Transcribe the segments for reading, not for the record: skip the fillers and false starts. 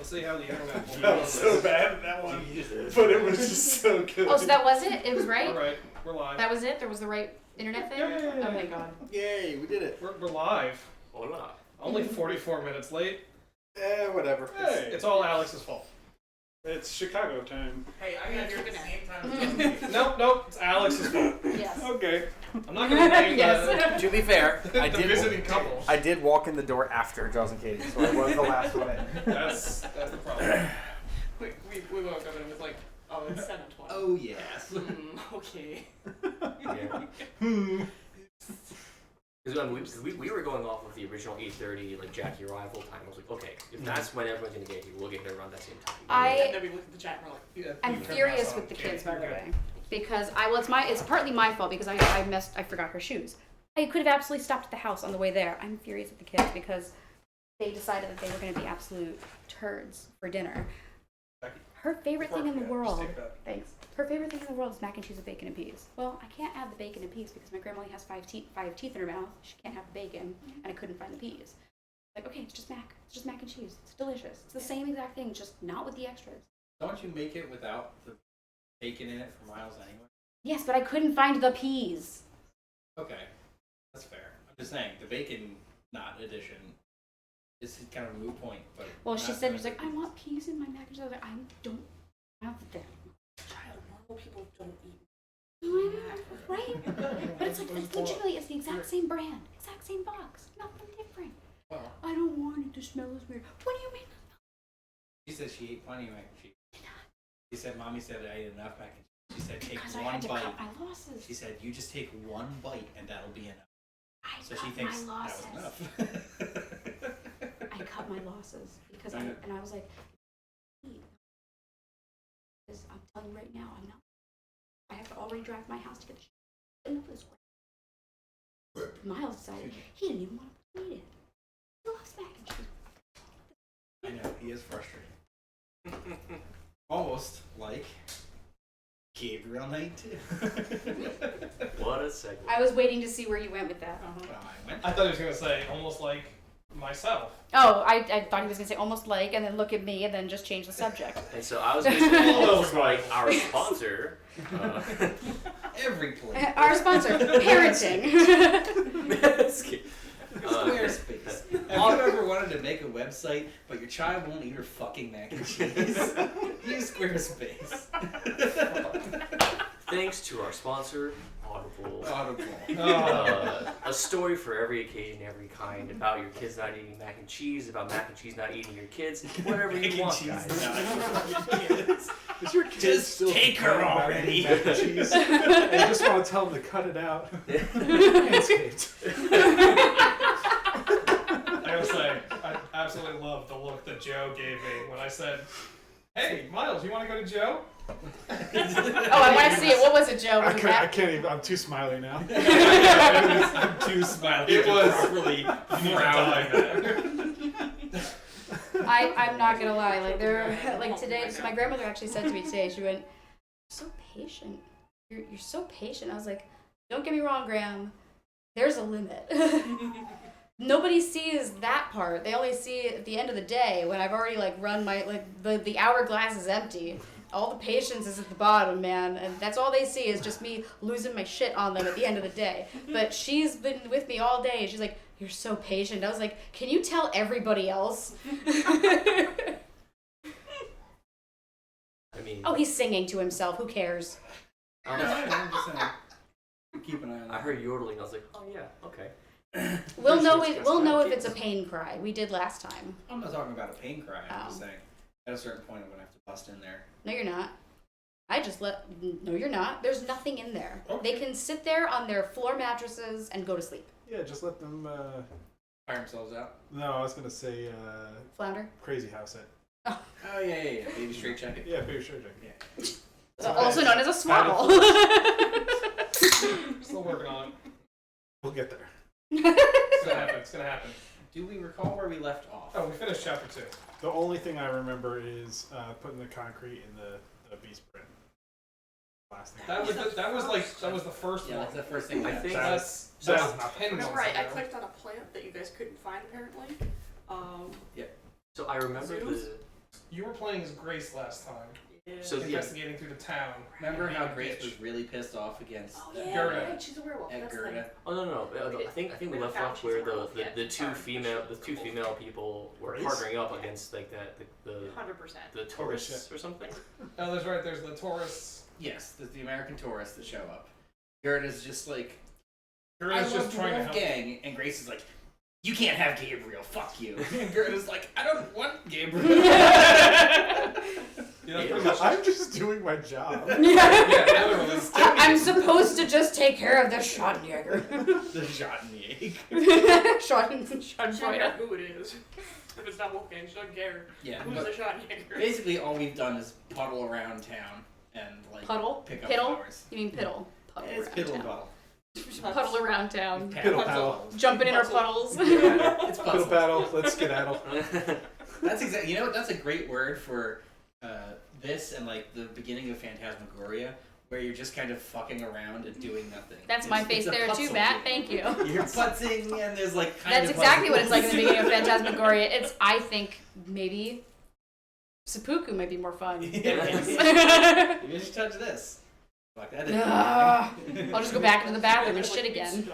Let's see how the internet will That was so bad, that one. But it was just so good. Oh, so that was it? It was right? All right, we're live. That was it? There was the right internet thing? Yeah. Oh my god. Yay, we did it. We're live. Hola. Only 44 minutes late. Whatever. It's all Alex's fault. It's Chicago time. Hey, I got here at the same time. Nope, it's Alex's fault. Yes. Okay. I'm not going to blame Yes. To be fair, the visiting couple. I did walk in the door after Jaws and Katie, so I was the last one in. That's the problem. We woke up and it was like, oh, it's 7:20. Oh, yes. Okay. Yeah. Because we were going off of the original 8:30 like Jackie arrival time. I was like, okay, if that's when everyone's gonna get here, we'll get here around that same time. And then we looked at the chat and we're like, Yeah, I'm you turn furious that with on. the kids, You're by the good. way. Because it's partly my fault because I forgot her shoes. I could have absolutely stopped at the house on the way there. I'm furious with the kids because they decided that they were going to be absolute turds for dinner. Becky, Her favorite thing in the just world. take that. Thanks. Her favorite thing in the world is mac and cheese with bacon and peas. Well, I can't have the bacon and peas because my grandma only has five teeth in her mouth. She can't have the bacon, and I couldn't find the peas. Like, okay, it's just mac. It's just mac and cheese. It's delicious. It's the same exact thing, just not with the extras. Don't you make it without the bacon in it for miles anyway? Yes, but I couldn't find the peas. Okay, that's fair. I'm just saying, the bacon not addition is kind of a moot point. But Well, she not said, the- she's like, I want peas in my mac and cheese. I was like, I don't have them. child, normal people don't eat. Right? But it's like, it's legitimately, it's the exact same brand, exact same box, nothing different. Well, I don't want it to smell as weird. What do you mean? she said she ate plenty of mac and cheese. She said, Mommy said I ate enough mac and cheese. She said, take Because I one had to bite. cut my losses. She said, you just take one bite and that'll be enough. I So cut she thinks my that losses. was enough. I cut my losses because I was like, because I'm telling you right now, I'm not. I have to already drive my house to get the shit into this way. Miles decided he didn't even want to eat it. He loves mac and cheese. I know, he is frustrated. Almost like Gabriel Knight too. What a segue. I was waiting to see where you went with that. Well, I went. I thought he was going to say almost like myself. Oh, I thought he was gonna say almost like, and then look at me, and then just change the subject. And so I was going to say almost like our sponsor. Every place. Our sponsor, parenting. Squarespace. Have you ever wanted to make a website, but your child won't eat her fucking mac and cheese? Use Squarespace. Thanks to our sponsor, Audible. Audible. A story for every occasion, every kind, about your kids not eating mac and cheese, about mac and cheese not eating your kids, whatever Mac you and want, cheese guys. not eating your kids. Is your kid Just still take her complaining about already. eating mac and cheese? And you just want to tell them to cut it out. Manscaped. I gotta say, I absolutely love the look that Joe gave me when I said, hey, Miles, you want to go to Joe? Oh, I want to see it. What was it, Joe? Was it I that? can't even. I'm too smiley now. I'm too smiley. It to was properly frowned. I'm not gonna lie. Like like today, so my grandmother actually said to me today. She went, "You're so patient. You're so patient." I was like, "Don't get me wrong, Graham. There's a limit." Nobody sees that part. They only see it at the end of the day when I've already run my the hourglass is empty. All the patience is at the bottom, man, and that's all they see is just me losing my shit on them at the end of the day. But she's been with me all day, and she's like, "You're so patient." I was like, "Can you tell everybody else?" I mean, Oh, he's singing to himself. Who cares? I'm just saying. Keep an eye on that. I heard yodeling. I was like, oh yeah, okay. We'll know Appreciate it. We'll know if kids. it's a pain cry. We did last time. I'm not talking about a pain cry. I'm just Oh. saying. At a certain point, I'm gonna have to bust in there. No, you're not. No, you're not. There's nothing in there. Okay. They can sit there on their floor mattresses and go to sleep. Yeah, just let them. Fire themselves out. No, I was gonna say Flounder. Crazy House it. Oh yeah. Baby straight jacket. Yeah, baby sure. Yeah. Also known as a swaddle. Still working on it. We'll get there. It's gonna happen. It's gonna happen. Do we recall where we left off? Oh, we finished chapter 2. The only thing I remember is putting the concrete in the beast print. Last thing. That was the first Yeah, one. that's the first thing. I we think had. That's That's not 10 months Right, I ago. clicked on a plant that you guys couldn't find apparently. So I remember Zoos? You were playing as Grace last time, So yeah, investigating through the town. Remember how Being a Grace bitch. was really pissed off against Oh yeah, Gerda. right. She's a werewolf. at That's Gerda? oh no. I think we left found off she's where a werewolf. Yeah, the two sorry. female people were Grace? partnering up against like the 100%. the tourists or something. Oh, that's right. There's the tourists. Yes, there's the American tourists that show up. Gerda's just like, I Gerda's love just the trying to wolf help. gang, and Grace is like, you can't have Gabriel, fuck you. And Gerda's like, I don't want Gabriel. Yeah, that's pretty much. I'm just doing my job. Yeah, literally. I'm supposed to just take care of the Schottenjäger. The Schottenjäger. Schottenjäger. She doesn't care who it is. If it's not Wolfgang, she doesn't care. Yeah, Who's but the Schottenjäger? basically all we've done is puddle around town and like Puddle? pick up Piddle? flowers. You mean piddle? Puddle It's around piddle and town. puddle. Puddle around town. Piddle paddle. Jumping in our Puzzle. puddles. Yeah, it's Piddle puzzle. paddle. Let's skedaddle. That's exactly. You know what? That's a great word for this and like the beginning of Phantasmagoria, where you're just kind of fucking around and doing nothing. That's my face a there too, puzzle Matt. game. Thank you. You're putzing and there's like kind That's of exactly what it's like in the puzzles. beginning of Phantasmagoria. It's, I think, maybe seppuku might be more fun. Yeah. You should touch this. Fuck that. I'll just go back into the bathroom and shit again.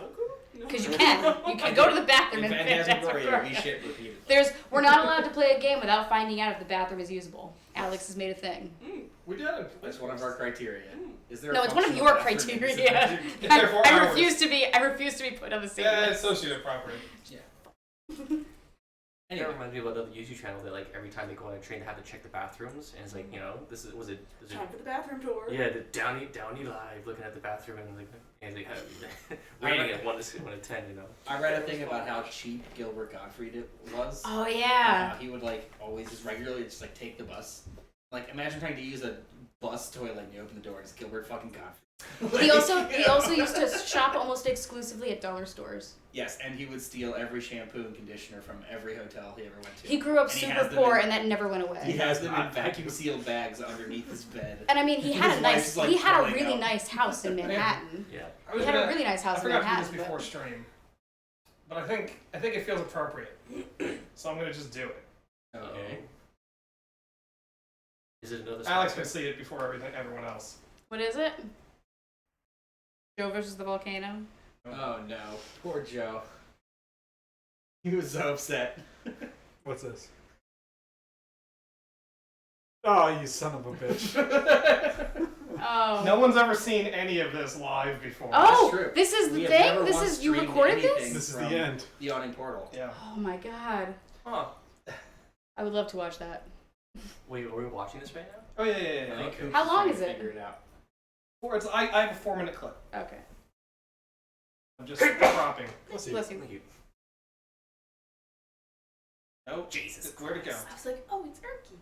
Because you can. You can go to the bathroom In and Phantasmagoria, we shit repeatedly. We're not allowed to play a game without finding out if the bathroom is usable. Alex has made a thing. We did. That's one of our criteria. Is there? No, a it's one of functional your bathroom in this criteria. adventure? It's there for I hours. refuse to be. I refuse to be put on the same Yeah, list. associated property. That Anyway, reminds me of another YouTube channel that like every time they go on a train they have to check the bathrooms and it's like, you know, this is Time for the bathroom tour. yeah, the Downey Live looking at the bathroom and they have rating it 1 to 10, you know. I read a thing about how cheap Gilbert Gottfried was. Oh yeah. He would like always just regularly just like take the bus. Like imagine trying to use a bus toilet and you open the door and it's Gilbert fucking Gottfried. He also used to shop almost exclusively at dollar stores. Yes, and he would steal every shampoo and conditioner from every hotel he ever went to. He grew up And he super has them poor, in- and that never went He away. has them in vacuum sealed bags underneath his bed. And I mean, he had His a wife's, nice, like, he had a pulling really out. nice house in Manhattan. Yeah. I was He had a gonna- really nice I house in forgot to do Manhattan. this before stream, but I think it feels appropriate, so I'm gonna just do it. Okay. Is it another Alex sponsor? can see it before everyone else. What is it? Joe versus the volcano. Oh no, poor Joe. He was so upset. What's this? Oh, you son of a bitch. Oh. No one's ever seen any of this live before. Oh, true. this is We the have thing. never This once is you streamed recorded anything this. This is the from end. The awning portal. Yeah. Oh my god, Huh. I would love to watch that. Wait, are we watching this right now? Oh yeah. I think Okay. Coops How is long trying is to it? Figure it out. I have a 4-minute clip. Okay. I'm just cropping. Let's see. Bless you. Thank you. Oh, Jesus. Where'd it go? I was like, oh, it's Erky.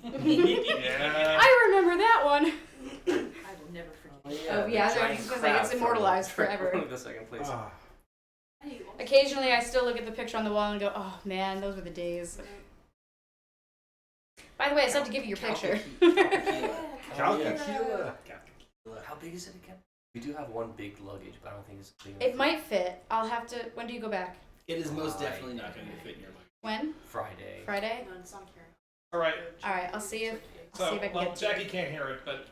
Yeah. I remember that one. I will never forget. Oh, the yeah, I giant was gonna say, crab it's from immortalized the- forever. the second place. Ah, Hey, you Occasionally, I still look at the picture on the wall and go, "Oh man, those were the days." By the way, I still have to give you your picture. Calcula. How big is it again? We do have one big luggage, but I don't think it's big It enough. might fit. I'll have to. When do you go back? It is most definitely not going to fit in your life. When? Friday. Friday. No, it's on camera. All right. All right. I'll see if. So, see if I can well, get to it. Jackie can't hear it, but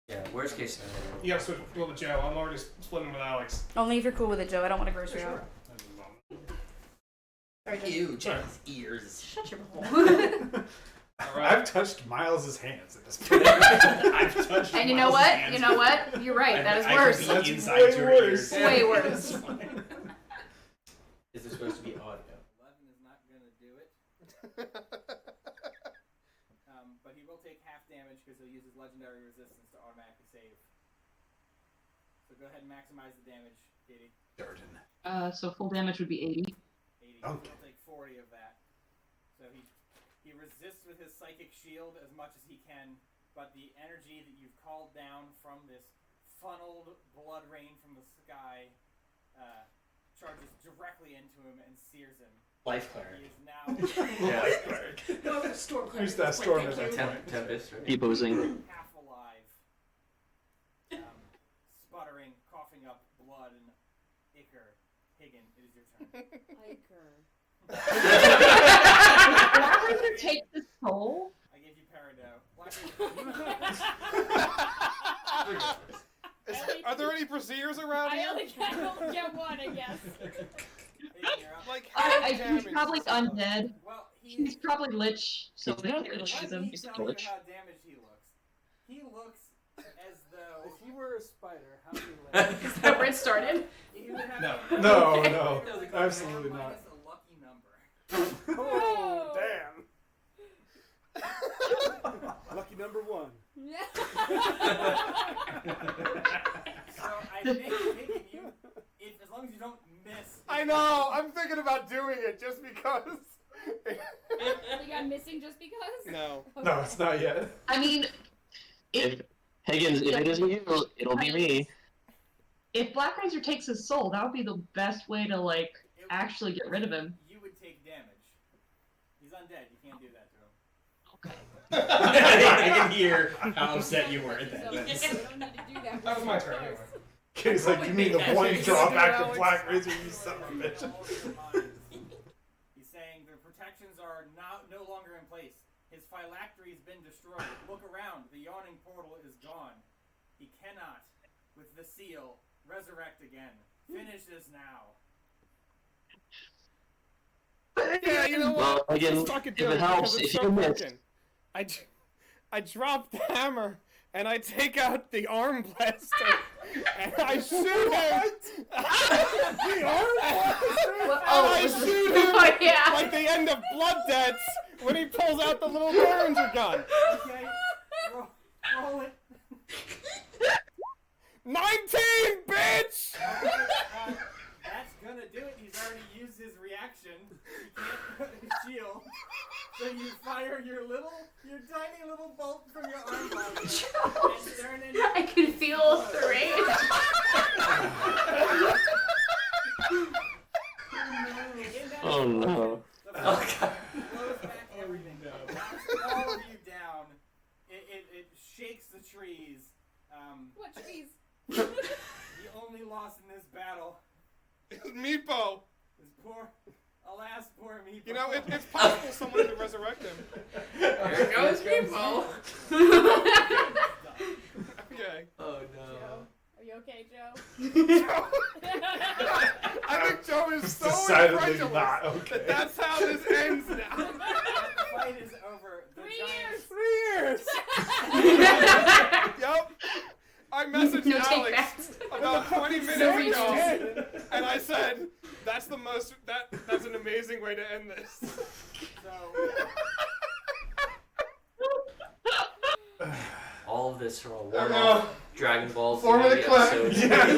Yeah, worst case scenario. you gotta switch with Joe. I'm already splitting with Alex. Only if you're cool with it, Joe. I don't want to gross you out. Sorry, Joe. Ew, Jack's ears. Shut your hole. All right. I've touched Miles's hands at this point. I've touched And you know Miles's what? hands You know what? You're right. That is I worse. could be That's inside way your worse. ears. Way worse. Is this supposed to be audio? 11 is not going to do it. But he will take half damage because he'll use his legendary resistance to automatically save. So go ahead and maximize the damage, Katie. Jordan. So full damage would be 80. 80. Okay. So he'll take 40 of that. So he resists with his psychic shield as much as he can, but the energy that you've called down from this funneled blood rain from the sky charges directly into him and sears him. Life cleric. He is now Yeah. No, it's a storm cleric. Who's that storm Thank at that you. point? Tempest, right? Deposing. half alive, sputtering, coughing up blood, and ichor. Higgin, it is your turn. Why would you take the soul? any braziers around I here? only get one, I guess. Like, how He's damaged probably is he? undead. Well, He's probably lich, so He's they not can't really lich. use let him. me He's tell you glitch. how damaged he looks. He looks as though If he were a spider, how would he live? Is that where it started? he would have No. to No, Okay. no, It was absolutely minus not. a lucky number. Oh, damn. Lucky number 1. So I think you, if, as long as you don't miss. I know. I'm thinking about doing it just because. You got missing just because? No. No, it's not yet. I mean, If Higgins, if it isn't you, it'll be me. if Black Razor takes his soul, that would be the best way to, like, It would- actually get rid of him. You would take damage. He's undead. You can't do that to him. I can hear how upset you were at So, that. we don't need to do that. That was my turn anyway. He's like, you mean the one drop back to Black Razor, you son of a bitch. All your minds. He's saying the protections are no longer in place. His phylactery's been destroyed. Look around. The yawning portal is gone. He cannot, with the seal, resurrect again. Finish this now. Yeah, you know what? Well, again, Let's fucking if do it helps, because it's if so you miss. broken. I drop the hammer and I take out the arm blaster and I shoot him. The arm blaster. And I shoot him Oh, yeah. like the end of Blood Debts when he pulls out the little Derringer gun. Okay, roll it. 19, bitch! That's gonna do it. He's already used his reaction. He can't shield. So you fire your tiny little bolt from your arm blaster and turn it. I can feel the rage. Oh no. The fire blows back everything. Knocks all of you down. It shakes the trees. What trees? The only loss in this battle Meepo. is alas, poor me. You know, it's possible someone could resurrect him. Here goes people. Okay. Oh no. Are you okay, Joe? I think Joe is so Decidedly incredulous not okay. that that's how this ends now. The fight is over. The 3 giant- years. 3 years. Yep. I messaged No take Alex backs. about 20 So minutes reached. ago, and I said, "That's that's an amazing way to end this." So All of this from a I one-off know. Dragon Ball Z 4-minute clip. episode.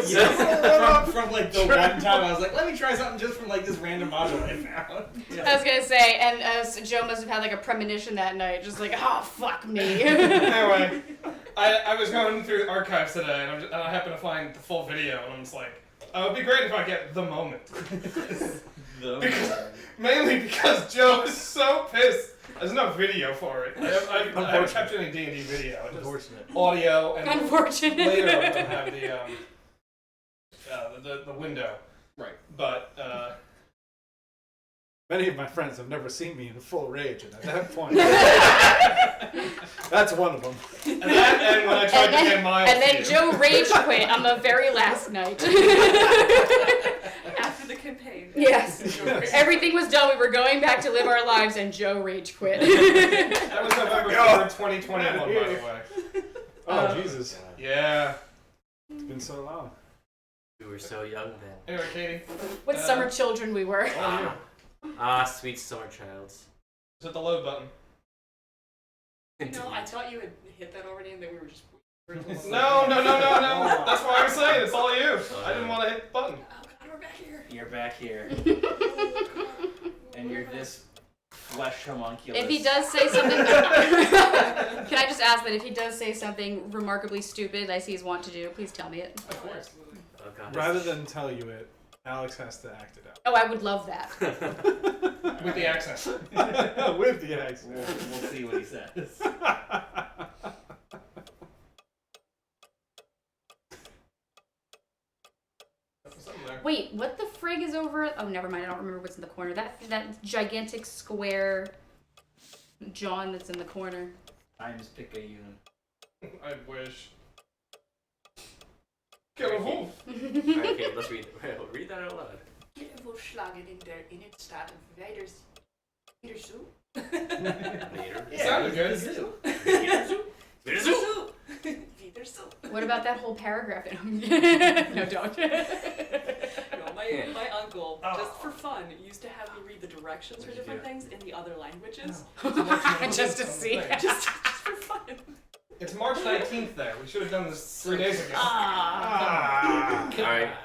Yes. from like the one time I was like, let me try something just from like this random module I found. I was gonna say, and Joe must have had like a premonition that night, just like, oh fuck me. Anyway, I was going through archives today, and I happened to find the full video, and I'm just like, oh, it'd be great if I get the moment. Mainly because Joe is so pissed. There's no video for it. I haven't kept any D&D video. Just Unfortunate. audio, and Unfortunate. later I'm gonna have the window. Right. But Many of my friends have never seen me in full rage, and at that point, that's one of them. and when I tried to get Miles, and then to Joe rage quit on the very last night. After the campaign. Yes. Everything was done. We were going back to live our lives, and Joe rage quit. That was November 3rd, 2021, by the way. Oh, Jesus. Yeah. It's been so long. We were so young then. Anyway, Katie. What summer children we were. Sweet summer childs. Hit the load button. No, I thought you had hit that already and then we were just... No. That's why I was saying it's all you. I didn't want to hit the button. Oh god, we're back here. you're back here, and you're this flesh homunculus. If he does say something, can I just ask that if he does say something remarkably stupid, I see he's want to do, please tell me it. Of course. Oh god. Rather than tell you it, Alex has to act it Oh, I would love that. With the accent. out. With the accent. We'll see what he says. Something there. Wait, what the frig is over? Oh, never mind. I don't remember what's in the corner. That gigantic square John that's in the corner. Times pick a unit. I wish. Kill a wolf. Okay, let's read that out loud. Wolfschlagen in der Innenstadt Wiedersee. It sounded good. What about that whole paragraph? No, don't. No, my uncle, just for fun, used to have me read the directions for different things in the other languages. Just to see. Just for fun. It's March 19th there. We should have done this 3 days ago. Alright,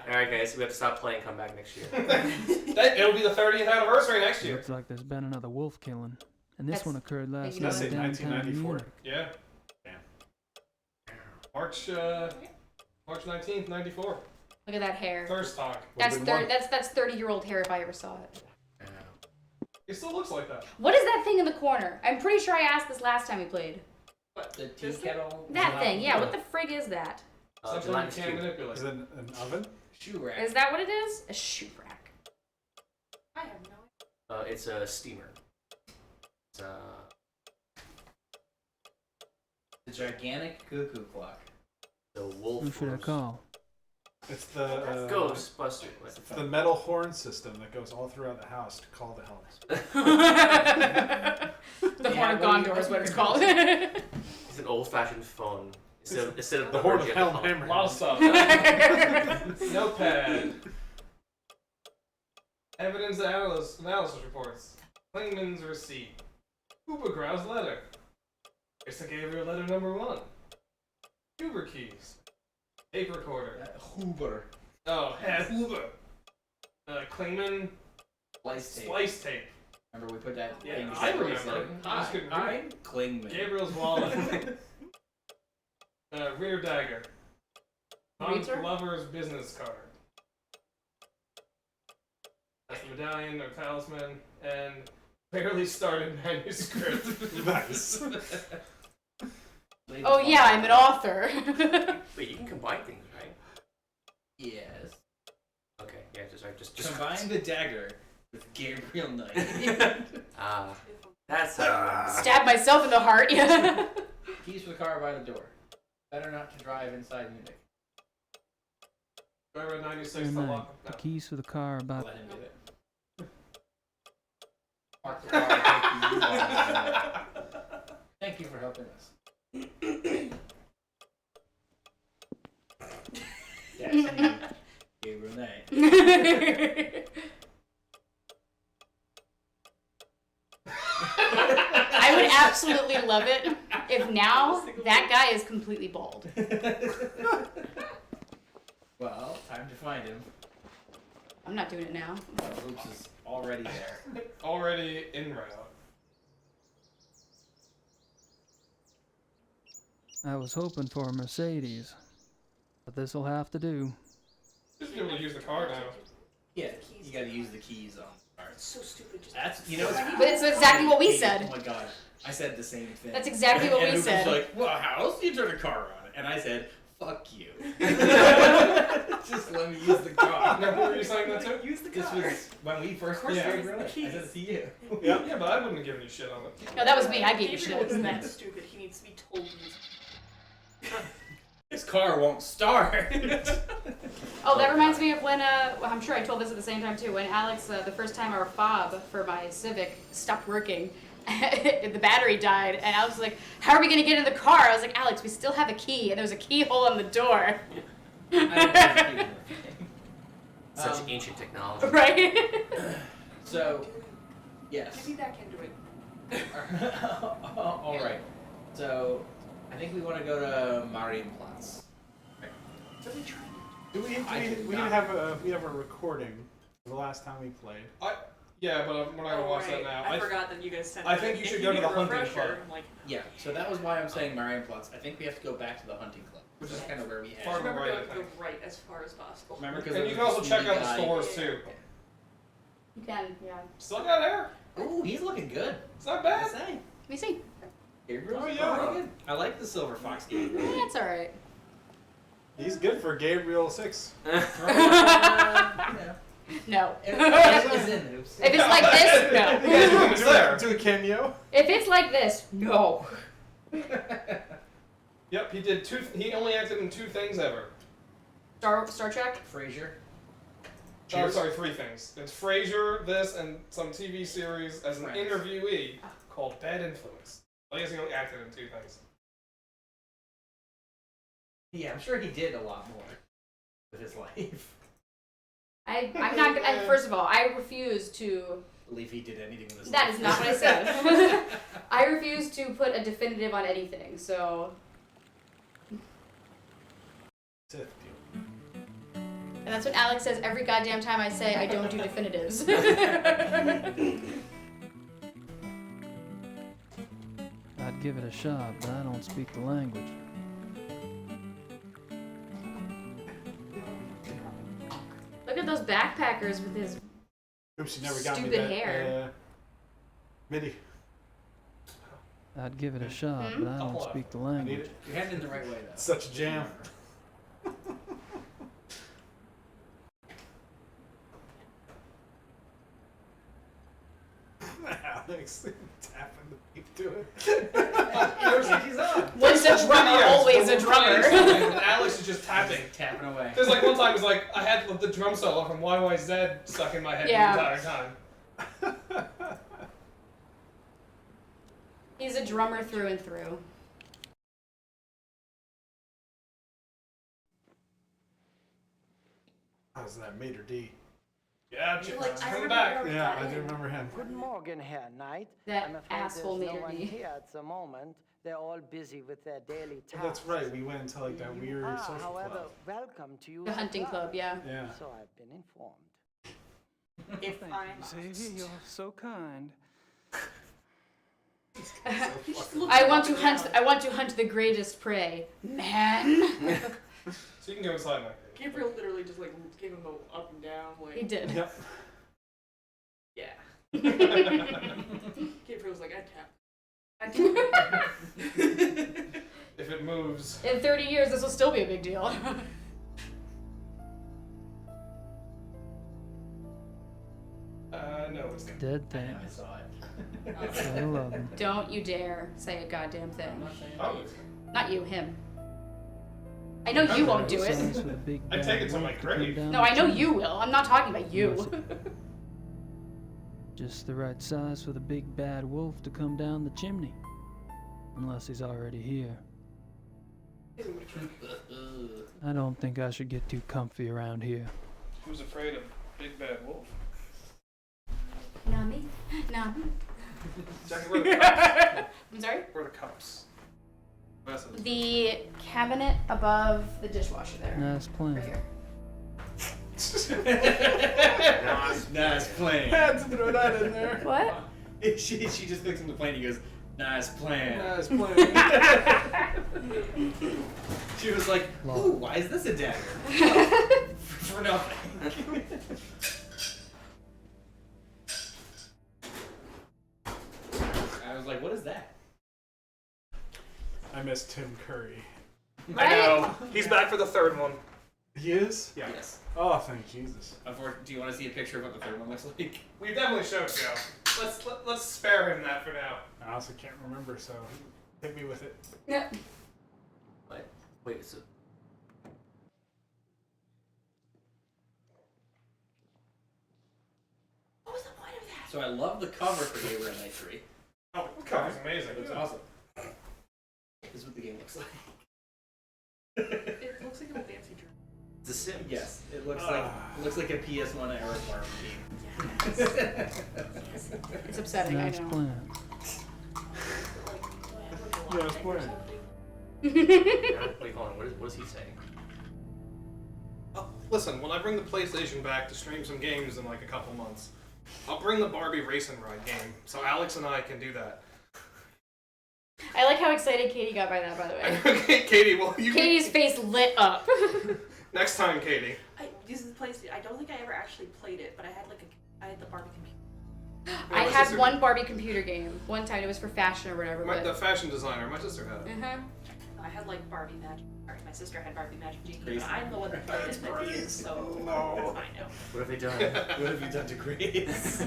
guys, we have to stop playing. Come back next year. It'll be the 30th anniversary next year. Looks like there's been another wolf killing, and this That's- one occurred last you night know Let's say in downtown 1994. Munich. Yeah. March 19th, 94. Look at that hair. First talk. That's Would've been that's 30-year-old hair if I ever saw it. It still looks like that. What is that thing in the corner? I'm pretty sure I asked this last time we played. What? The tea This thing? kettle. That thing, yeah. What the frig is that? Something you Atlantis can't Cube. manipulate. Is it an oven? Shoe rack. Is that what it is? A shoe rack. I have no idea. It's a steamer. It's The gigantic cuckoo clock. the wolf. Who should I call? It's the Ghostbuster. It's the metal horn system that goes all throughout the house to call the helms. The Horn of Gondor is what it's called. It's an old-fashioned phone. Instead of The horn of you have to call. Helm A lot of stuff. Notepad. Evidence analysis reports. Klingman's receipt. Huber-Grau's letter. It's the Gabriel letter number 1. Huber keys. Tape recorder. Huber. Oh, Huber. Klingman splice tape. Remember we put that Yeah, thing I together, we remember. said, I just couldn't read I'm Klingman. Gabriel's wallet. Rear dagger. Reader? Lover's business card. That's the medallion or talisman and barely started manuscript. Nice. Oh yeah, I'm an author. Wait, you can combine things, right? Yes. Okay, yeah, just Combine the dagger with Gabriel Knight. That's how I remember. Stab myself in the heart. Yeah. Keys for the car by the door. Better not to drive inside Munich. Driver 96 Good to night. lock. The keys for the car are about. Let him do it. Park the car, take the U-Haul. Thank you for helping us. Yes, indeed. Gabriel Knight. I would absolutely love it if now that guy is completely bald. Well, time to find him. I'm not doing it now. Oops is already there. Already en route. I was hoping for a Mercedes, but this'll have to do. Just be able to use the car now. Yeah, you gotta use the keys on the car. It's so stupid. Just That's, you know, But it's exactly what we said. Oh my god, I said the same thing. That's exactly what and we Luke said. was like, well, how else do you turn a car on? And I said, fuck you. Just let me use the car. Now, who were you saying that to? use the This car. was when we first course started it was the I said keys. it to you. Yeah, but I wouldn't have given you shit on it. No, that was me. I gave you Gabriel shit. isn't Isn't that that? stupid. He needs to be told. His car won't start. Oh, that reminds me of when, I'm sure I told this at the same time too, when Alex, the first time our fob for my Civic stopped working, the battery died, and Alex was like, how are we gonna get in the car? I was like, Alex, we still have a key, and there's a keyhole in the door. Such ancient technology. Right? So, yes. Maybe that can do it. All right. So, I think we want to go to Marienplatz. Really trying. We have a recording of the last time we played. Yeah, but we're not gonna watch that now. I forgot that you guys sent. I think you should go to the hunting club. Like, Yeah. So that was why I'm saying Marienplatz. I think we have to go back to the hunting club, which is kind of where we had. Far remember right, to I go think. right as far as possible. Remember, because And you can also check out the stores too. You can, yeah. Still got hair. Ooh, he's looking good. It's not bad. Say. Let me see. Gabriel's Oh, yeah. pretty good. I like the silver fox Gabriel. That's alright. He's good for Gabriel 6. You know. No. If he's in, oops. If it's like this, no. It's there. Do a cameo. If it's like this, no. Yep, he did two. He only acted in 2 things ever. Star Trek. Frasier. Oh, sorry, 3 things. It's Frasier, this, and some TV series as an Friends. interviewee called Bad Influence. I guess he only acted in 2 things. Yeah, I'm sure he did a lot more with his life. I'm not. First of all, I refuse to. Believe he did anything with his That life. is not what I said. I refuse to put a definitive on anything. So. Sith deal. And that's what Alex says every goddamn time I say I don't do definitives. I'd give it a shot, but I don't speak the language. Look at those backpackers with his. Oops, you never got me Stupid that. hair. MIDI. I'd give it a shot, but I don't speak the Need language. it. You're heading in the right way, though. Such a jam. Alex tapping the beat to it. She's on. Once a drummer, always a drummer. And Alex is just tapping. Tapping away. There's like one time, it's like I had the drum solo from YYZ stuck in my head Yeah. the entire time. He's a drummer through and through. How's that Mater D? Yeah, You're like, I coming remember back. her. Yeah, I do remember him. Good morning, Herr Knight. That I'm afraid asshole there's no Mater one D. here at the moment. They're all busy with their daily tasks. That's right. We went into like that weird social however, club. welcome to you. The hunting club, yeah. Yeah. So I've been informed. If I'm Xavier, you're so kind. I want to hunt the greatest prey. Man. So you can go inside now. Gabriel literally just like gave him the up and down, like He did. Yep. yeah. Gabriel's like, I tap. If it moves. In 30 years, this will still be a big deal. No, it's good. Dead thing. I saw it. I love him. Don't you dare say a goddamn thing. Oh, Not you, him. I know you won't do it. Size with a big I take bad it to my wolf come grave. down No, the I know chimney. you will. I'm not talking about you. Just the right size for the big bad wolf to come down the chimney. Unless he's already here. I don't think I should get too comfy around here. Who's afraid of Big Bad Wolf? Not me. No. Jackie, where are the cups? I'm sorry? Where are the cups? Vessels. The cabinet above the dishwasher there. Nice plan. Right here. Nice plane. Had to throw that in there. What? she just picks him the plane. He goes, nice plan. Nice plan. She was like, ooh, why is this a dagger? For nothing. I was like, what is that? I miss Tim Curry. I know. He's back for the 3rd one. He is? Yeah. Yes. Oh, thank Jesus. Do you want to see a picture of what the third one looks like? We definitely showed Joe. Let's spare him that for now. I also can't remember, so hit me with it. Yeah. What? Wait, so What was the point of that? So I love the cover for Gabriel Knight 3. Oh, the cover's amazing. It looks awesome. This is what the game looks like. It looks like a fancy dress. The Sims. Yes, it looks like a PS1 era Barbie game. It's upsetting, Nice I know. plan. Yeah, it's plan. wait, hold on. What is he saying? Oh, listen, when I bring the PlayStation back to stream some games in like a couple months, I'll bring the Barbie Race and Ride game, so Alex and I can do that. I like how excited Katie got by that, by the way. Okay, Katie, well, you... Katie's face lit up. Next time, Katie. This is the place. I don't think I ever actually played it, but I had the Barbie computer. I my had sister- one Barbie computer game. One time it was for fashion or whatever. The But fashion designer, my sister had it. I had like Barbie Magic. Or my sister had Barbie Magic Genie, Crazy. but I'm the one that played it that did, so No. I know. What have they done? What have you done to Grace?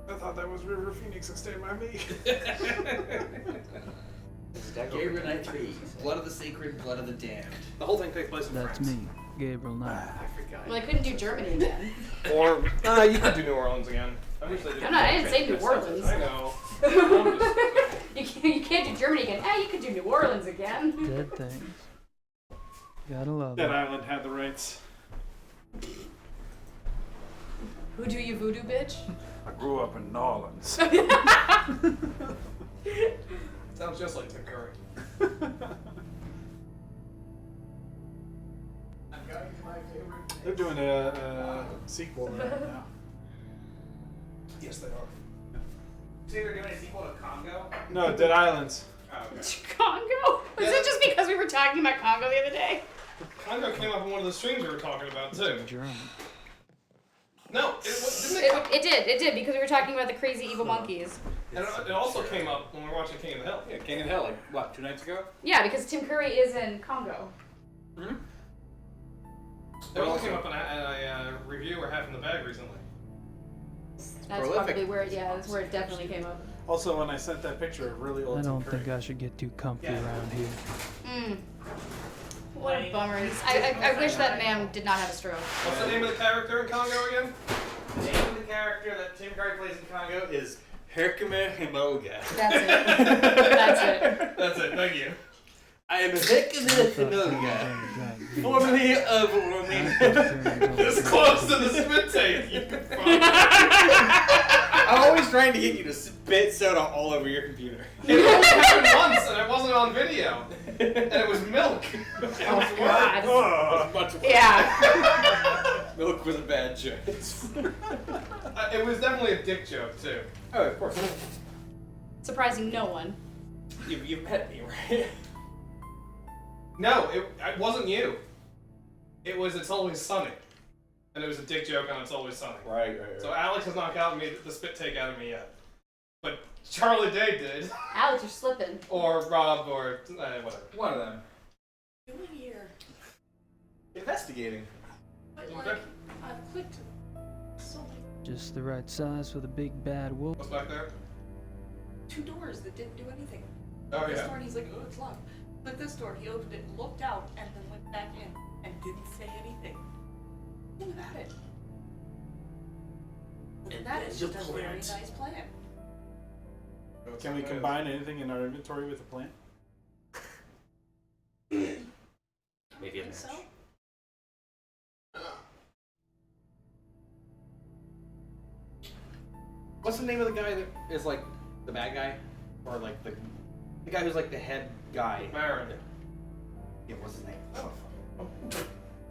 I thought that was River Phoenix and Stand By Me. This is Dagger Gabriel over Knight 10 3. times. Blood of the Sacred, Blood of the Damned. The whole thing takes place in That's France. me, Gabriel Knight. I forgot. Well, I couldn't do Germany again. Or you could do New Orleans again. I wish they did. I didn't say New Orleans. I know. I'm just- You can't do Germany again. Ah, you could do New Orleans again. Dead things. Gotta love Dead it. Island had the rights. Who do you voodoo, bitch? I grew up in New Orleans. Sounds just like Tim Curry. They're doing a sequel right now. Yes, they are. Say they're doing a sequel to Congo? No, Dead Islands. Oh, okay. Congo? Was it just because we were talking about Congo the other day? Congo came up in one of the streams we were talking about too. German. No, didn't it come? It did, because we were talking about the crazy evil monkeys. And it also came up when we were watching King of the Hill. Yeah, King of the Hill, like, what, 2 nights ago? Yeah, because Tim Curry is in Congo. Mm-hmm. It also came up in a review or half in the bag recently. That's prolific. probably where, that's where it definitely came up. Also, when I sent that picture of really old I Tim don't Curry. think I should get too comfy around here. What a bummer. I wish that man did not have a stroke. What's the name of the character in Congo again? The name of the character that Tim Curry plays in Congo is Herkimer Himoga. That's it. That's it. That's it, thank you. I am Herkimer Himoga, formerly of Romania. This close to the spit take you can find. I'm always trying to get you to spit soda all over your computer. It only happened once and it wasn't on video. And it was milk. Oh, God. Oh, much worse. Yeah. Milk was a bad joke. It was definitely a dick joke, too. Oh, of course. Surprising no one. You've met me, right? No, it wasn't you. It was It's Always Sunny. And it was a dick joke on It's Always Sunny. Right. So Alex has not gotten me the spit take out of me yet. But Charlie Day did. Alex, you're slipping. Or Rob, or whatever. One of them. Doing here. Investigating. But Okay. like, I've clicked so many Just the right size for the big bad wolf. What's back there? 2 doors that didn't do anything. Oh, This yeah. door, and he's like, oh, it's locked. Click this door. He opened it, looked out, and then went back in and didn't say anything. Think about it. And that is just a very nice plan. Can we combine anything in our inventory with a plant? Maybe a Think match. so? What's the name of the guy that is like the bad guy? Or like the guy who's like the head guy? Baron. Yeah, what's his name? Oh,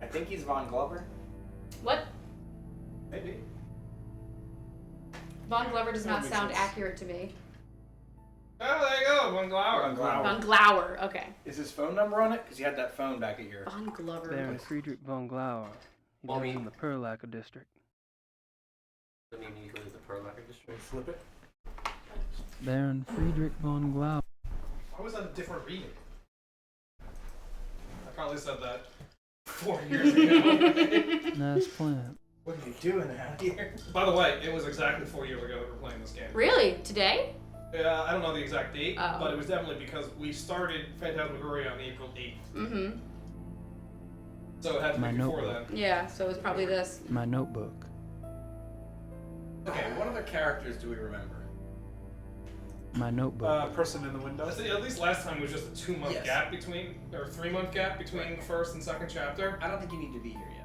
I think he's Von Glover. What? Maybe. Von Glover does That not makes sound sense. accurate to me. Oh, there you go. Von Glauer. Von Glover. Von Glower. Okay. Is his phone number on it? Because you had that phone back at your. Von Glover. Baron Friedrich von Glauer. He Well, I lives mean- in the Perlacker district. I mean, you go to the Perlacker district. Flip it. Baron Friedrich von Glauer. Why was that a different reading? I probably said that 4 years ago. Nice plant. What are you doing out here? By the way, it was exactly 4 years ago that we were playing this game. Really? Today? Yeah, I don't know the exact date, Oh. but it was definitely because we started Phantasmagoria on April 8th. Mm-hmm. So it had to My be before notebook. then. Yeah, so it was probably this. My notebook. Okay, what other characters do we remember? My notebook. Person in the window. At least last time was just a 2-month Yes. gap between, or 3-month gap between first and second chapter. I don't think you need to be here yet.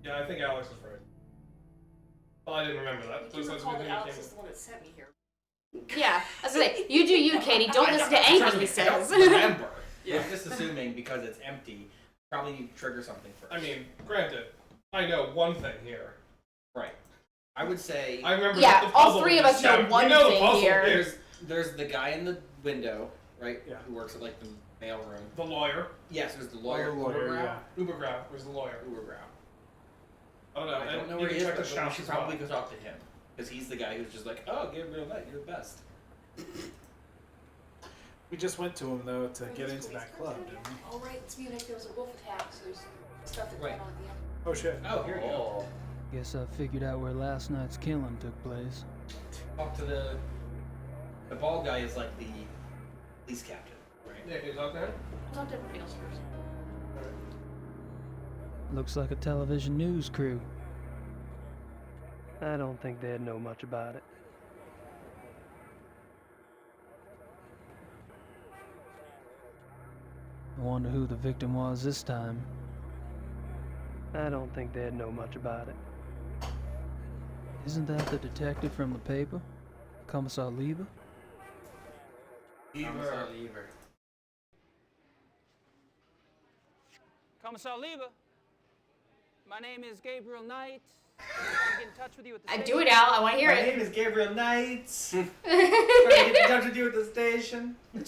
Yeah, I think Alex was right. Well, I didn't remember I that. think you So it's recall that when Alex came- is the one that sent me here. Yeah, I was gonna say, you do you, Katie. Don't listen to anything he I don't says. remember. Yeah, I'm just assuming because it's empty, probably need to trigger something first. I mean, granted, I know one thing here. Right. I would say I remember Yeah, that the all puzzle three of was us know shouting, one we know the thing puzzle here. is there's the guy in the window, right? Yeah. Who works at like the mail room. the lawyer. Yes, there's the lawyer. The lawyer, Ubergrau? yeah. Ubergrau was the lawyer. Ubergrau. I don't know. I don't and know you where can he is, check the but we shop should as well. probably go talk to him. Because he's the guy who's just like, oh, Gabriel Knight, you're the best. We just went to him though to Wait, get is into police that club, cars didn't we? Oh, right, it's Munich. There was a wolf attack, so there's stuff that Right. went on at the end. Oh shit. Oh, here you go. Guess I figured out where last night's killing took place. Talk to the bald guy is like Police captain, right? Yeah, can you talk to him? I'll talk to everybody else first. Looks like a television news crew. I don't think they'd know much about it. I wonder who the victim was this time. I don't think they'd know much about it. Isn't that the detective from the paper? Commissar Lieber? Lieber. Commissar Lieber, my name is Gabriel Knight. I get in touch with you at the I station. do it, Al. I want to hear My it. name is Gabriel Knight. Trying to get in touch with you at the station. You're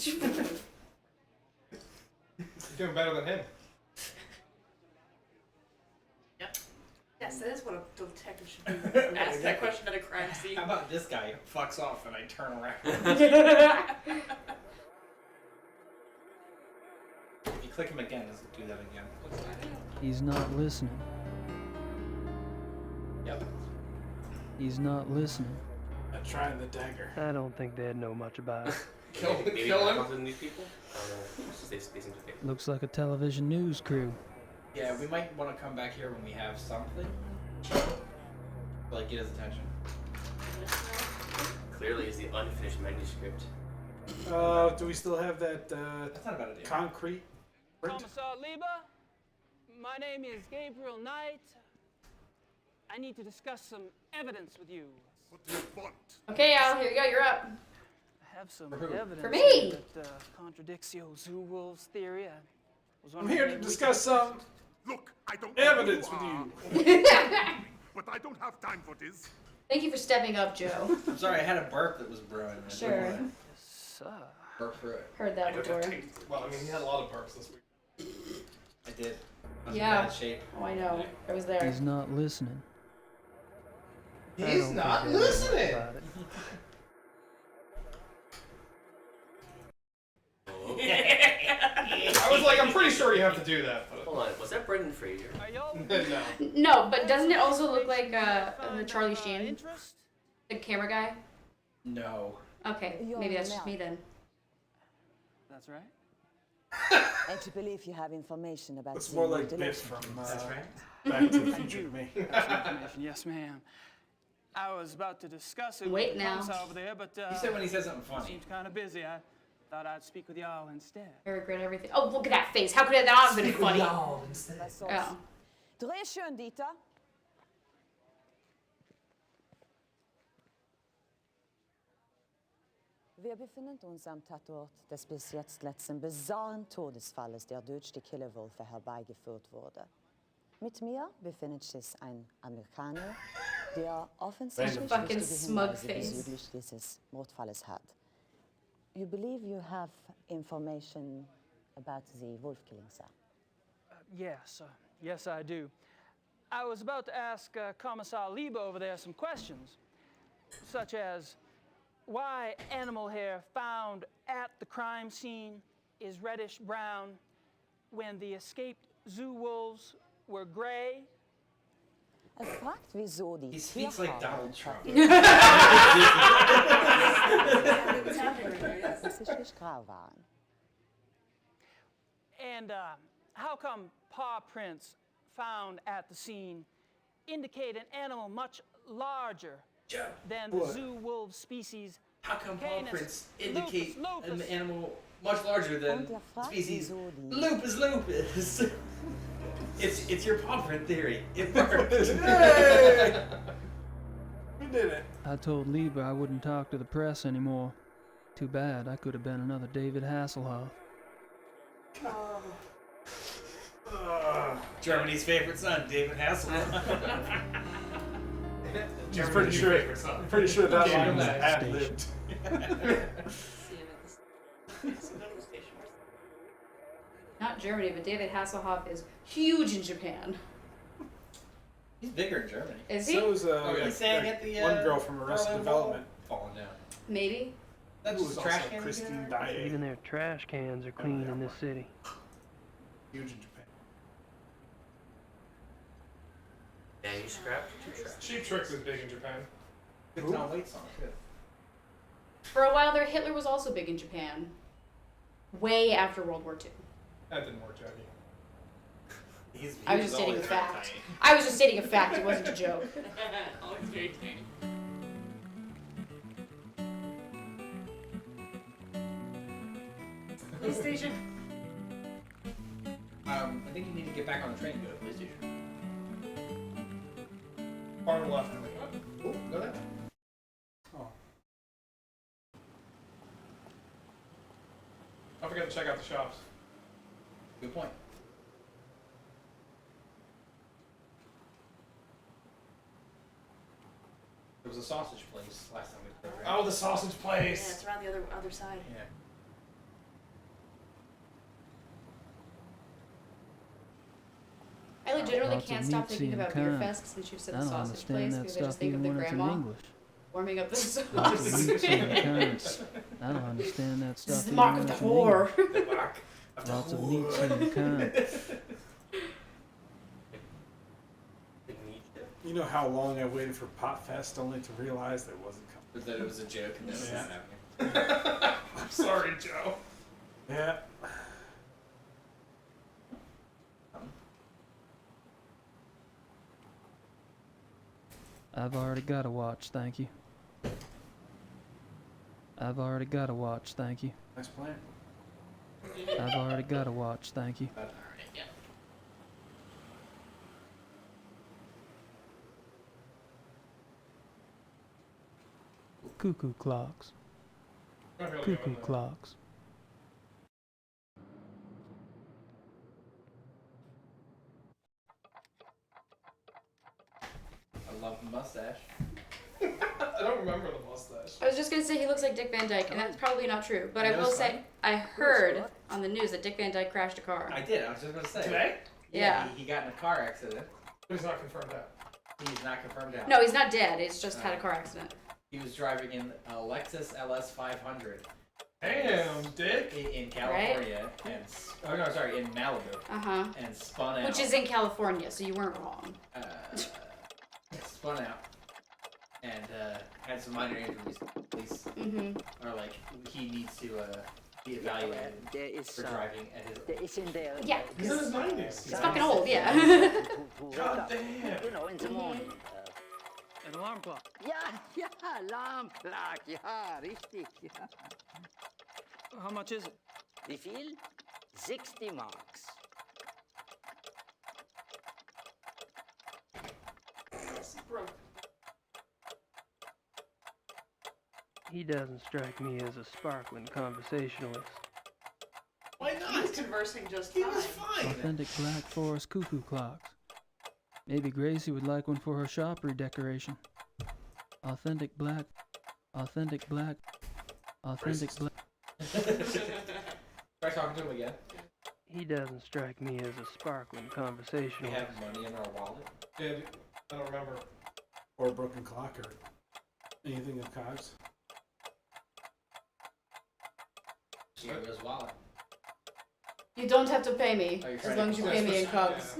doing better than him. Yes, that is what a detective should do. Ask that question at a crime scene. How about this guy fucks off and I turn around? If you click him again, does it do that again? He's not listening. Yep. He's not listening. I'm trying the dagger. I don't think they'd know much about it. Maybe kill him? talk to the new people? I don't know. They seem to think. Looks like a television news crew. Yeah, we might want to come back here when we have something. Like, get his attention. Clearly, it's the unfinished manuscript. Do we still have that That's not a bad idea. concrete? Commissar Lieber, my name is Gabriel Knight. I need to discuss some evidence with you. Okay, Al, here you go. You're up. I have some For who? evidence For me. that contradicts your zoo wolves theory. I was I'm wondering here maybe to we discuss some Look, I don't evidence know with who you. but I don't have time for this. Thank you for stepping up, Joe. I'm sorry, I had a burp that was brewing. I Sure. didn't wanna Sir. burp through it. Heard that before. Well, I mean, he had a lot of burps this week. I did. I was Yeah. in bad shape. Oh, I know. I was there. He's not listening. I He's don't not think they'd know much listening. about it. I was like, I'm pretty sure you have to do that. But... Hold on, was that Brendan Fraser? Are y'all no. No, but doesn't it also look like Charlie Sheen, interest? the camera guy? No. Okay, maybe that's just me then. That's right. And to believe you have information about It's the more like delusion. Biff from That's right. Back to the Future to me. That's information. Yes, ma'am. I was about to discuss it Wait with the now. commissar over there, but He said when he says something funny. seems kind of busy. I thought I'd speak with y'all instead. I regret everything. Oh, look at that face. How could it not have been funny? Vad Oh. sås? Dra kön dit då. Wir befinden uns am Tatort des bis jetzt letzten bizarren Todesfalles, der durch die Killerwölfe herbeigeführt wurde. Mit mir befindet sich ein Amerikaner, der offensichtlich Fucking wichtige smug Hinweise face. bezüglich dieses Mordfalles hat. You believe you have information about the wolf killing, sir? Yes, I do. I was about to ask Commissar Lieber over there some questions, such as why animal hair found at the crime scene is reddish brown when the escaped zoo wolves were gray. Er fragt, wieso die He speaks like Tierfarben Donald Trump. offensichtlich grau waren. And how come paw prints found at the scene indicate an animal much larger than the zoo wolf species? How come paw Canis prints indicate lupus, an lupus. animal much larger than Und er fragt, species? wieso die Lupus. It's your paw print theory. It worked. Hey! We did it. I told Lieber I wouldn't talk to the press anymore. Too bad, I could have been another David Hasselhoff. Germany's favorite son, David Hasselhoff. I'm pretty sure that Gabriel line was Knight. ad-libbed. Not Germany, but David Hasselhoff is huge in Japan. He's bigger in Germany. Is he? So is He sang at the one girl from Arrested Berlin Development. Wall falling down. Maybe. That's Who just was trash also can. Christine Daae. Even their trash cans are clean in this city. Huge in Japan. Yeah, you scrapped two trash. Cheap Tricks is big in Japan. Good Tom Waits song too. For a while there, Hitler was also big in Japan. way after World War II. That didn't work, Jackie. I was just stating a fact. I was just stating a fact. It wasn't a joke. Always very tiny. Police station. I think you need to get back on the train and go to the police station. Far left. Oh, go that way. Oh. Don't forget to check out the shops. Good point. There was a sausage place last time we were there. Oh, the sausage Yeah, place. it's around the other side. Yeah. I legitimately Lots of can't stop meat thinking seem about Beer kind. Fest since you said I the don't sausage understand place that because I just stuff think of even the when it's in grandma English. warming up the Lots of sausage. meat seem kind. I don't understand that stuff This is the even mark when of the it's in whore. English. The mark of the Lots of whore. meat seem kind. You know how long I waited for Pot Fest only to realize that it wasn't coming. That it was a joke and that was Yeah. not happening. I'm sorry, Joe. Yeah. I've already got a watch, thank you. I've already got a watch, thank you. Nice plan. I've already got a watch, thank you. Cuckoo clocks. Not really Cuckoo clocks. I love the mustache. I don't remember the mustache. I was just gonna say he looks like Dick Van Dyke, and that's probably not true. But I That will was say fine. I heard on the news that Dick Van Dyke crashed a car. I did. I was just gonna say. Today? Yeah. He got in a car accident. But he's not confirmed out. He's not confirmed out. No, he's not dead. He's just had a car accident. He was driving in a Lexus LS 500. Damn, Dick. In California, and oh no, sorry, in Malibu. Uh huh. And spun out. Which is in California, so you weren't wrong. Spun out, and had some minor injuries. Police are like, he needs to be evaluated for driving at his. There is in there. Yeah. He's in his 90s. He's fucking old, yeah. God damn. You know, in the morning. An alarm clock. Ja, Alarmklock, ja, richtig, ja. How much is it? Wie viel? 60 marks. He doesn't strike me as a sparkling conversationalist. Why He was conversing just He fine. was fine. Authentic Black Forest cuckoo clocks. Maybe Gracie would like one for her shop redecoration. Authentic black. Authentic black. Authentic black. Try talking to him again. He doesn't strike me as a sparkling We conversationalist. have money in our wallet. Did I don't remember. Or a broken clock or anything of cogs. She had his wallet. You don't have to pay me Oh, you're as trying long to as you push pay me this in out, cogs.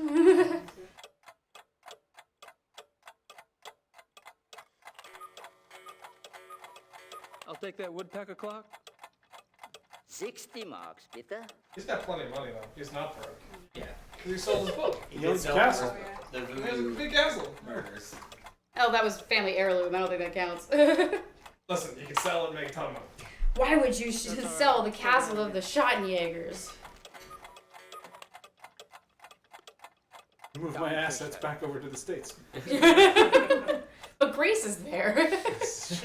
I'll take that woodpecker clock. 60 marks, bitte. He's got plenty of money though. He's not broke. Yeah. Because he sold his book. He owns the castle. The He has a voodoo big castle. murders. Oh, that was family heirloom. I don't think that counts. Listen, you can sell it and make a ton of money. Why would you sell the castle of the Schottenjägers? Move my assets back over to the States. But Grace is there.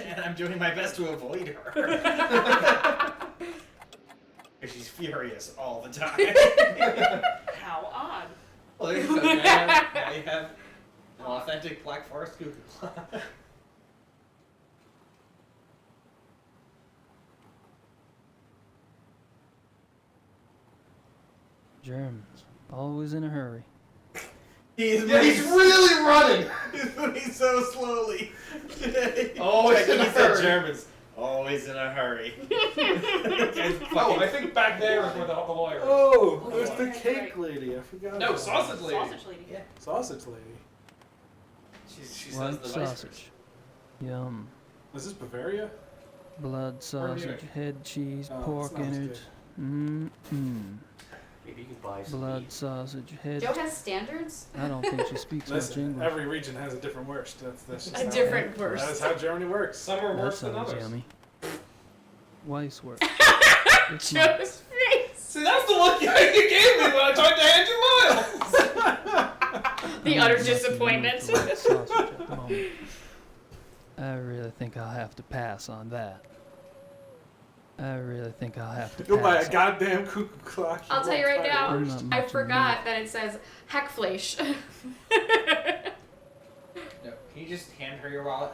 And I'm doing my best to avoid her. Because she's furious all the time. How odd. Well, there you go. Now you have an authentic Black Forest cuckoo clock. Germans, always in a hurry. He's really running. He's moving so slowly. Always in a He said hurry. Germans. Always in a hurry. Oh, I think back there is where the lawyer is. Oh, there's yeah, the that's cake right. lady. I forgot. No, about sausage lady. Sausage lady. Yeah. that. Sausage lady. She says White the vice sausage. Yum. Is this Bavaria? Blood Munich. sausage, head cheese, Oh, pork it's not as innards, Maybe you can buy some Blood, meat. sausage, head. Joe has standards? I don't think she speaks much Listen, English. every region has a different worst. That's just A different worst. That's how Germany works. Some are That worse than sounds others. yummy. Weisswurst. It's Joe's not. face. See, that's the look you gave me when I tried to hand you miles. The utter disappointment. Sausage at the moment. I really think I'll have to pass on that. I really think I'll have to Go buy pass. a goddamn cuckoo clock. I'll tell you right now, I'm not I much forgot that it says Hackfleisch. No, can you just hand her your wallet?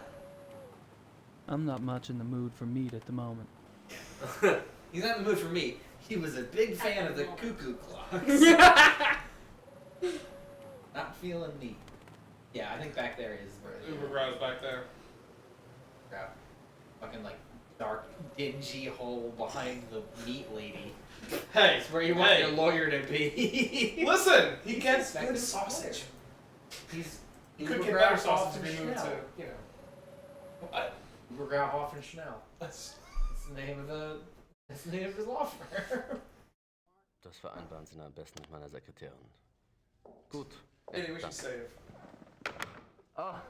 I'm not much in the mood for meat at the moment. He's not in the mood for meat. He was a big fan of the cuckoo clocks. Not feeling meat. Yeah, I think back there is where Uber Grow's back there. Crap. Fucking like dark, dingy hole behind the meat lady. Hey, It's where you want hey. your lawyer to be. Listen, he gets Expected good sausage. He's You could Uber get better Grauhoff sausage and if you moved to, Schnell. you know. What? Uber Grauhoff and Schnell. That's That's the name of his law firm. Das vereinbaren Sie am besten mit meiner Sekretärin. Gut. maybe we should save. Ah,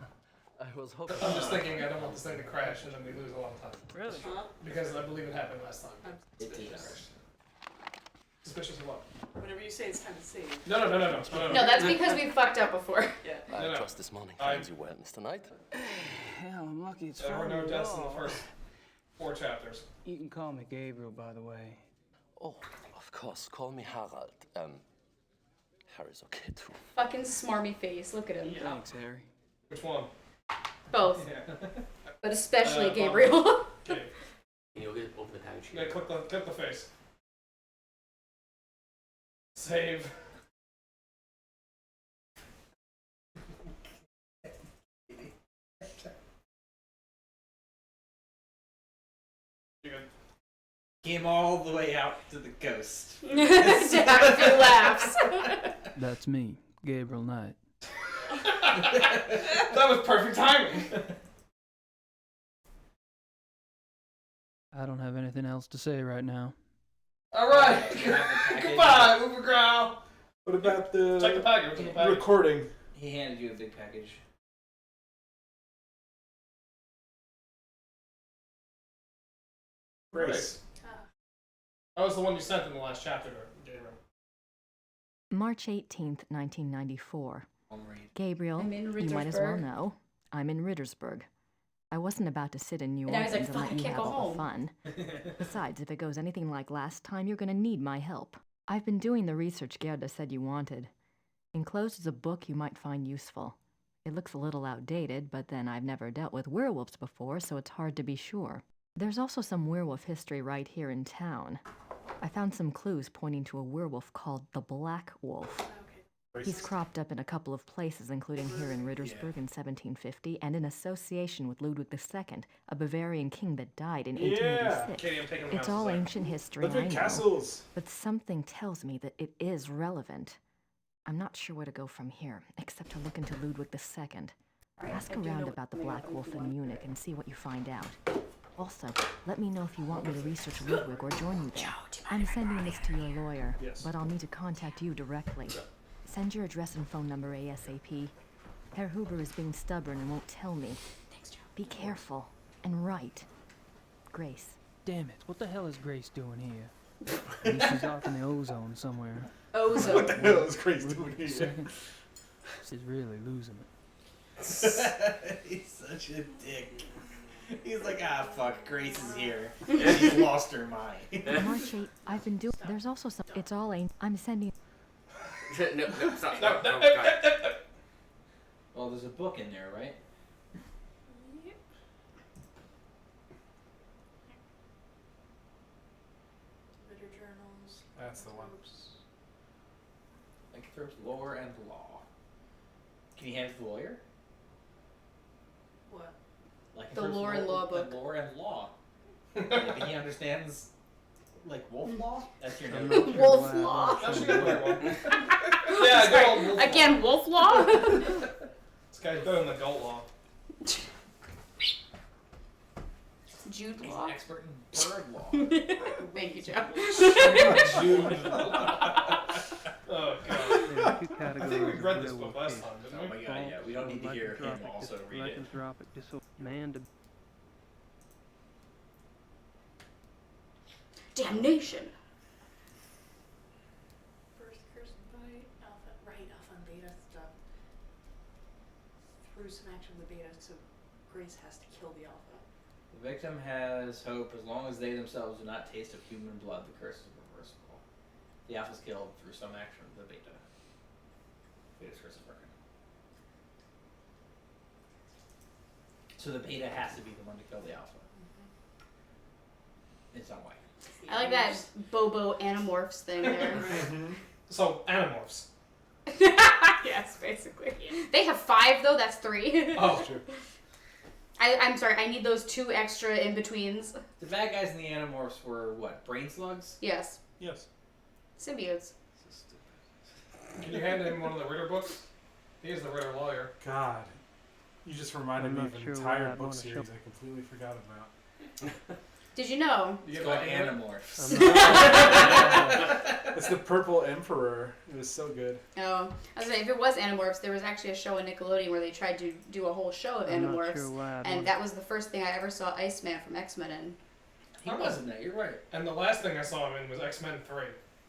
I was hoping. I'm just thinking I don't want this thing to crash and then we lose a lot of time. Really? Because I believe it happened last time. I'm suspicious. Suspicious of what? Whenever you say it's time to save. No. No, that's because we fucked up before. Yeah. I No. trust this morning finds you well, Mr. Knight. Hell, I'm lucky it's There were Friday no at deaths in the all. first 4 chapters. You can call me Gabriel, by the way. Oh, of course. Call me Harald. Harry's okay too. Fucking smarmy face. Look at him. Thanks, Harry. Which one? Both. Yeah. But especially Bob. Gabriel. Okay. Can you open the package Yeah, here? click the face. Save. You good? Came all the way out to the coast. To have a few laughs. That's me, Gabriel Knight. That was perfect timing. I don't have anything else to say right now. All right. Goodbye, Uber Growl. What about the Check the package. What's in the package? recording? He handed you a big package. Grace. That was the one you sent in the last chapter, Gabriel. March 18th, 1994. Gabriel, I'm in you might as well Rittersburg. know. I'm in Rittersburg. I wasn't about to sit in New And now he's Orleans like, and "Fuck, let I you can't have go all the home." fun. Besides, if it goes anything like last time, you're gonna need my help. I've been doing the research Gerda said you wanted. Enclosed is a book you might find useful. It looks a little outdated, but then I've never dealt with werewolves before, so it's hard to be sure. There's also some werewolf history right here in town. I found some clues pointing to a werewolf called the Black Wolf. He's cropped up in a couple of places, including here in Rittersburg in 1750, and in association with Ludwig II, a Bavarian king that died in 1886. Katie, I'm taking the It's house all back. ancient history, Live in I know. castles. But something tells me that it is relevant. I'm not sure where to go from here, except to look into Ludwig II. Ask around about the Black Wolf in Munich and see what you find out. Also, let me know if you want me to research Ludwig or join you there. I'm sending this to your lawyer, but I'll need to contact you directly. Send your address and phone number ASAP. Herr Huber is being stubborn and won't tell me. Be careful and write. Grace. Damn it, what the hell is Grace doing here? Maybe she's off in the ozone somewhere. Ozone. What the hell is Grace doing here? Second, she's really losing it. He's such a dick. He's like, fuck, Grace is here. She's lost her mind. March 8, I've been doing. There's also some. It's all ain't. I'm sending. No, stop. No, God. Well, there's a book in there, right? Ritter journals. That's the one. Lycanthrope's Lore and Law. Can you hand it to the lawyer? What? Lycanthrope's Lore and Law book. Lore and Law. Maybe he understands, like, wolf law? That's your name. Wolf law. That should be a better one. Yeah, good old wolf law. Again, wolf law? This guy's better than the goat law. Jude He's Law. an expert in bird law. Thank you, Joe. Oh god. There are two I categories think we of read this werewolf book last cases. time, didn't Oh we? my god, yeah. We don't need to hear him also read it. Lycanthropic disorder. Man to Damnation. First cursed by alpha, right? Alpha and beta stuff. Through some action with beta, so Grace has to kill the alpha. The victim has hope as long as they themselves do not taste of human blood. The curse is reversible. The alpha is killed through some action of the beta. Beta's curse is broken. So the beta has to be the one to kill the alpha. In some way. I like that Bobo Animorphs thing there. So, Animorphs. Yes, basically. They have 5 though. That's 3. Oh, true. I'm sorry. I need those 2 extra in betweens. The bad guys in the Animorphs were what? Brain slugs? Yes. Yes. Symbiotes. Can you hand him one of the Ritter books? He is the Ritter lawyer. God, you just reminded I'm me not of an sure why entire I'd book wanna series show- I completely forgot about. Did you know? It's called Animorphs. It's the Purple Emperor. It was so good. Oh, I was saying, if it was Animorphs, there was actually a show on Nickelodeon where they tried to do a whole show of I'm not Animorphs, sure why I'd and want- that was the first thing I ever saw Iceman from X-Men in. He wasn't that, you're right. And the last thing I saw him in was X-Men 3.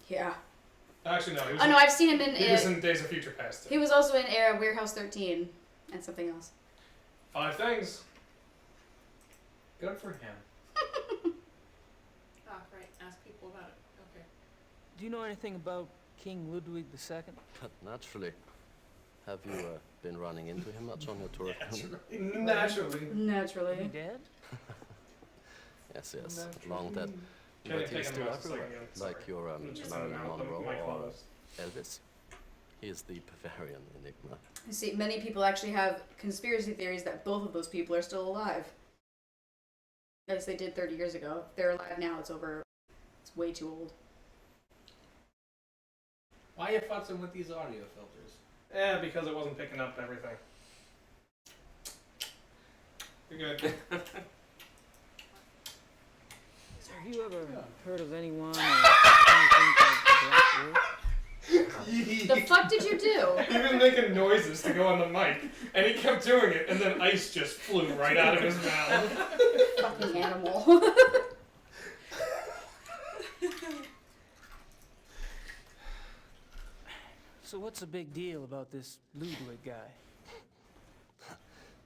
Yeah. Actually, no. He was Oh no, I've seen him in. He was in Days of Future Past. He was also in Warehouse 13 and something else. 5 things. Good for him. Ah, right. Ask people about it. Okay. Do you know anything about King Ludwig II? But naturally. Have you been running into him much on your tour? Naturally. Naturally. Is he dead? Yes, yes. Long dead. Can you But take he's him still out a second everywhere. again? Sorry. Like your Just Marilyn out the Monroe mic or closed. Elvis. He is the Bavarian enigma. You see, many people actually have conspiracy theories that both of those people are still alive. As they did 30 years ago. If they're alive now, it's over. It's way too old. Why are you futzing with these audio filters? Because it wasn't picking up everything. You're good. Have you ever heard of anyone or anything called the Black Wolf? The fuck did you do? He was making noises to go on the mic, and he kept doing it, and then ice just flew right out of his mouth. Fucking animal. So what's the big deal about this Ludwig guy?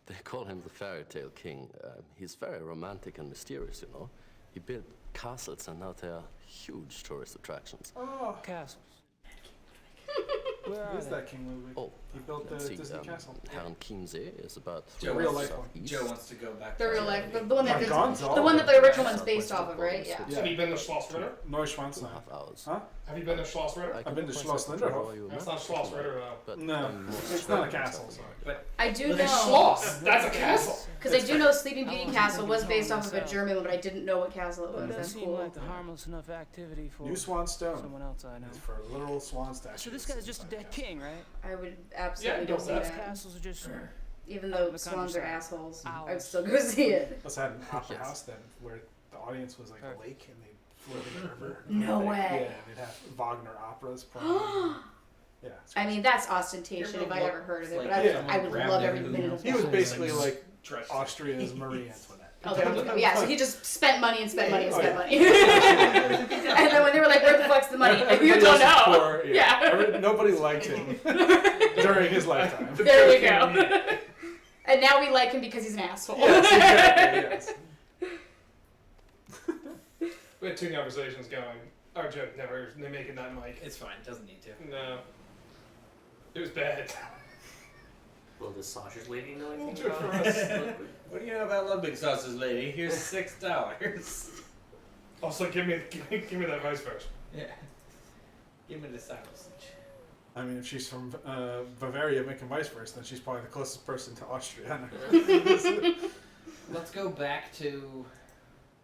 They call him the fairy tale king. He's very romantic and mysterious, you know. He built castles and now they are huge tourist attractions. Oh, Castles. Where are who's they? that King Ludwig? Oh, He built the let's see, Disney castle. Herrn Chiemsee is about Joe, 3 real miles life one. southeast. Joe wants to go back The to real life, the one that My God's the all one that the over. original one's based off of, right? Yeah. Have you been to Schloss Ritter? Neuschwanstein. 2.5 hours. Huh? Have you been to Schloss Ritter? I I've been to can Schloss point Linderhof. out That's not Schloss Ritter, though. But No, I'm more it's not a certain castle. than Sorry. But I do But know. it's Schloss. That's a castle. Because I do know Sleeping I Beauty wasn't Castle thinking was of based home off of a myself. German one, but I didn't know what castle it Well, was. it does That's seem cool. like a harmless enough activity for New Swan Stone. someone else I know. It's for a literal swan statue. So this guy's just a dead king, right? I would absolutely Yeah, go go see nuts. that. Castles are just Even out though in the swans are countryside. assholes, I would Owls. still go see it. Let's have an opera Yes. house then, where the audience was like a lake and they floated in the river. No way. Yeah, they'd have Wagner operas playing. Yeah. it's I mean, that's ostentation if I ever heard of it, but I would Yeah. love every minute of He was that. basically like Austria's Marie Antoinette. Oh, yeah, so he just spent money and spent money and Oh, spent yeah. money. And then when they were like, where the fuck's the money? You Everybody don't else is know. poor, Yeah. Nobody liked him during his lifetime. There we go. And now we like him because he's an asshole. Yes, exactly, yes. We had 2 conversations going. Our joke never making that mic. It's fine. Doesn't need to. No. It was bad. Well, does Sasha's lady know anything Good for about us. this? What do you know about Ludwig sausage lady? Here's $6. Also, give me that vice versa. Yeah. Give me the sausage. I mean, if she's from Bavaria making vice versa, then she's probably the closest person to Austria. Let's go back to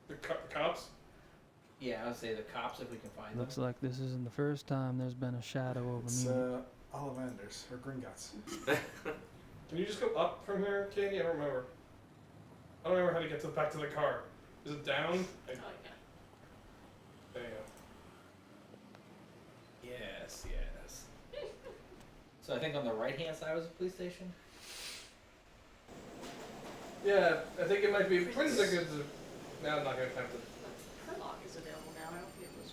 The cops? yeah. I'll say the cops if we can find them. Looks like this isn't the first time there's been a shadow over It's me. Ollivanders or Gringotts. Can you just go up from here, Katie? I don't remember. I don't remember how to get back to the car. Is it down? Oh, yeah. There you go. Yes, yes. So I think on the right-hand side was a police station. Yeah, I think it might be pretty good to... No, I'm not going to attempt it. Perlock is available now. I don't think it was.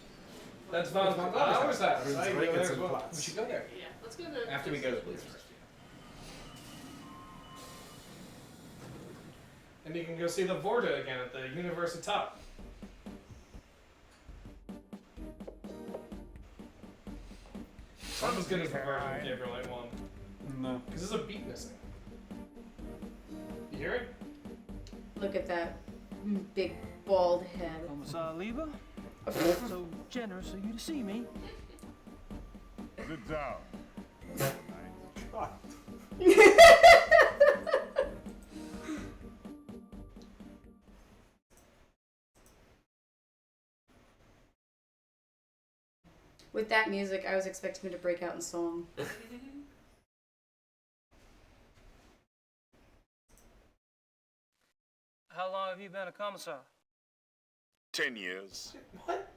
That's Von Bauer's house. I can go there as well. We should go there. Yeah, let's go to. After we go to the police first. And you can go see the Vorta again at the University top. That was good as the version of Gabriel Knight 1. No. Because there's a beat missing. You hear it? Look at that big bald head. Commissar Lieber? So generous of you to see me. Sit down. With that music, I was expecting him to break out in song. How long have you been a commissar? 10 years. What?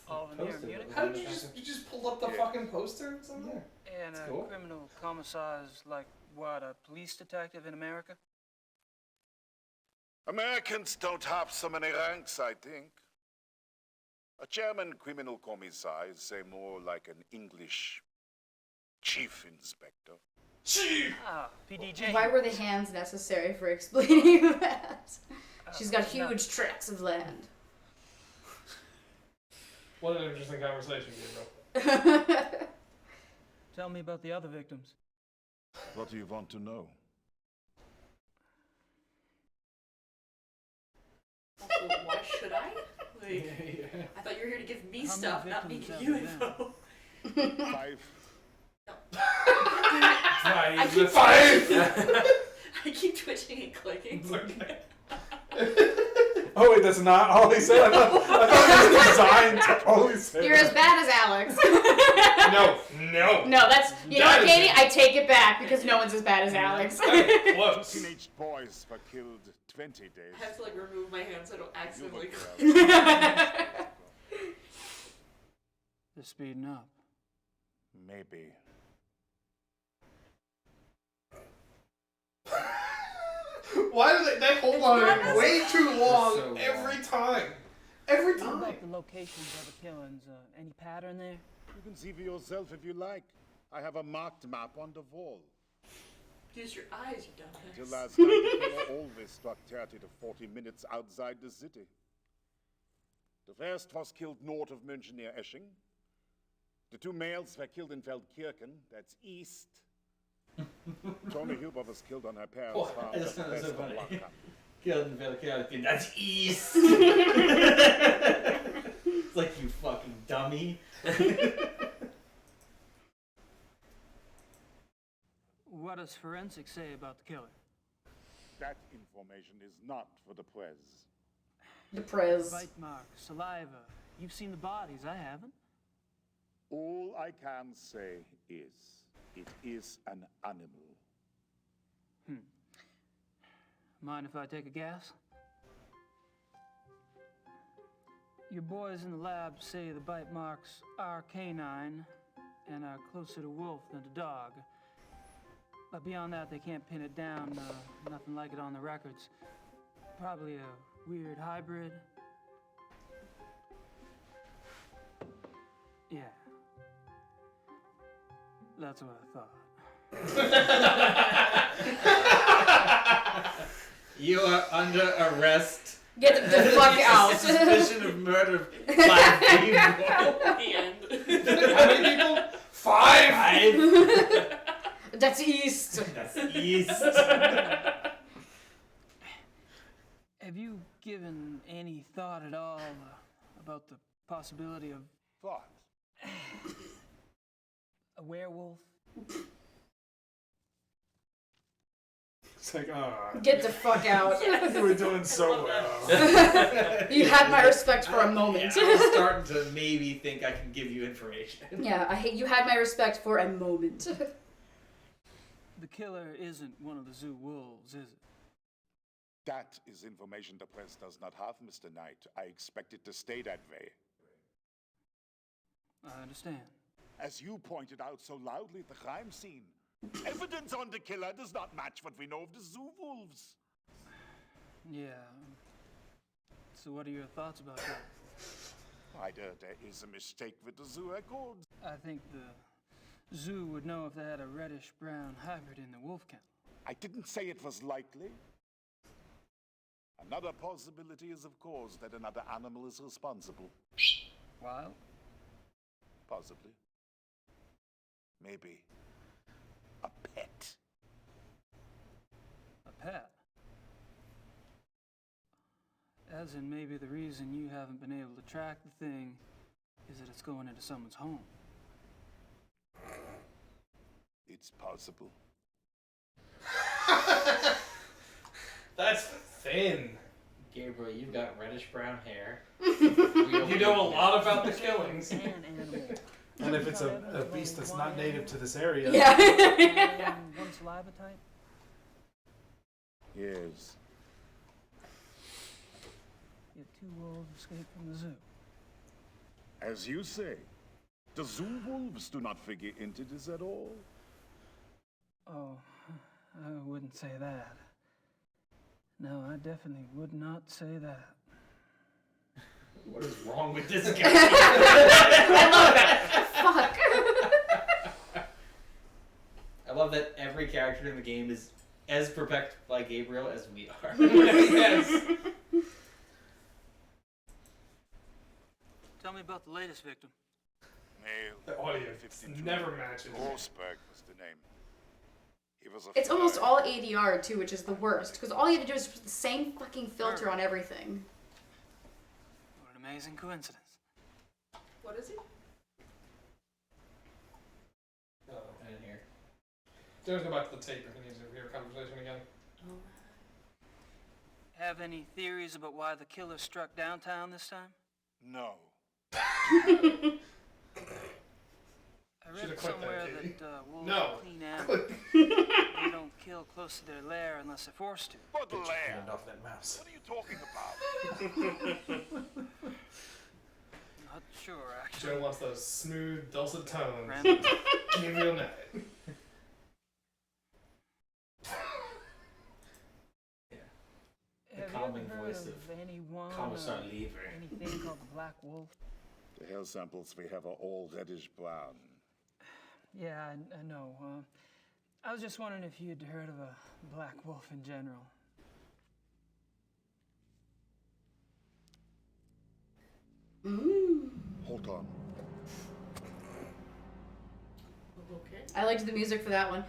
All in here in Munich? How did you just pull up the fucking poster? It's in there. And That's a cool. criminal commissar is like, what, a police detective in America? Americans don't have so many ranks, I think. A German criminal commissar is, say, more like an English chief inspector. Chief! Ah, PDJ. Why were the hands necessary for explaining that? She's got huge tracts of land. What an interesting conversation, Gabriel. Tell me about the other victims. What do you want to know? Also, why should I? Like, I thought you were here to give me stuff, not me give you info. 5. I keep twitching and clicking. Oh wait, that's not all he said. I thought it was designed to only say. You're as bad as Alex. No. No, that's you know what, Katie? I take it back because no one's as bad as Alex. Close. Teenage boys were killed 20 days. I have to like remove my hand so I don't accidentally You click. They're speeding up. Maybe. Why do they hold on not it way too long so every time? Every What time. about the locations of the killings? Any pattern there? You can see for yourself if you like. I have a marked map on the wall. Use your eyes, you dumbass. Until last night, the killer always struck 30 to 40 minutes outside the city. The first was killed north of München near Esching. The 2 males were killed in Feldkirchen, that's east. Tony Huber was killed on her parents' farm. I just just found it so west of funny. Wacker. Killed in Velkirchen. That's east. It's like, you fucking dummy. What does forensics say about the killer? That information is not for the press. The prez. Bite marks, saliva. You've seen the bodies, I haven't. All I can say is, it is an animal. Mind if I take a guess? Your boys in the lab say the bite marks are canine and are closer to wolf than to dog. But beyond that, they can't pin it down. Nothing like it on the records. Probably a weird hybrid. Yeah. That's what I thought. You are under arrest. Get the fuck out. Suspicion of murder. 5 people. The end. How many people? 5? 5? That's east. That's east. Have you given any thought at all about the possibility of Thought? a werewolf? It's like, Get the fuck out. you were doing so well. You had my respect for a moment. Yeah, I'm starting to maybe think I can give you information. Yeah, you had my respect for a moment. The killer isn't one of the zoo wolves, is it? That is information the press does not have, Mr. Knight. I expect it to stay that way. I understand. As you pointed out so loudly at the crime scene, evidence on the killer does not match what we know of the zoo wolves. Yeah. So what are your thoughts about that? Either there is a mistake with the zoo records. I think the zoo would know if they had a reddish-brown hybrid in the wolf kennel. I didn't say it was likely. Another possibility is, of course, that another animal is responsible. Wild? Possibly. Maybe. A pet. A pet? As in maybe the reason you haven't been able to track the thing is that it's going into someone's home. It's possible. That's thin. Gabriel, you've got reddish brown hair. You know a lot about the killings. And if it's a beast that's not native to this area. Yeah. One saliva type? Yes. Yet 2 wolves escaped from the zoo. As you say, the zoo wolves do not figure into this at all. Oh, I wouldn't say that. No, I definitely would not say that. What is wrong with this guy? I love that. Fuck. I love that every character in the game is as perfect by Gabriel as we are. Yes. Tell me about the latest victim. Male. The audio 52. never matches. Rosberg was the name. He was a It's almost all ADR too, which is the worst, because all you have to do is put the same fucking filter on everything. What an amazing coincidence. What is he? I didn't hear. Just go back to the tape if you need to hear a conversation again. Have any theories about why the killer struck downtown this time? No. I read Should've clicked that, somewhere Katie. that wolves No. are clean animals. They don't kill close to their lair unless they're forced to. But lair. Hand off that mouse. What are you talking about? Not sure, actually. Joe wants those smooth, dulcet tones. Random. Gabriel Knight. The Have calming you ever heard voice of anyone Commissar or Lever. anything called the Black Wolf? The hair samples we have are all reddish brown. Yeah, I know. I was just wondering if you'd heard of a black wolf in general. Hold on. Okay. I liked the music for that one.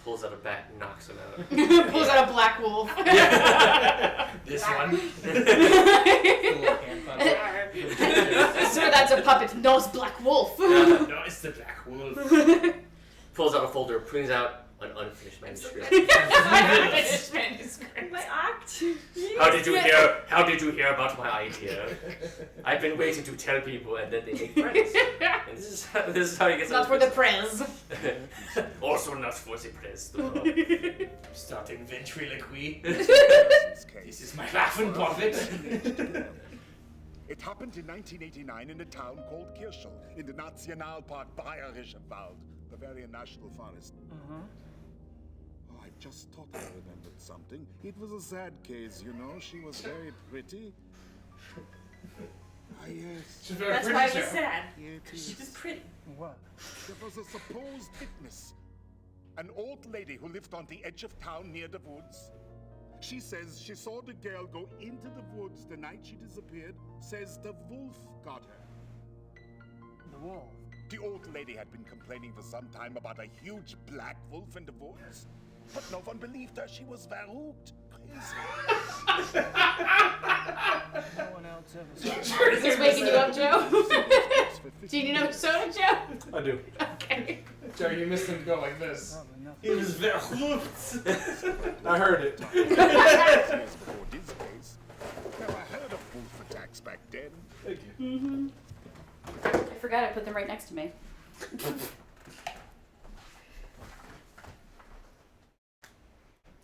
Pulls out a bat and knocks him out. Pulls out a black wolf. This one. So that's a puppet. No, it's black wolf. No, it's the black wolf. Pulls out a folder, brings out an unfinished manuscript. Unfinished manuscript. My act. How did you hear about my idea? I've been waiting to tell people, and then they make friends. And this is how he gets. Not for the press. Also not for the press. Starting ventriloquy. This is my laughing prophet. It happened in 1989 in a town called Kirschel, in the Nationalpark Bayerischer Wald, Bavarian National Forest. Uh-huh. Oh, I just thought I remembered something. It was a sad case, you know. She was very pretty. Ah, yes. She's very That's pretty, why it Joe. was sad. Yeah, it is. She was pretty. What? There was a supposed witness. An old lady who lived on the edge of town near the woods. She says she saw the girl go into the woods the night she disappeared. Says the wolf got her. The wolf? The old lady had been complaining for some time about a huge black wolf in the woods. But no one believed her. She was verrückt. Crazy. No one else ever saw Is this waking you up, Joe? Do you know soda, Joe? I do. Okay. Joe, you missed him go like this. Probably nothing. He was verrückt. I heard it. Years before this case, never heard of wolf attacks back then. Thank you. I forgot I put them right next to me.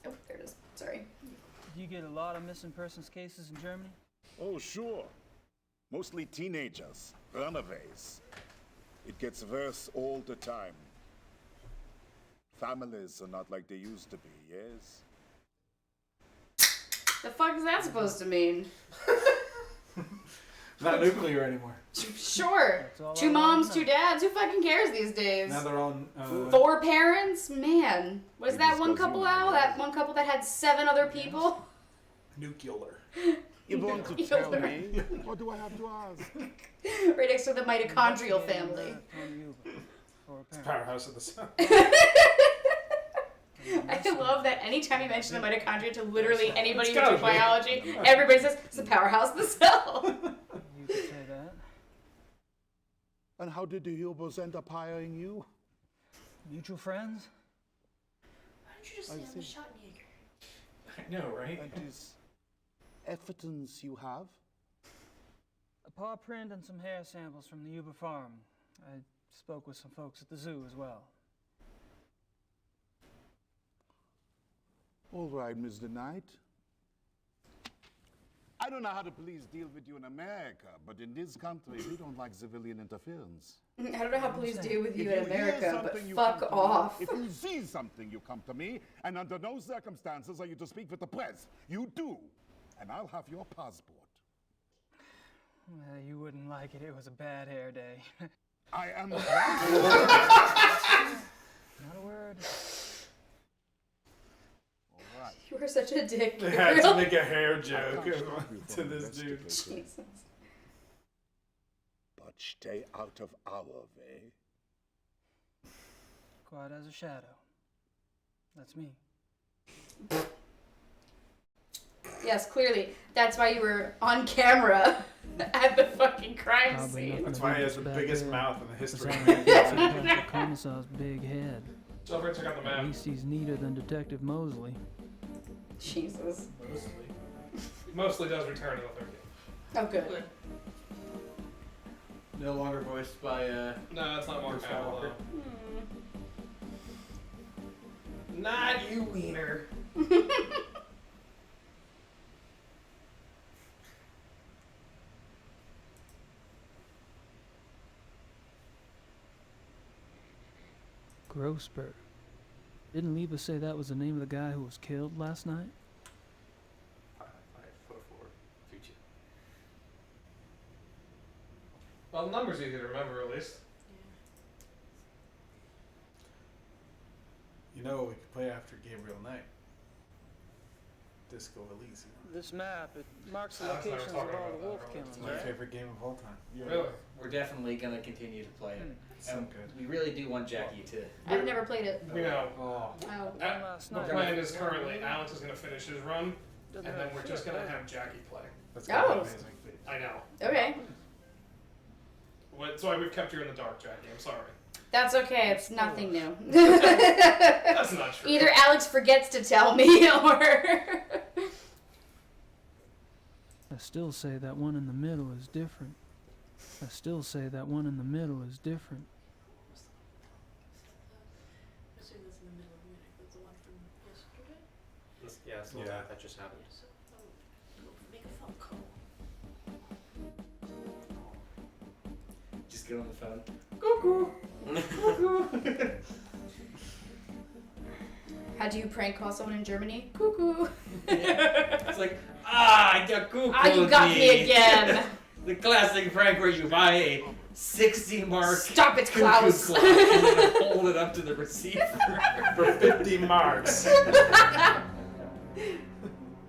Oh. get a lot of missing persons cases in Germany? Oh, sure. Mostly teenagers, runaways. It gets worse all the time. Families are not like they used to be, yes? The fuck is that supposed to mean? Not nuclear anymore. Sure. 2 moms, 2 dads. Who fucking cares these days? Now they're all 4 parents? Man. Was that one discussing couple that, out? That one couple that had 7 other people? nuclear. You want to tell me? What do I have to ask? Right next to the mitochondrial family. It's powerhouse of the sun. I love that anytime you mention the mitochondria to literally anybody It's who gotta took be. biology, everybody says it's the powerhouse of the cell. You could say that. And how did the Hubers end up hiring you? Mutual friends? Why don't you just say I'm a Schottenjäger? I know, right? And is evidence you have? A paw print and some hair samples from the Uber farm. I spoke with some folks at the zoo as well. All right, Mr. Knight. I don't know how the police deal with you in America, but in this country, we don't like civilian interference. I don't know how police deal with you If in hear America, but something, you fuck come to me. off. If you see something, you come to me, and under no circumstances are you to speak with the press. You do, and I'll have your passport. Well, you wouldn't like it. It was a bad hair day. I am. Not a word. All right. You are such a dick. They had to Gabriel. make a hair joke I can't stop you to from this dude. investigating. Jesus. But stay out of our way. Quiet as a shadow. That's me. Yes, clearly. That's why you were on camera at the fucking crime Probably scene. nothing That's to why do he has with the bad biggest hair. mouth in the history of Besides, mankind. the commissar's big head. So everybody check out the At map. least he's neater than Detective Mosley. Jesus. Mostly does return in the third game. Oh, good. No longer voiced by No, that's not Mark Bruce Hamill, Skywalker. though. Not you, wiener. Grossberg. Didn't Leva say that was the name of the guy who was killed last night? 544 future. Well, the number's easy to remember, at least. You know, we could play after Gabriel Knight. Disco Elysium. This map, it marks the Alex and I were locations of talking all about the wolf that killings, It's my right? favorite game of all time. Really? We're definitely gonna continue to play it. So And good. we really do want Jackie to. I've never played it. We know. Oh. Oh. The plan is currently Alex is going to finish his run, and then we're just going to have Jackie play. That's gonna be Oh. amazing. I know. Okay. That's why we've kept you in the dark, Jackie. I'm sorry. That's okay. It's nothing new. That's not true. Either Alex forgets to tell me or... I still say that one in the middle is different. I still say that one in the middle is different. Assuming that's in the middle of Munich. That's the one from yesterday. Yeah, it's the one that just happened. So, make a phone call. Just get on the phone. Cuckoo. How do you prank call someone in Germany? Cuckoo. It's like, I got cuckoo. Ah, you got me again. The classic prank where you buy a 60 mark. Stop it, cuckoo Klaus. clock and then hold it up to the receiver for 50 marks.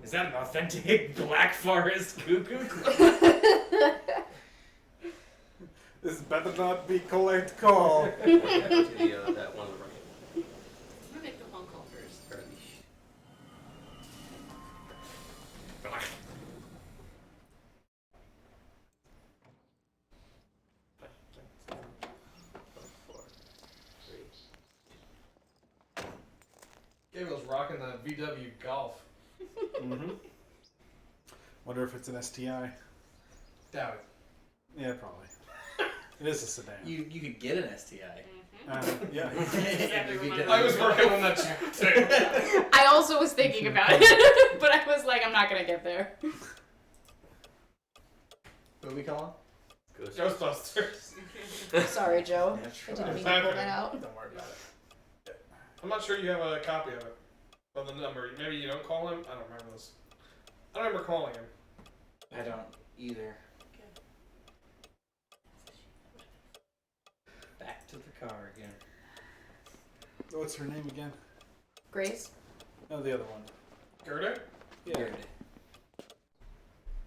Is that an authentic Black Forest cuckoo clock? This better not be collect call. That one right. I'm gonna make the phone call first. Gabriel's rocking the VW Golf. Mm-hmm. Wonder if it's an STI. Doubt it. Yeah, probably. It is a sedan. You could get an STI. Yeah. I was working on that too. I also was thinking about it, but I was like, I'm not gonna get there. Who are we calling? Ghostbusters. Sorry, Joe. Yeah, I didn't mean to Exactly. pull that out. Don't worry about it. I'm not sure you have a copy of it. Of the number. Maybe you don't call him. I don't remember this. I don't remember calling him. I don't either. Back to the car again. What's her name again? Grace? No, the other one. Gerda? Yeah.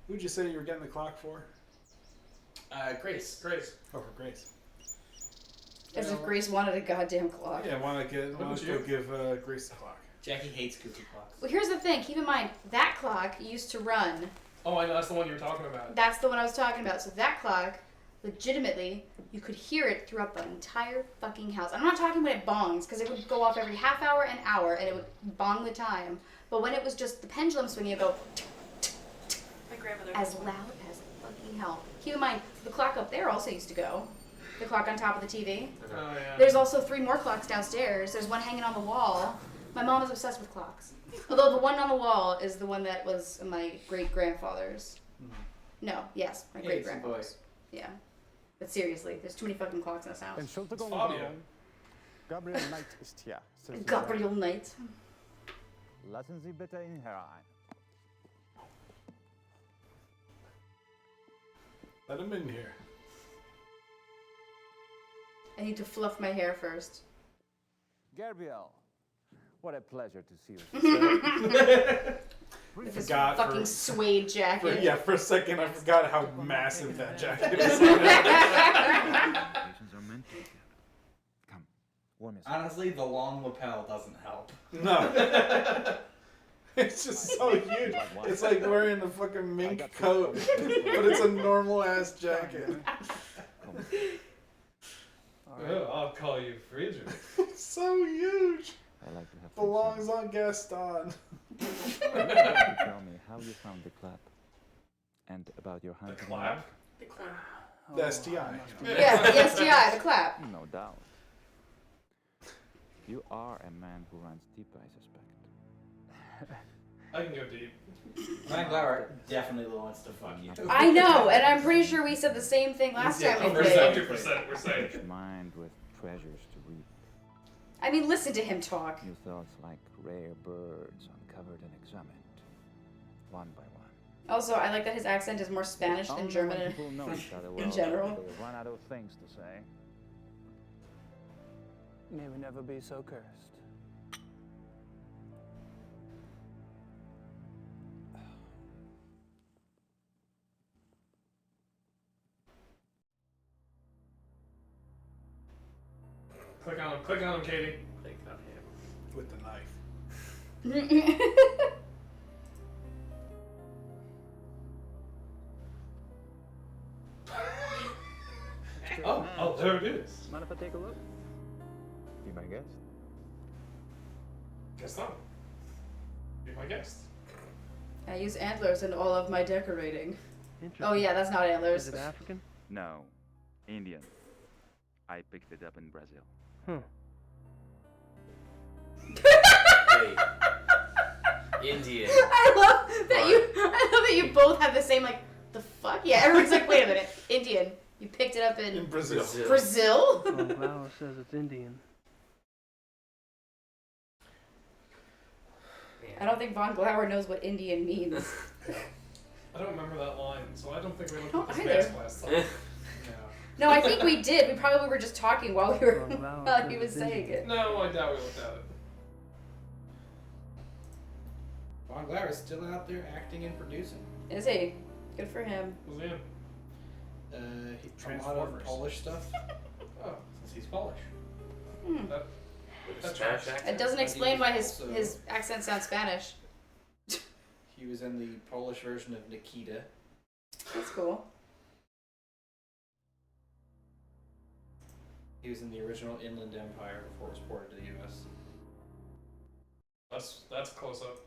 Who'd you say you were getting the clock for? Grace. Grace. Oh, for Grace. As if Grace wanted a goddamn clock. Yeah, why not go give Grace the clock? Jackie hates goofy clocks. Well, here's the thing. Keep in mind, that clock used to run. Oh, I know. That's the one you were talking about. That's the one I was talking about. So that clock, legitimately, you could hear it throughout the entire fucking house. I'm not talking when it bongs, because it would go off every half hour and hour, and it would bong the time. But when it was just the pendulum swinging, it would go My grandmother. as loud as fucking hell. Keep in mind, the clock up there also used to go. The clock on top of the TV. Oh, yeah. There's also 3 more clocks downstairs. There's one hanging on the wall. My mom is obsessed with clocks. Although the one on the wall is the one that was my great-grandfather's. No, yes, my Yeah, it's a great-grandfather's. Yeah. But seriously, there's too many fucking clocks in this house. It's Fabio. Gabriel Knight ist hier. Gabriel Knight. Lassen Sie bitte ihn herein. Let him in here. I need to fluff my hair first. Gabriel, what a pleasure to see you. With his fucking suede jacket. For a second I forgot how massive that jacket is. Come, warm yourself. Honestly, the long lapel doesn't help. No. It's just so huge. It's like wearing a fucking mink coat, but it's a normal ass jacket. Oh, I'll call you Friedrich. It's so huge. I like to have Belongs on Gaston. Tell me how you found the club and about your hunting. clap? The clap. The STI. Yeah, the STI, the clap. No doubt. You are a man who runs deep, I suspect. I can go deep. Ryan Glower definitely wants to fuck you. I know, and I'm pretty sure we said the same thing last time we played. 70% we're saying. Mind with treasures to reap. I mean, listen to him talk. New thoughts like rare birds uncovered and examined, one by one. Also, I like that his accent is more Spanish than German When people know each other well, in general. they run out of things to say. May we never be so cursed. Click on him, Katie. Click on him. With the knife. Oh, there it is. Mind if I take a look? Be my guest. Guess not. Be my guest. I use antlers in all of my decorating. Oh yeah, that's not antlers. Is it African? No, Indian. I picked it up in Brazil. Huh. Wait. Indian. I love that you both have the same like the fuck? Yeah, everyone's like, wait a minute, Indian. You picked it up in Brazil. Brazil? Oh, Flower says it's Indian. I don't think Von Glauer knows what Indian means. I don't remember that line, so I don't think we looked don't at this either. mask last time. No, I think we did. We probably were just talking while we were while he was saying it. No, I doubt we looked at it. Von Glower is still out there acting and producing. Is he? Good for him. Was he in? He a lot of Transformers. Polish stuff. Oh, Since he's Polish. that With a That's Spanish right. accent. It doesn't But he explain was why his also- his accent sounds Spanish. He was in the Polish version of Nikita. That's cool. He was in the original Inland Empire before it was ported to the U.S. That's close up.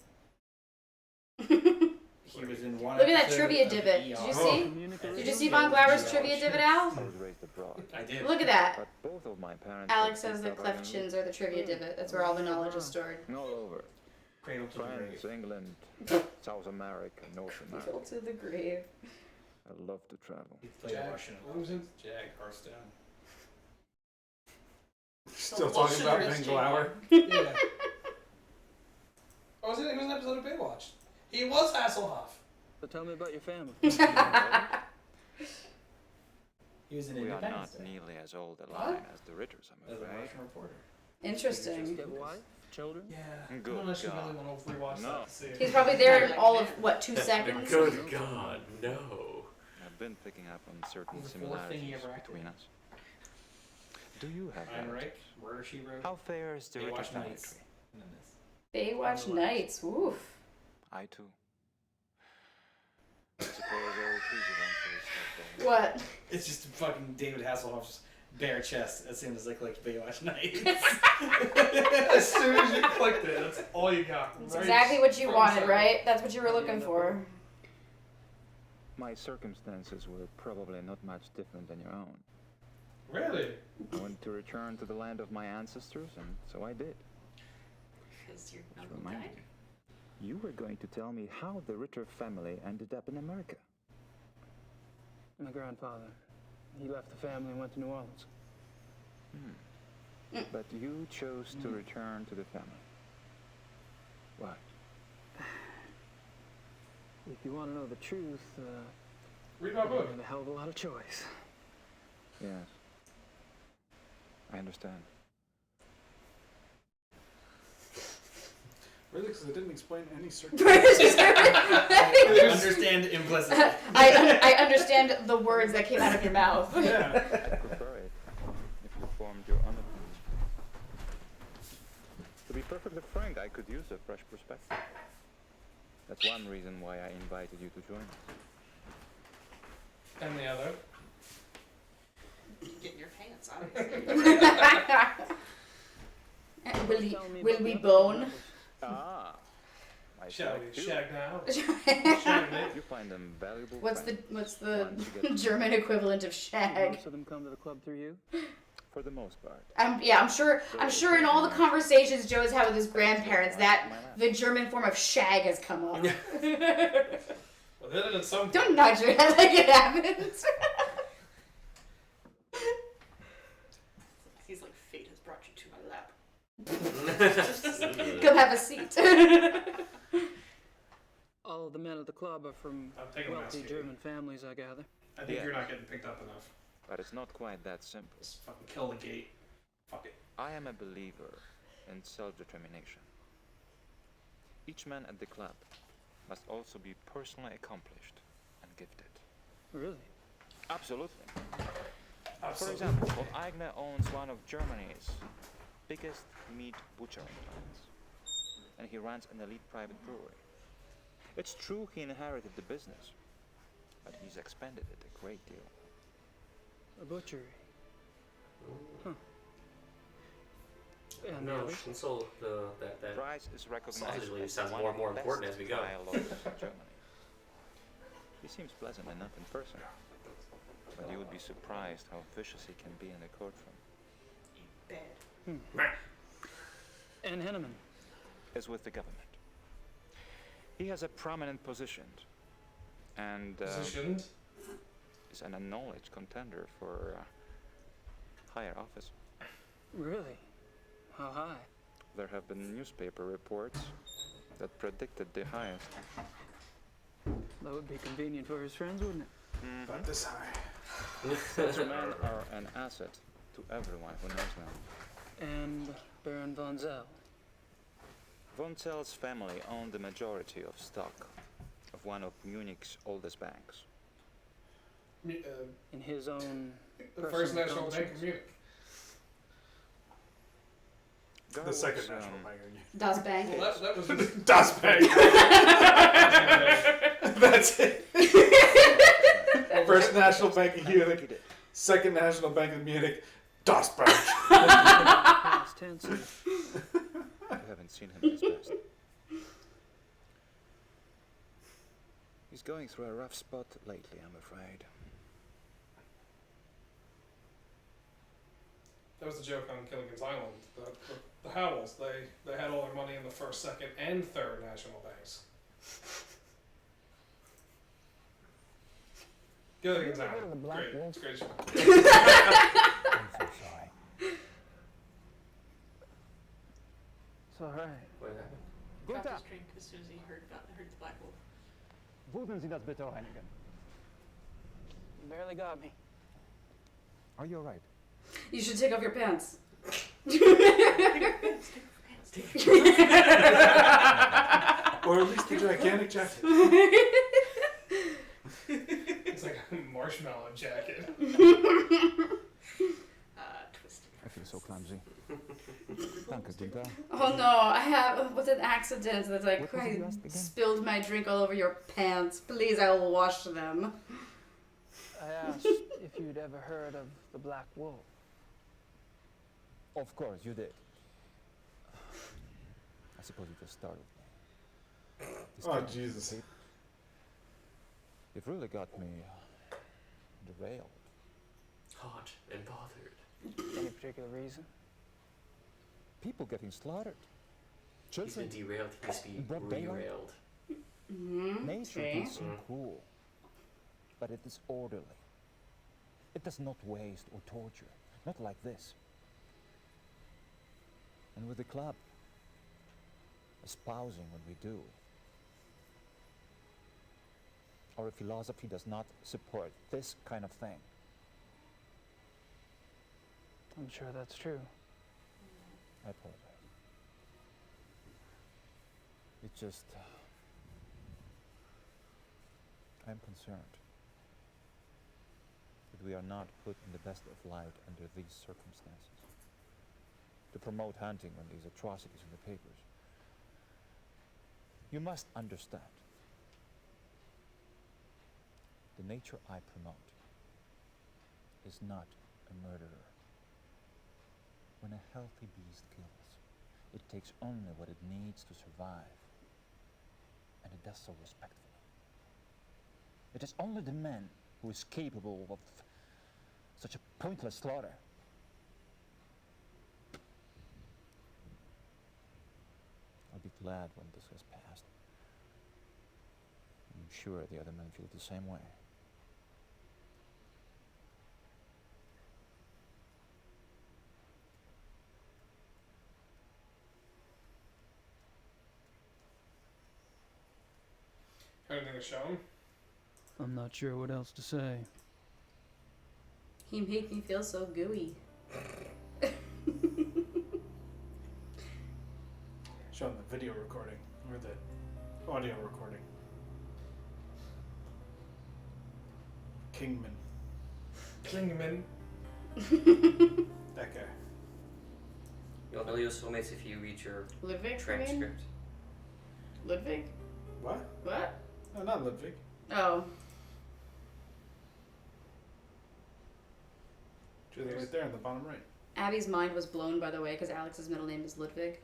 He was in one. Look at that episode trivia of divot. ER. Did you see? Did you see Von Glauer's trivia divot, Al? I was raised abroad. I I did. Look at that. But both of my parents. Alex says that cleft chins are the trivia divot. That's where all the knowledge is stored. All over. Cradle to France, England, South America, North America. Cradle to the grave. I love to travel. Jag Hearthstone. Still talking about Ben Glower. Yeah. Oh, was it? It was an episode of Baywatch. He was Hasselhoff. So tell me about your family. He was an We are Independence not Day. nearly as old a line as the Ritters, I'm As a afraid. Russian reporter. Interesting. Get wife, children. Yeah. Good I don't actually God. really want to rewatch that to see it. He's probably there in all of, what, 2 seconds? Good God, no. I've been picking up on certain The fourth thing he similarities ever acted between us. Do you have Heinrich, Murder She Wrote. How fair is the Ritter Baywatch family Nights. tree? And then this. Baywatch Nights. Oof. I too. I suppose I will treat eventually someday. What? It's just fucking David Hasselhoff's bare chest as soon as I clicked Baywatch Nights. As soon as you clicked it, that's all you got. That's exactly what you wanted, right? That's what you were looking for. My circumstances were probably not much different than your own. Really? I wanted to return to the land of my ancestors, and so I did. Because your Which uncle reminded died. me, you were going to tell me how the Ritter family ended up in America. My grandfather, he left the family and went to New Orleans. But you chose to return to the family. Why? If you want to know the truth, Read my book. I have a hell of a lot of choice. Yes. I understand. Really? Because it didn't explain any I circumstances. Understand implicitly. I understand the words that came out of your mouth. Yeah. I'd prefer it if you formed your own opinion. To be perfectly frank, I could use a fresh perspective. That's one reason why I invited you to join us. And the other. Get in your pants, obviously. Will we bone? Ah. I Shall select we you. shag now? You find them valuable. What's the Once you get- German equivalent of shag? Most of them come to the club through you. For the most part. I'm sure in all the conversations Joe has had with his grandparents that the German form of shag has come up. Well, then at some Don't nod your head like it happens. He's like, fate has brought you to my lap. Come have a seat. All of the men at the club are from I'm taking a wealthy mask. German families, I gather. I think Yeah. you're not getting picked up enough. But it's not quite that simple. Just fucking kill the gate. Fuck it. I am a believer in self-determination. Each man at the club must also be personally accomplished and gifted. Really? Absolutely. For Absolutely. example, Von Eigner owns one of Germany's biggest meat butchering plants, and he runs an elite private brewery. It's true he inherited the business, but he's expanded it a great deal. A butchery. Huh. And the No, others? Schnitzel, that Price is recognized sausage lady as sounds one more of and more the important best as we go. trial lawyers in Germany. He seems pleasant enough in person, but you would be surprised how vicious he can be in the courtroom. Bad. And Henneman. Is with the government. He has a prominent position, and Positioned? is an acknowledged contender for higher office. Really? How high? There have been newspaper reports that predicted the highest. That would be convenient for his friends, wouldn't it? About this high. Those men are an asset to everyone who knows them. And Baron von Zell. Von Zell's family owned the majority of stock of one of Munich's oldest banks. In his own The First personal National Bank of conscience. Munich. The second Garwood's, national bank. Das Bank. Well, that was just... Das Bank. That's it. First National Bank of Munich. Second National Bank of Munich. Das Bank. Past tense. You haven't seen him at his best. He's going through a rough spot lately, I'm afraid. That was the joke on Gilligan's Island. The Howells, they had all their money in the first, second, and third national banks. Gilligan's Island. Great. It's a great show. I'm so sorry. It's alright. What happened? Dropped his drink as soon as he heard the Black Wolf. Würden Sie das bitte reinigen? Barely got me. Are you alright? You should take off your pants. Or at least the gigantic jacket. It's like a marshmallow jacket. I feel so clumsy. Danke, Günther. Oh no, I have what's an accident that's like What was it I you asked again? spilled my drink all over your pants. Please, I will wash them. I asked if you'd ever heard of the Black Wolf. Of course, you did. I suppose you just startled me. This Oh, kind of Jesus. tape, It really got me derailed. Hot and bothered. Any particular reason? People getting slaughtered. He's been Children derailed. He needs to in be broad daylight. derailed. Nature Okay. is so cool, but it is orderly. It does not waste or torture, not like this. And with the club, espousing what we do, our philosophy does not support this kind of thing. I'm sure that's true. I apologize. It's just, I'm concerned that we are not put in the best of light under these circumstances. To promote hunting when these atrocities in the papers. You must understand. The nature I promote is not a murderer. When a healthy beast kills, it takes only what it needs to survive, and it does so respectfully. It is only the man who is capable of such a pointless slaughter. I'll be glad when this has passed. I'm sure the other men feel the same way. Anything to show him? I'm not sure what else to say. He made me feel so gooey. Show him the video recording or the audio recording. Kingman. Klingman. That guy. You'll know your soulmates if you read your Ludwig, transcript. Ludwig? What? What? No, not Ludwig. Oh. Just right there in the bottom right. Abby's mind was blown, by the way, because Alex's middle name is Ludwig.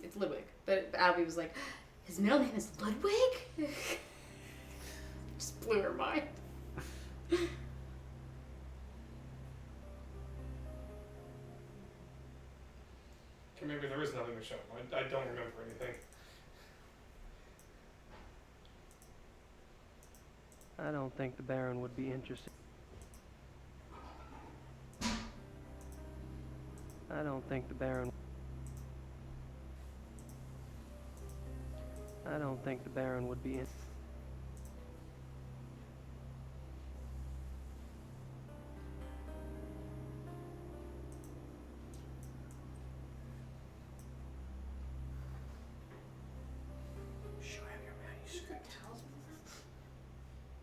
It's Ludwig. But Abby was like, his middle name is Ludwig? Just blew her mind. Okay, maybe there is nothing to show him. I don't remember anything. I don't think the Baron would be interested. I don't think the Baron... I don't think the Baron would be in... Show him your manuscript.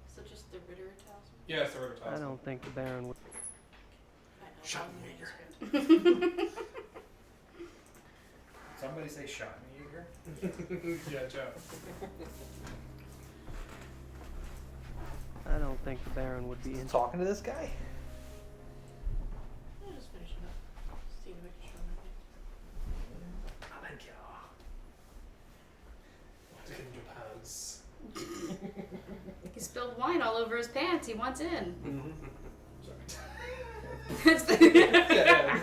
Is it just the Ritter talisman? Yeah, it's the Ritter I talisman. don't think the Baron would... Schottenjäger. Somebody say Schottenjäger? Yeah, Joe. I don't think the Baron would be in... Talking to this guy? I'm just finishing up. See if I can show him anything. He spilled wine all over his pants. He wants in. Mm-hmm. That's the... Yeah.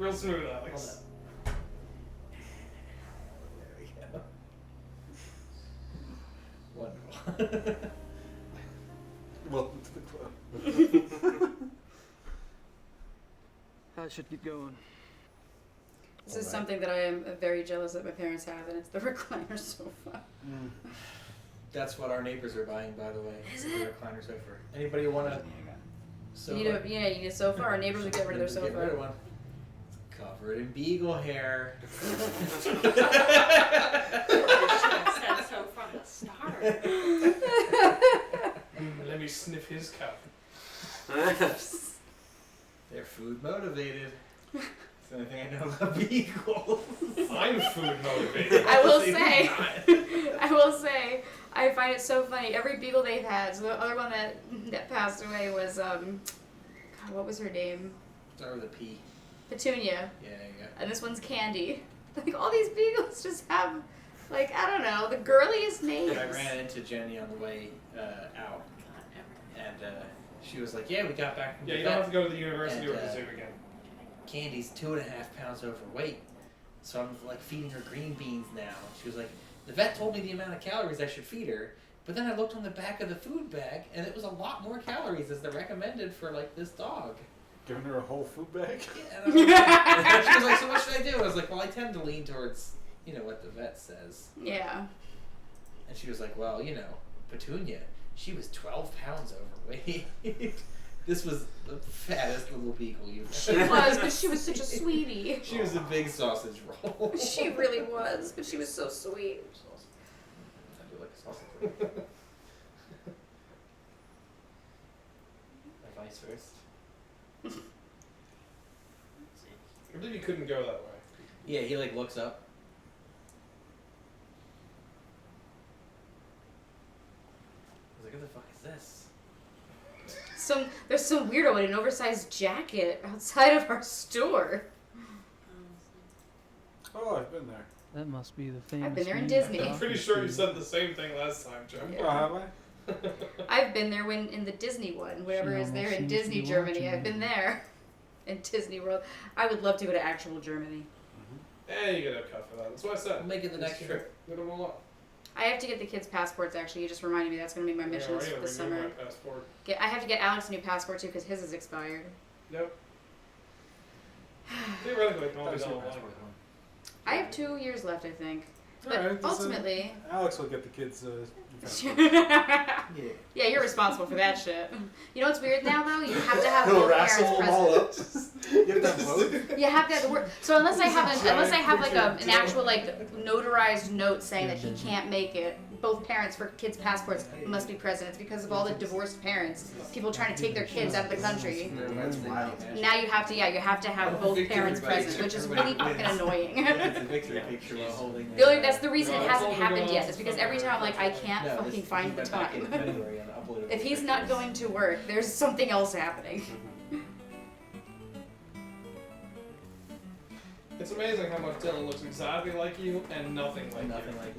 Real smooth, Alex. Wonderful. Welcome to the club. I should get going. This is something that I am very jealous that my parents have, and it's the recliner sofa. That's what our neighbors are buying, by the way. Is The it? recliner sofa. Anybody want a sofa? You need a sofa. Our neighbors would get rid of their sofa. Get rid of one. It's covered in beagle hair. Said so from the start. Let me sniff his cup. They're food motivated. That's the only thing I know about beagles. I'm food motivated. I will say, I find it so funny. Every beagle they've had. So the other one that passed away was God, what was her name? Start with a P. Petunia. Yeah, yeah. And this one's Candy. Like all these beagles just have, like, I don't know, the girliest names. I ran into Jenny on the way out, and she was like, "Yeah, we got back from Yeah, the you don't vet, have to go to the university and, or the zoo again. Candy's 2.5 pounds overweight, so I'm like feeding her green beans now." She was like, "The vet told me the amount of calories I should feed her, but then I looked on the back of the food bag, and it was a lot more calories as the recommended for like this dog." Giving her a whole food bag? Yeah, and she was like, "So what should I do?" I was like, "Well, I tend to lean towards, what the vet says." Yeah. And she was like, "Well, Petunia, she was 12 pounds overweight." This was the fattest little beagle you've She was, but she was such a sweetie. She was a big sausage roll. She really was, but she was so sweet. I do like a sausage roll. Advice first. I believe you couldn't go that way. Yeah, he looks up. I was like, "What the fuck is this?" There's some weirdo in an oversized jacket outside of our store. Oh, I've been there. That must be the famous. I've been there in meme Disney. I'm pretty sure you said the same thing last time, Joe. Yeah. Oh, have I? I've been there in the Disney one, whatever She is there almost in seems to Disney be Germany. watching I've been there. In Disney World. I would love to go to actual Germany. Yeah, you gotta cut for that. That's what I said. We'll make it the next trip. Get them all up. I have to get the kids' passports, actually. You just reminded me that's going to be my mission Yeah, this renew summer. my passport. I have to get Alex a new passport, too, because his is expired. Yep. Theoretically, it can only That was be your done passport, one. I have 2 years left, I think. But Alright, ultimately... Alex will get the kids. Yeah, you're responsible for that shit. You know what's weird now, though? You have to have He'll both parents wrestle them all present. up. You have to have both. You have to have the word. So unless I have like an Richard actual like notarized note saying that he can't make it, both parents for kids' passports must be present. It's because of all the divorced parents, people trying to take their kids out of the country. Now you have to have both parents present, which is really fucking annoying. It's a victory picture while holding. That's the reason it hasn't happened yet. It's because every time I'm like, I can't fucking find the time. If he's not going to work, there's something else happening. It's amazing how much Dylan looks exactly like you and nothing like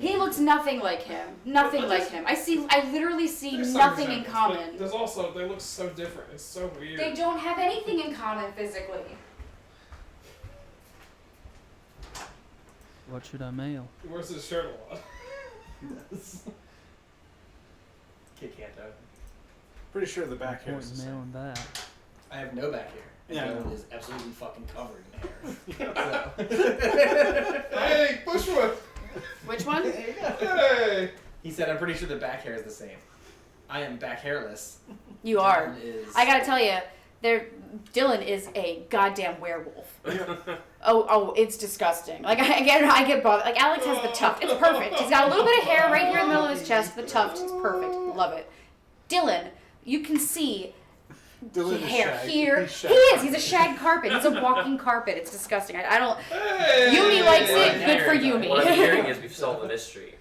you. He looks nothing like him. Nothing like him. I literally see There's some nothing in resemblance, common. but there's also, they look so different. It's so weird. They don't have anything in common physically. What should I mail? He wears his shirt a lot. Kid Kanto. Pretty sure the back hair Point is the mailing same. that. I have no back hair. And Yeah, I Dylan know. is absolutely fucking covered in hair. Hey, Bushwood! Which one? Hey! He said, "I'm pretty sure the back hair is the same." I am back hairless. You are. Dylan is... I gotta tell you, Dylan is a goddamn werewolf. Oh, it's disgusting. Like I get bothered. Like Alex has the tuft. It's perfect. He's got a little bit of hair right here in the middle of his chest. The tuft is perfect. Love it. Dylan, you can see Dylan is hair shag. here. He's shag He is. carpet. He's a shag carpet. He's a walking carpet. It's disgusting. I don't. Hey! Yumi likes What it. I'm Good for hearing- Yumi. What I'm hearing is we've solved the mystery.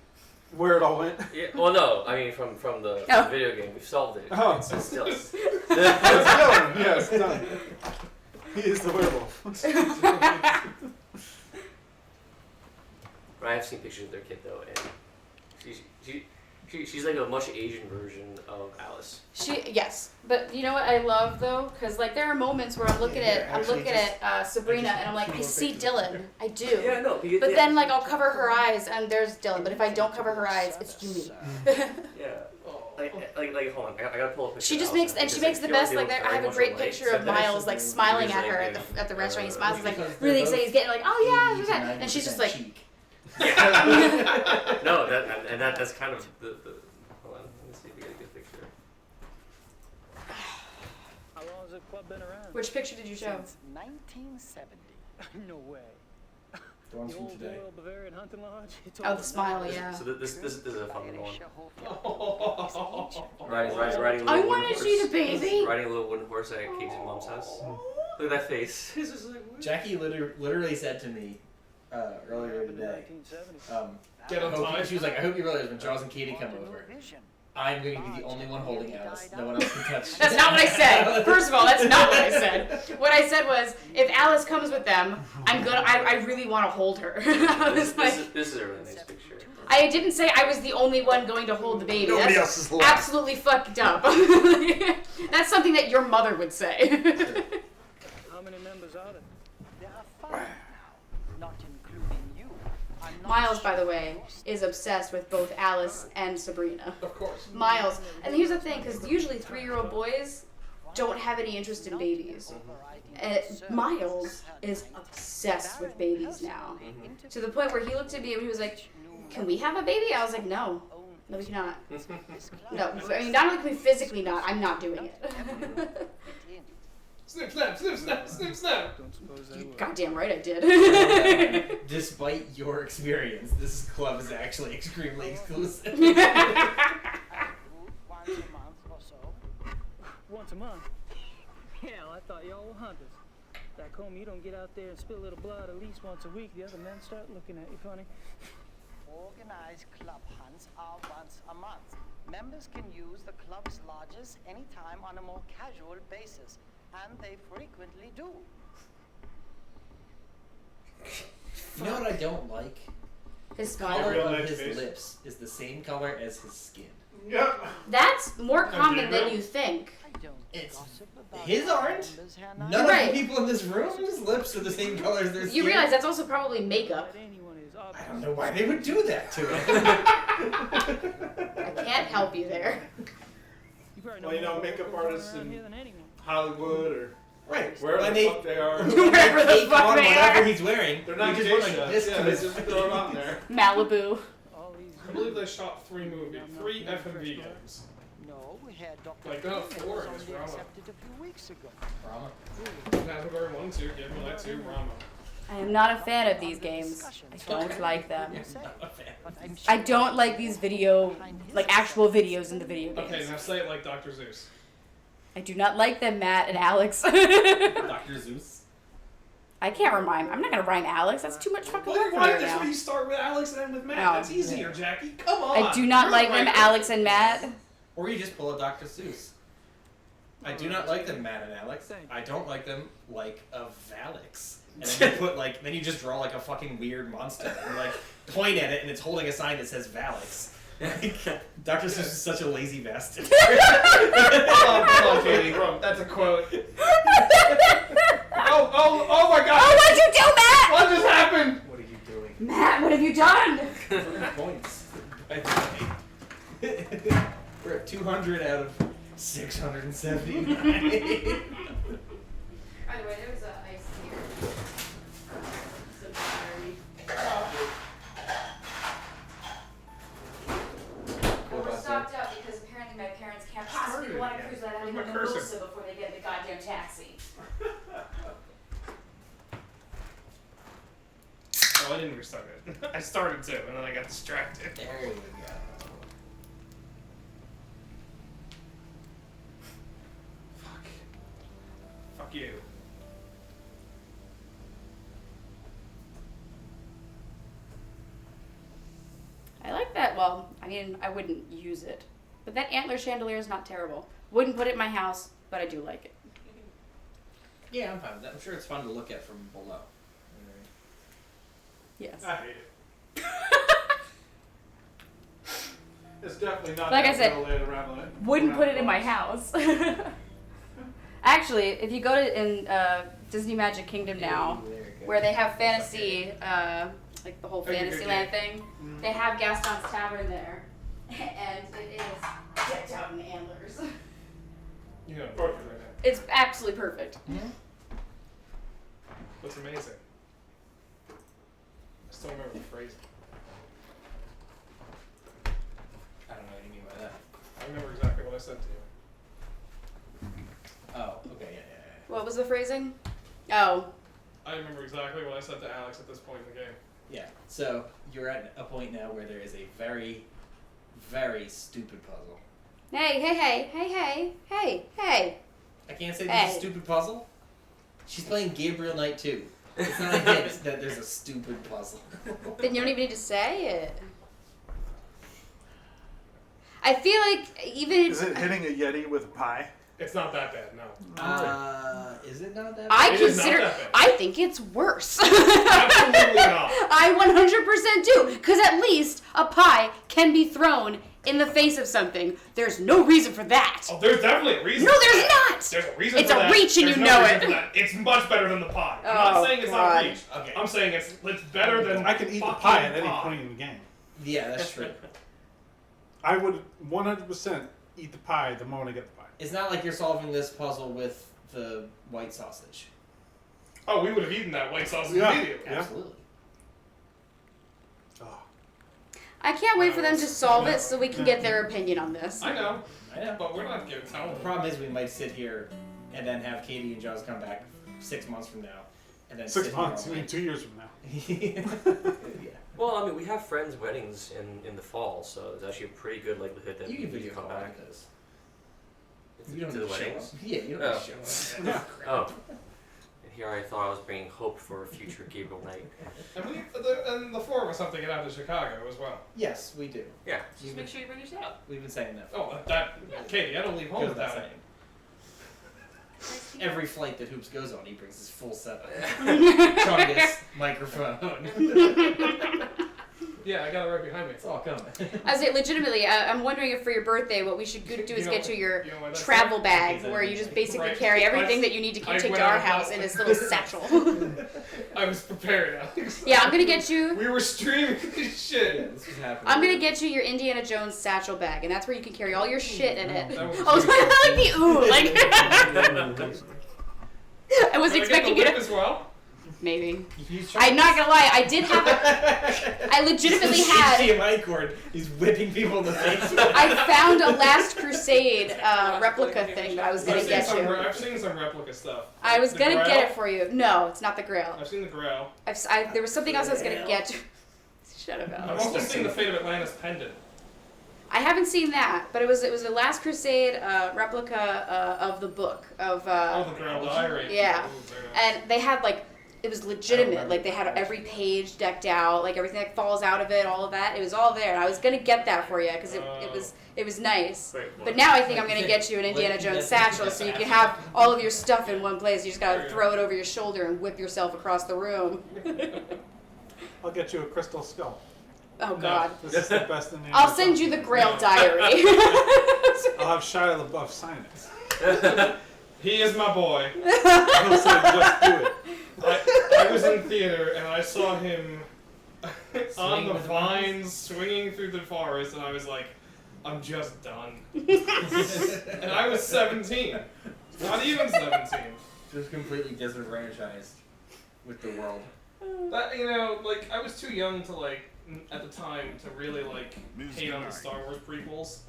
Where it all went. Yeah, well, no, I mean from the Oh. video game, we've solved it. Oh. It's still. It's Dylan. Yes, done. He is the werewolf. I have seen pictures of their kid though, and She's like a much Asian version of Alice. Yes, but you know what I love though, because like there are moments where I'm looking at Sabrina and I'm like, I see Dylan, I do. Yeah, no. But then like I'll cover her eyes and there's Dylan. But if I don't cover her eyes, it's Yumi. Yeah. Like, hold on. I gotta pull up a picture. She just of makes Alice, and she because makes the feel like best. they Like look there, I very have a much great alike. picture of Miles like smiling at her at the restaurant. He smiles. He's like really excited. He's getting like, oh yeah, and she's just like. No, that's kind of the. Hold on, let me see if we get a good picture. How long has the club been around? Which picture did you show? Since 1970. No way. The ones from old today. Royal Bavarian Hunting Lodge. Oh, the smile, yeah. So this is a fun one. I Riding a little wanted wooden you to horse. baby. Riding a little wooden horse at Katie's mom's house. Look at that face. It's just like, what? Jackie literally said to me earlier today, Get on time. she was like, I hope you realize when Charles and Katie come over, I'm going to be the only one holding Alice. No one else can touch. That's not what I said. First of all, that's not what I said. What I said was, if Alice comes with them, I really want to hold her. I was like, This is a really nice picture. I didn't say I was the only one going to hold the baby. Nobody That's else is allowed. absolutely fucked up. That's something that your mother would say. How many members are there? There are 5 now, not including you. Miles, by the way, is obsessed with both Alice and Sabrina. Of course. Miles, and here's the thing, because usually 3-year-old boys don't have any interest in babies. Miles is obsessed with babies now, to the point where he looked at me and he was like, "Can we have a baby?" I was like, "No, we cannot. No, I mean, not only can we physically not, I'm not doing it." Snip, snap, snip, snap, snip, snap. Goddamn right I did. Despite your experience, this club is actually extremely exclusive. Once a month or so. Once a month? Hell, I thought y'all were hunters. Back home, you don't get out there and spill a little blood at least once a week. The other men start looking at you funny. Organized club hunts are once a month. Members can use the club's lodges anytime on a more casual basis, and they frequently do. You know what I don't like? His The smile. color of Nice his face. lips is the same color as his skin. Yep. That's more common than you think. It's his aren't. None You're of right. the people in this room's lips are the same color as their skin. You realize that's also probably makeup. I don't know why they would do that to it. I can't help you there. Well, you know, makeup artists in Hollywood or wherever When the they- fuck they are. Wherever the Take fuck on they whatever are. he's wearing. They're not He just gay went like shots. this Yeah, to they his just throw them out there. Malibu. I believe they shot 3 FMV games. No, we had Dr. Like, no, King 4 was is only Rama. accepted a few weeks ago. Category 1, 2, Gabriel Knight 2, Rama. I am not a fan of these games. I don't like them. I don't like these actual videos in the video games. Okay, now say it like Dr. Zeus. I do not like them, Matt and Alex. Dr. Zeus. I can't rhyme. I'm not gonna rhyme Alex. That's too much fucking work for me Why? right That's now. why you start with Alex and end with Matt. Oh, That's easier, Jackie. Come on. I do not You're like right. them, Alex and Matt. Or you just pull a Dr. Seuss. I do not like them, Matt and Alex. I don't like them like a Valix. And then you put then you just draw like a fucking weird monster and point at it and it's holding a sign that says Valix. Dr. Seuss is such a lazy bastard. Hold on, Katie. That's a quote. Oh my god! Oh, what'd you do, Matt? What just happened? What are you doing? Matt, what have you done? Points. We're at 200 out of 679. By the way, there's ice here. Some battery. We're stocked up because apparently my parents can't possibly go on a cruise without having a Where's my cursor? mimosa before they get in the goddamn taxi. Oh, I didn't restart it. I started to, and then I got distracted. There we go. Fuck you. I like that. Well, I mean, I wouldn't use it. But that antler chandelier is not terrible. Wouldn't put it in my house, but I do like it. Yeah, I'm fine with that. I'm sure it's fun to look at from below. Yes. I hate it. It's definitely not. Like I that said, well laid around it. wouldn't put it in my house. Actually, if you go to in Disney Magic Kingdom now, where they have fantasy, like the whole Fantasyland thing, they have Gaston's Tavern there, and it is decked out in antlers. You know, perfect right now. It's absolutely perfect. That's amazing. I still remember the phrase. I don't know what you mean by that. I remember exactly what I said to you. Oh, okay, yeah. What was the phrasing? Oh. I remember exactly what I said to Alex at this point in the game. Yeah, so you're at a point now where there is a very, very stupid puzzle. Hey. I can't say this is a stupid puzzle. She's playing Gabriel Knight 2. It's not a hint that there's a stupid puzzle. Then you don't even need to say it. I feel like even... Is it hitting a Yeti with a pie? It's not that bad, no. Is it not that bad? I think it's worse. Absolutely not. I 100% do. Because at least a pie can be thrown in the face of something. There's no reason for that. Oh, there's definitely a reason. No, for there's that. not. There's a reason It's for a that. reach and There's you no know reason it. for that. It's much better than the pie. I'm Oh, not saying it's not God. a reach. Okay. I'm saying it's better than I can eat the fucking pie at any point in the game. Yeah, that's true. I would 100% eat the pie the moment I get the pie. It's not like you're solving this puzzle with the white sausage. Oh, we would have eaten that white sausage Yeah. immediately. Absolutely. I can't wait for them to solve it so we can get their opinion on this. I know, but we're not giving telling The them. problem is we might sit here and then have Katie and Jaws come back 6 months from now. And then 6 sit months, here I all mean 2 years from now. Yeah. Well, I mean, we have friends' weddings in the fall, so there's actually a pretty good likelihood that You can we video come call back. those. To You don't the need to show weddings? up. Yeah, you don't need to show up. Oh. And here I thought I was bringing hope for a future Gabriel Knight. And the four of us have to get out to Chicago as well. Yes, we do. Yeah. Just make sure you bring your stuff. We've been saying that. Oh, Katie, I don't leave home Goes without without it. saying. Every flight that Hoops goes on, he brings his full setup. Chungus, microphone. Yeah, I got it right behind me. It's all coming. I was legitimately, I'm wondering if for your birthday, what we should do is You know- get you your you know why that's travel right? bag, where you just basically Right. carry everything I- that you need to I take went to our out house last- in this little satchel. I was prepared, Alex. Yeah, I'm gonna get you. We were streaming this shit. Yeah, this was happening. I'm gonna get you your Indiana Jones satchel bag, and that's where you can carry all your shit in it. That was Oh, it's like the ooh, like. I was Did expecting I you get the to. whip as well? Maybe. I'm not gonna lie, I did have a. I legitimately had. HDMI cord. He's whipping people in the face. I found a Last Crusade replica thing that I was gonna I've seen get some you. I've seen some replica stuff. I was The gonna Grail? get it for you. No, it's not the Grail. I've seen the Grail. There was something else I was gonna get you. Shut up, I've Alex. also seen the Fate of Atlantis pendant. I haven't seen that, but it was a Last Crusade replica of the book of. Oh, the Grail Diary. Yeah, Ooh, very nice. and they had like it was legitimate. Like they had every page decked out, like everything that falls out of it, all of that. It was all there. And I was gonna get that for you because it was nice. But now I think I'm gonna get you an Indiana Jones satchel so you can have all of your stuff in one place. You just gotta throw it over your shoulder and whip yourself across the room. I'll get you a crystal skull. Oh God. This is the best in the I'll send you the Grail Diary. I'll have Shia LaBeouf sign it. He is my boy. He'll say, just do it. I was in theater and I saw him on the with the vines swinging through the forest, and I was like, I'm just done. And I was 17. Not even 17. Just completely disenfranchised with the world. That, you know, like, I was too young to, like, at the time, to really, like, hate on the Star Wars prequels.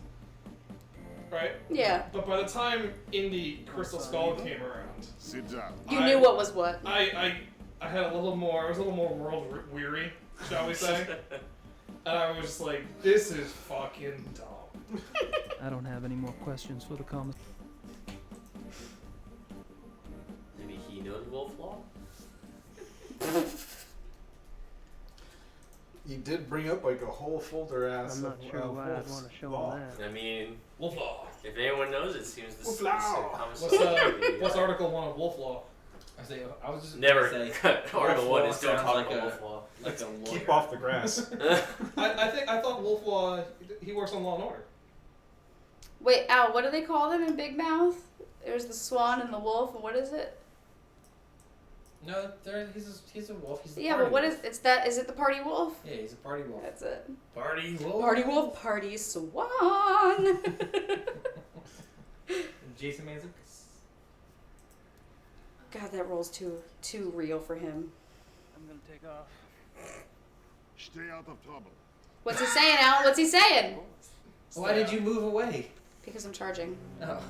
Right? Yeah. But by the time Indie Crystal Skull came around, Sit down. You knew what was what. I had a little more, I was a little more world weary, shall we say. And I was just like, this is fucking dumb. I don't have any more questions for the comment. Maybe he knows Wolf Law? He did bring up like a whole folder ass. I'm not of, sure why I'd Wolf's want to show Law. him that. I mean, Wolf Law. if anyone knows, it seems this Wolf is Law. What's Article 1 of Wolf Law? I was just Never. Say, Article 1 is Wolf don't sounds talk like about a Wolf Law. like a lawyer. Keep off the grass. I thought Wolf Law, he works on Law and Order. Wait, Al, what do they call them in Big Mouth? There's the swan and the wolf, and what is it? No, he's a wolf. He's the Yeah, party but what wolf. is that? Is it the party wolf? Yeah, he's a party wolf. That's it. Party wolf. Party wolf, party swan. Jason Manzukis. God, that role's too real for him. I'm gonna take off. Stay out of trouble. What's he saying, Al? What's he saying? Why did you move away? Because I'm charging. Oh.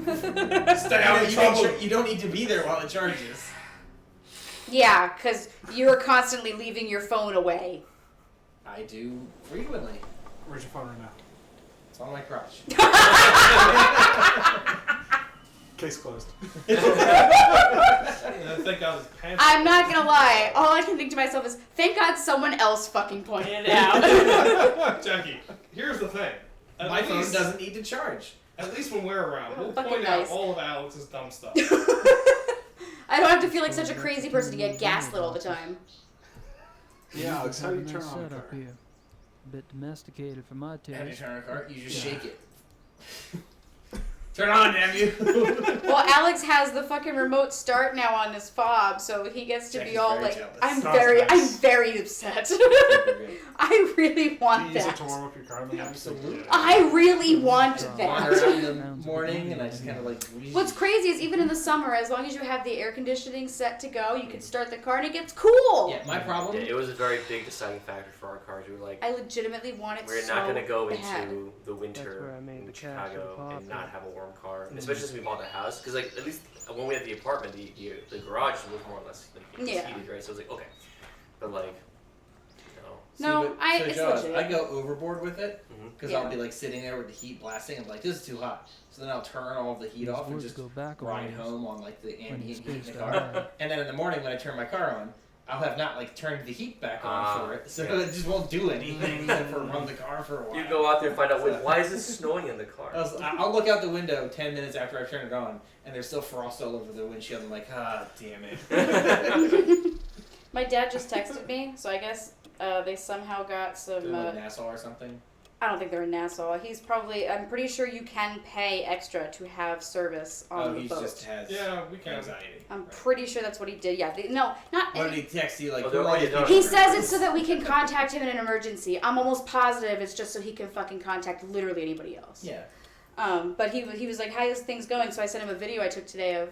Stay out of trouble. You don't need to be there while it charges. Yeah, because you're constantly leaving your phone away. I do frequently. Where's your phone right now? It's on my crotch. Case closed. Thank God his pants. I'm not gonna lie. All I can think to myself is, thank God someone else fucking pointed it out. Jackie, here's the thing. My phone doesn't need to charge. At least when we're around, we'll Fucking point nice. out all of Alex's dumb stuff. I don't have to feel like such a crazy person to get gaslit all the time. Yeah, Alex, how do you Nice turn on a setup car? here. A bit domesticated for my taste. How do you turn on a car? You just shake it. Turn on, damn you! Well, Alex has the fucking remote start now on his fob, so he gets to be Jackie's all very like, jealous. I'm Sounds very nice. upset. I really Do want you use it that. to warm up your car in the morning? Absolutely. I really want Wander out that. in the morning, and I just kind of like. What's crazy is even in the summer, as long as you have the air conditioning set to go, you can start the car and it gets cool. Yeah, my problem. Yeah, it was a very big deciding factor for our cars. We were like, I legitimately want it we're so not going to go bad. into the That's winter where I made in the cash for the Chicago and pop. not have a warm car, and especially since we bought the house. Because like at least when we had the apartment, the garage was more or less like, Yeah. heated, right? So it was like okay, but like No, it's Josh, legit. I go overboard with it because Yeah. I'll be like sitting there with the heat blasting. I'm like, this is too hot. So then I'll turn all of the heat These off and woods just go back a ride ways home on like the when you ambient heat in spaced the out car. right. And then in the morning when I turn my car on, I'll have not like turned the heat back on for it, so yeah. it just won't do anything except for run the car for a while. you go out there and find out why is this snowing in the car? I'll look out the window 10 minutes after I turn it on, and there's still frost all over the windshield. I'm like, ah, damn it. My dad just texted me, so I guess they somehow got some. They're like Nassau or something. I don't think they're in Nassau. I'm pretty sure you can pay extra to have service on the he boat. just has anxiety. I'm pretty sure that's what he did. Yeah, no, not. What did he text you like? He says it's so that we can contact him in an emergency. I'm almost positive it's just so he can fucking contact literally anybody else. Yeah. But he was like, "How's things going?" So I sent him a video I took today of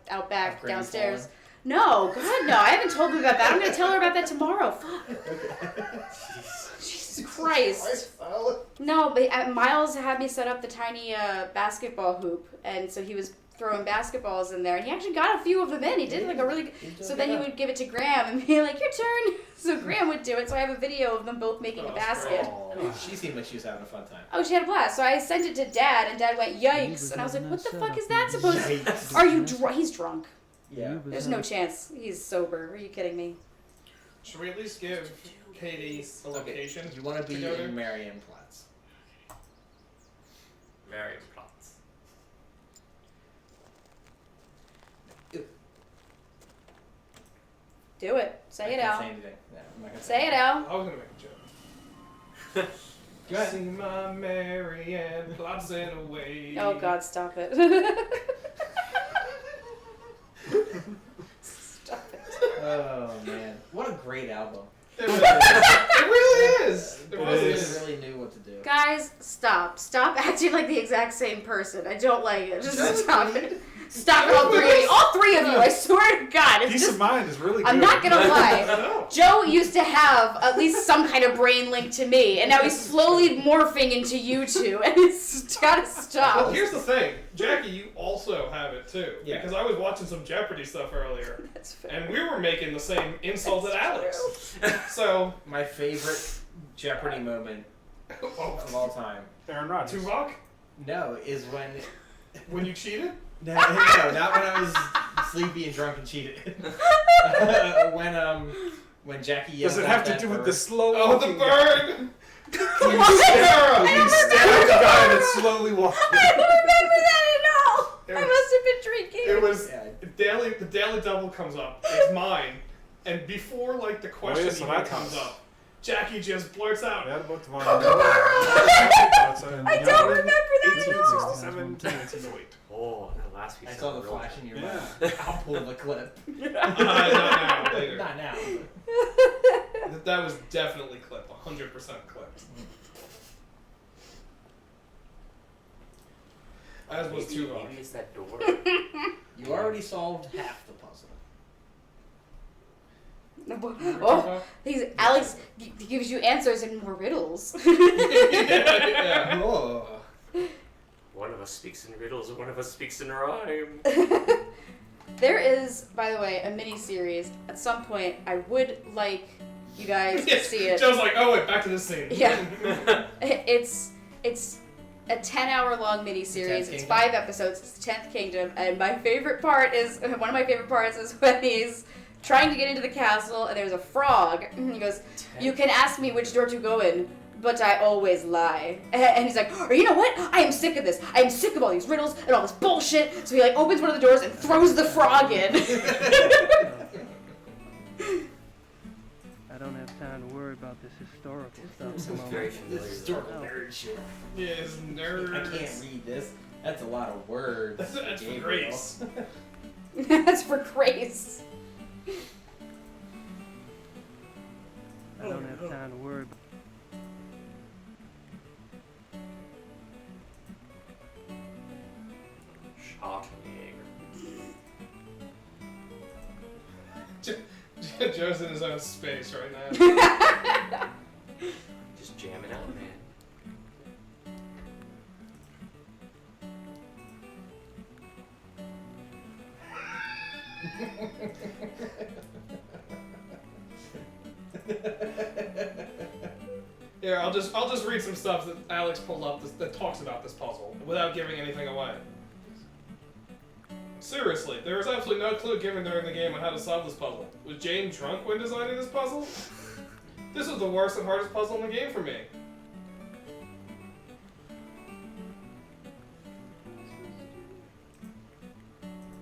out back Graham downstairs. falling? No, God, no. I haven't told him about that. I'm gonna tell her about that tomorrow. Fuck. Jesus Christ. No, but Miles had me set up the tiny basketball hoop, and so he was throwing basketballs in there, and he actually got a few of them in. He did like a really good. So then he would give it to Graham and be like, "Your turn." So Graham would do it. So I have a video of them both making a basket. She seemed like she was having a fun time. Oh, she had a blast. So I sent it to Dad, and Dad went, "Yikes!" And I was like, "What the fuck is that supposed to?" Yikes. Are you drunk? He's drunk. Yeah. There's no chance. He's sober. Are you kidding me? Should we at least give Katie a location? You want to be go to? in Marienplatz. Marienplatz. Do it. Say it I can't out. say anything. No, I'm not gonna Say it out. I was gonna make a joke. Go ahead. See my Marianne plotzing away. Oh God, stop it. Stop it. Oh man, what a great album! It really is. It really They is. really knew what to do. Guys, stop. Stop acting like the exact same person. I don't like it. Just stop it. Stop it, all three of you. All three of you, I swear to God. It's Peace just, of mind is really good. I'm not gonna I lie. know. Joe used to have at least some kind of brain link to me, and now he's slowly morphing into you two, and it's gotta stop. Well, here's the thing, Jackie, you also have it too. Yeah. Because I was watching some Jeopardy stuff earlier, That's fair. and we were making the same insult at Alex. So, My favorite Jeopardy moment of all time. Aaron Rodgers. Tuvok, No, is when you cheated. no, not when I was sleepy and drunk and cheated. When Jackie yelled Does it out have to that do with bird. the slow Oh, the walking bird! You stab the guy that's slowly walking. I don't remember that at all. It I was- must have been drinking. It was Yeah. the daily double comes up. It's mine, and before like the question so even that comes counts. up, Jackie just blurts out. Yeah, about the I don't remember that at all. 1867 to 1908. Oh, that last piece. I saw the flash in your mind. I'll pull the clip. Not now, later. Not now. That was definitely clipped, 100% clipped. As was maybe, Tuvok. maybe it's that door. You already solved half the puzzle. Oh, Alex gives you answers and more riddles. Yeah. Oh. One of us speaks in riddles, and one of us speaks in rhyme. There is, by the way, a mini-series. At some point, I would like you guys to see it. Joe's like, oh wait, back to this scene. Yeah. It's a 10-hour-long mini-series. It's 5 episodes. It's the 10th Kingdom. And my favorite part is, one of my favorite parts is when he's trying to get into the castle and there's a frog. And he goes, you can ask me which door to go in, but I always lie. And he's like, oh, you know what? I am sick of this. I am sick of all these riddles and all this bullshit. So he like opens one of the doors and throws the frog in. I don't have time to worry about this historical stuff. Sounds very familiar. Historical nerd shit. Yes, nerds. I can't read this. That's a lot of words. That's for Gabriel. grace. That's for grace. I don't have time to worry about. Schwarzenegger. Joe's in his own space right now. Just jamming out, man. Here, I'll just read some stuff that Alex pulled up that talks about this puzzle without giving anything away. Seriously, there was absolutely no clue given during the game on how to solve this puzzle. Was Jane drunk when designing this puzzle? This was the worst and hardest puzzle in the game for me.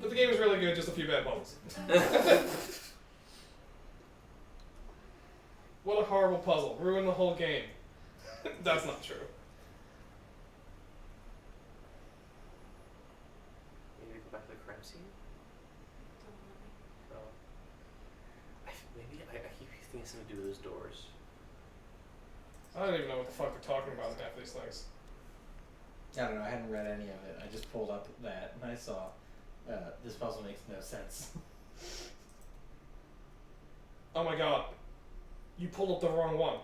But the game is really good, just a few bad puzzles. What a horrible puzzle. Ruined the whole game. That's not true. Maybe go back to the crime scene? Oh. Maybe I keep thinking something to do with those doors. I don't even know what the fuck they're talking about in half these things. I don't know. I hadn't read any of it. I just pulled up that and I saw this puzzle makes no sense. Oh my god. You pulled up the wrong one.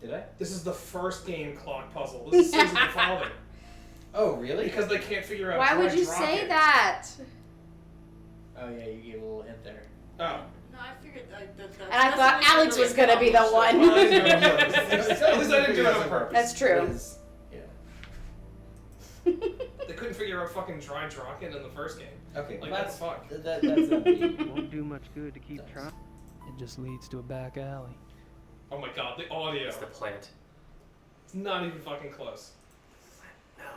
Did I? This is the first game clock puzzle. This is Sins of the Father. Oh, really? Because they can't figure out Why how would to you drop say it. that? Oh yeah, you gave a little hint there. Oh. No, I figured that. And I thought Alex was gonna be the one. Well, I didn't do it on purpose. At least I didn't do it on purpose. That's true. Yeah. They couldn't figure out fucking dry Drocken in the first game. Okay, Like, well, what the fuck? That's not me. Won't do much good to keep trying. It just leads to a back alley. Oh my god, the audio. It's the plant. It's not even fucking close. No. I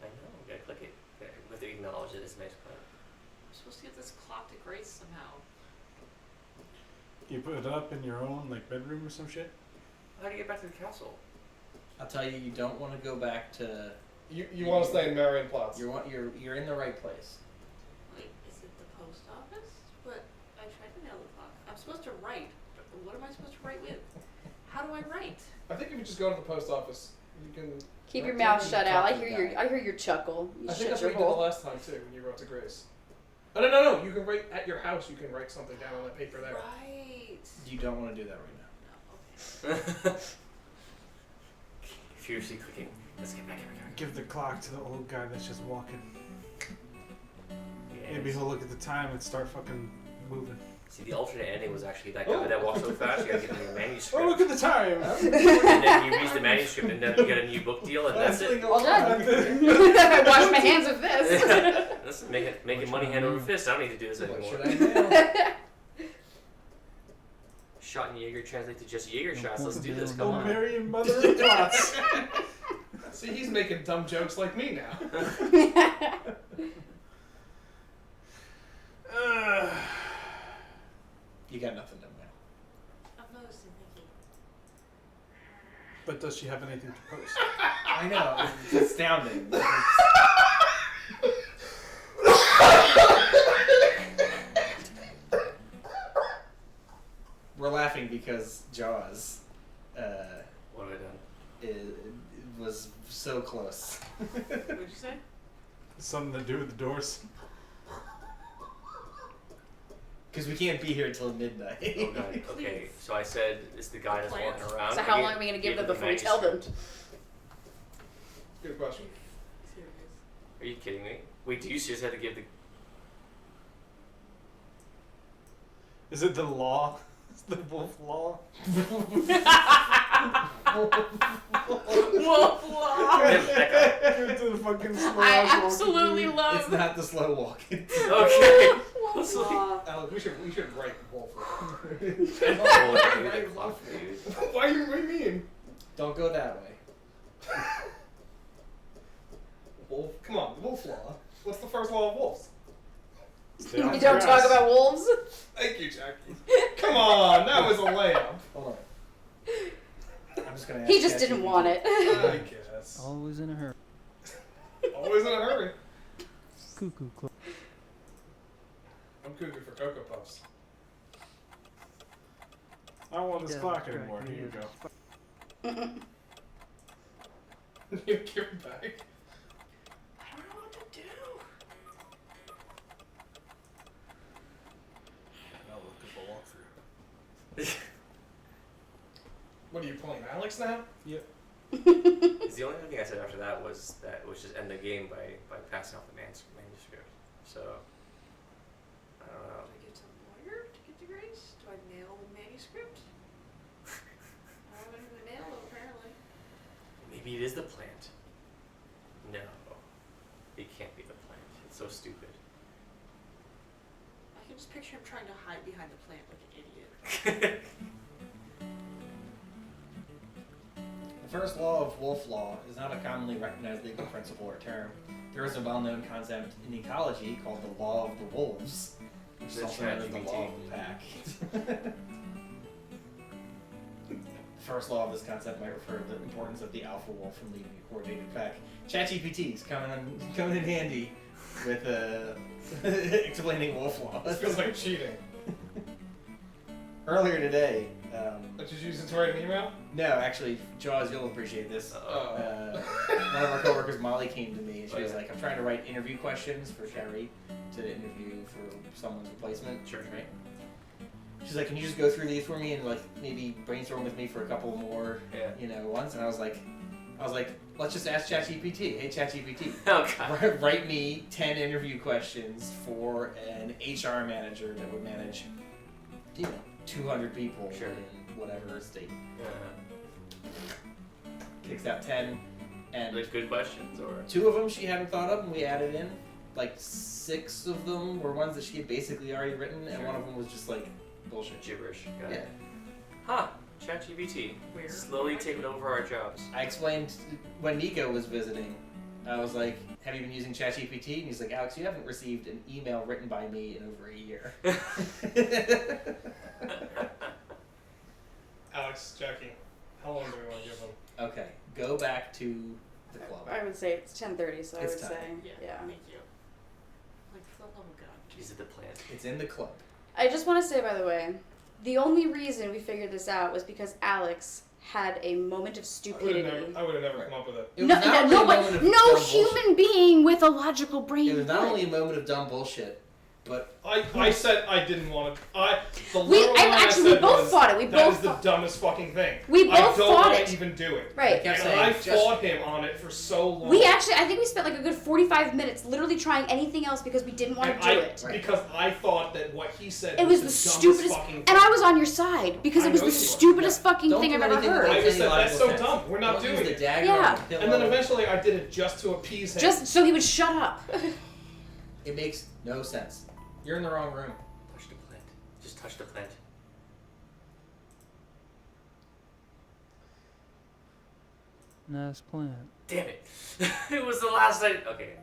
know. We gotta click it. We have to acknowledge that it's a nice plant. We're supposed to get this clock to Grace somehow. You put it up in your own like bedroom or some shit? How do you get back to the castle? I'll tell you, you don't want to go back to. You want to stay in Marienplatz. You're in the right place. Wait, is it the post office? But I tried to nail the clock. I'm supposed to write. But what am I supposed to write with? How do I write? I think if you just go to the post office, you can... Keep your mouth shut, Al. I hear your chuckle. You I think shut that's your what you did the hole. last time, too, when you wrote to Grace. Oh, no. You can write at your house. You can write something down on that paper there. Right. You don't want to do that right now. Furiously clicking. Let's get back here. Give the clock to the old guy that's just walking. Yeah, Maybe he'll look at the time and start fucking moving. See, the alternate ending was actually that guy that walked so fast. You gotta get him a manuscript. Oh, look at the time! And then you read the manuscript, and then you get a new book deal, and that's it. All done. I wash my hands with this. That's making money hand over fist. I don't need to do this anymore. Should I nail? Shot and Jaeger translate to just Jaeger shots. Let's do this. Come Oh, on. Mary and Mother of Plots. See, he's making dumb jokes like me now. You got nothing to mail. I'm noticing, thank you. But does she have anything to post? I know. It's astounding. We're laughing because Jaws. What have I done? It was so close. What'd you say? Something to do with the doors. Because we can't be here until midnight. Oh god. Okay, so I said it's the guy that's walking around. So how long are we gonna give them before we tell them? Good question. Are you kidding me? Wait, do you seriously have to give the... Is it the law? It's the wolf law? Wolf law! Give it to the fucking slow I walking absolutely dude. love. It's not the slow walking. Okay. Wolf law. Alex, we should write wolf. Why you? What do you mean? Don't go that way. Wolf. Come on, wolf law. What's the first law of wolves? You don't talk about wolves? Thank you, Jackie. Come on, that was a layup. Hold on. I'm just gonna. He just didn't want it. I guess. Always in a hurry. Always in a hurry. Cuckoo clock. I'm cuckoo for Cocoa Puffs. I don't want this Yeah, clock right, anymore. Here you yeah. go. You give it back. I don't know what to do. I'll look at the walkthrough. What are you playing, Alex now? Yep. The only thing I said after that was just end the game by passing off the manuscript. So, I don't know. Do I get some lawyer to get the grace? Do I nail the manuscript? I don't have anything to nail though, apparently. Maybe it is the plant. No. It can't be the plant. It's so stupid. I can just picture him trying to hide behind the plant like an idiot. The first law of wolf law is not a commonly recognized legal principle or term. There is a well-known concept in ecology called the law of the wolves, which is The also known as the ChatGPT. law of the pack. The first law of this concept might refer to the importance of the alpha wolf in leading a coordinated pack. ChatGPT is coming in handy with explaining wolf law. This feels like cheating. Earlier today. Did you use it to write an email? No, actually, Jaws, you'll appreciate this. One of our coworkers, Molly, came to me and she was like, I'm trying to write interview questions for Sherry to interview for someone's replacement. Sure. Right? She's like, can you just go through these for me and like maybe brainstorm with me for a couple more, ones? And I was like, let's just ask ChatGPT. Hey, ChatGPT, write me 10 interview questions for an HR manager that would manage, 200 people in whatever state. Kicks out 10, and like good questions, or 2 of them she hadn't thought of, and we added in. Like 6 of them were ones that she had basically already written, and one of them was just like bullshit, gibberish. Got Yeah. it. Huh? ChatGPT. Slowly taking over our jobs. I explained when Nico was visiting. I was like, "Have you been using ChatGPT?" And he's like, "Alex, you haven't received an email written by me in over a year." Alex, Jackie, how long do we want to give them? Okay, go back to the club. I would say it's 10:30, so I It's would time. say, Yeah, thank you. Like, for the love of God. Is it the plant? It's in the club. I just want to say, by the way, the only reason we figured this out was because Alex had a moment of stupidity. I would have never come up with it. No human being with a logical brain. It was not would. only a moment of dumb bullshit, but I said I didn't want to. We both thought it. We that both is the dumbest fucking thing. We both I don't thought want it. to even do it. Right. And I fought him on it for so long. We actually, I think we spent like a good 45 minutes literally trying anything else because we didn't want to do it. Because I thought that what he said It was the the dumbest stupidest, fucking thing. and I was on your side because it was I the know you were. stupidest fucking Don't thing do I've ever anything heard. that I makes just said any that's so logical sense. dumb. We're not Don't use doing the it. dagger Yeah. and kill And then him. eventually I did it just to appease him. Just so he would shut up. It makes no sense. You're in the wrong room. Touch the plant. Just touch the plant. Nice plant. Damn it! It was the last night. Okay.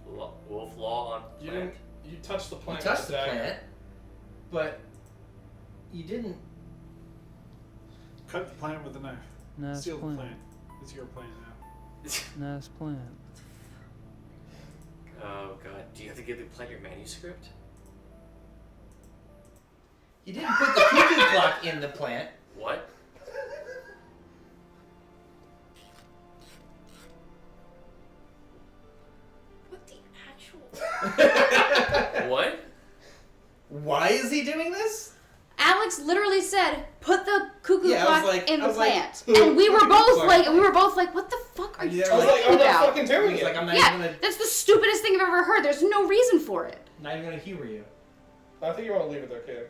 Wolf law on You plant. didn't. You touched the You plant. touched with the dagger. plant. but you didn't. Cut the plant with a knife. Nice Seal plant. the plant. It's your plant now. Nice plant. Oh god, do you have to give the plant your manuscript? You didn't put the cuckoo clock in the plant. What? What the actual? What? Why is he doing this? Alex literally said, "Put the cuckoo Yeah, I was clock like- in I the was like, plant," "Cuckoo and we were both clock." like, "What the fuck are you Yeah, I talking was like, I'm not about?" fucking doing He's it. like, I'm not Yeah, even gonna, that's the stupidest thing I've ever heard. There's no reason for it. not even gonna humor you. I think you want to leave it there, kid.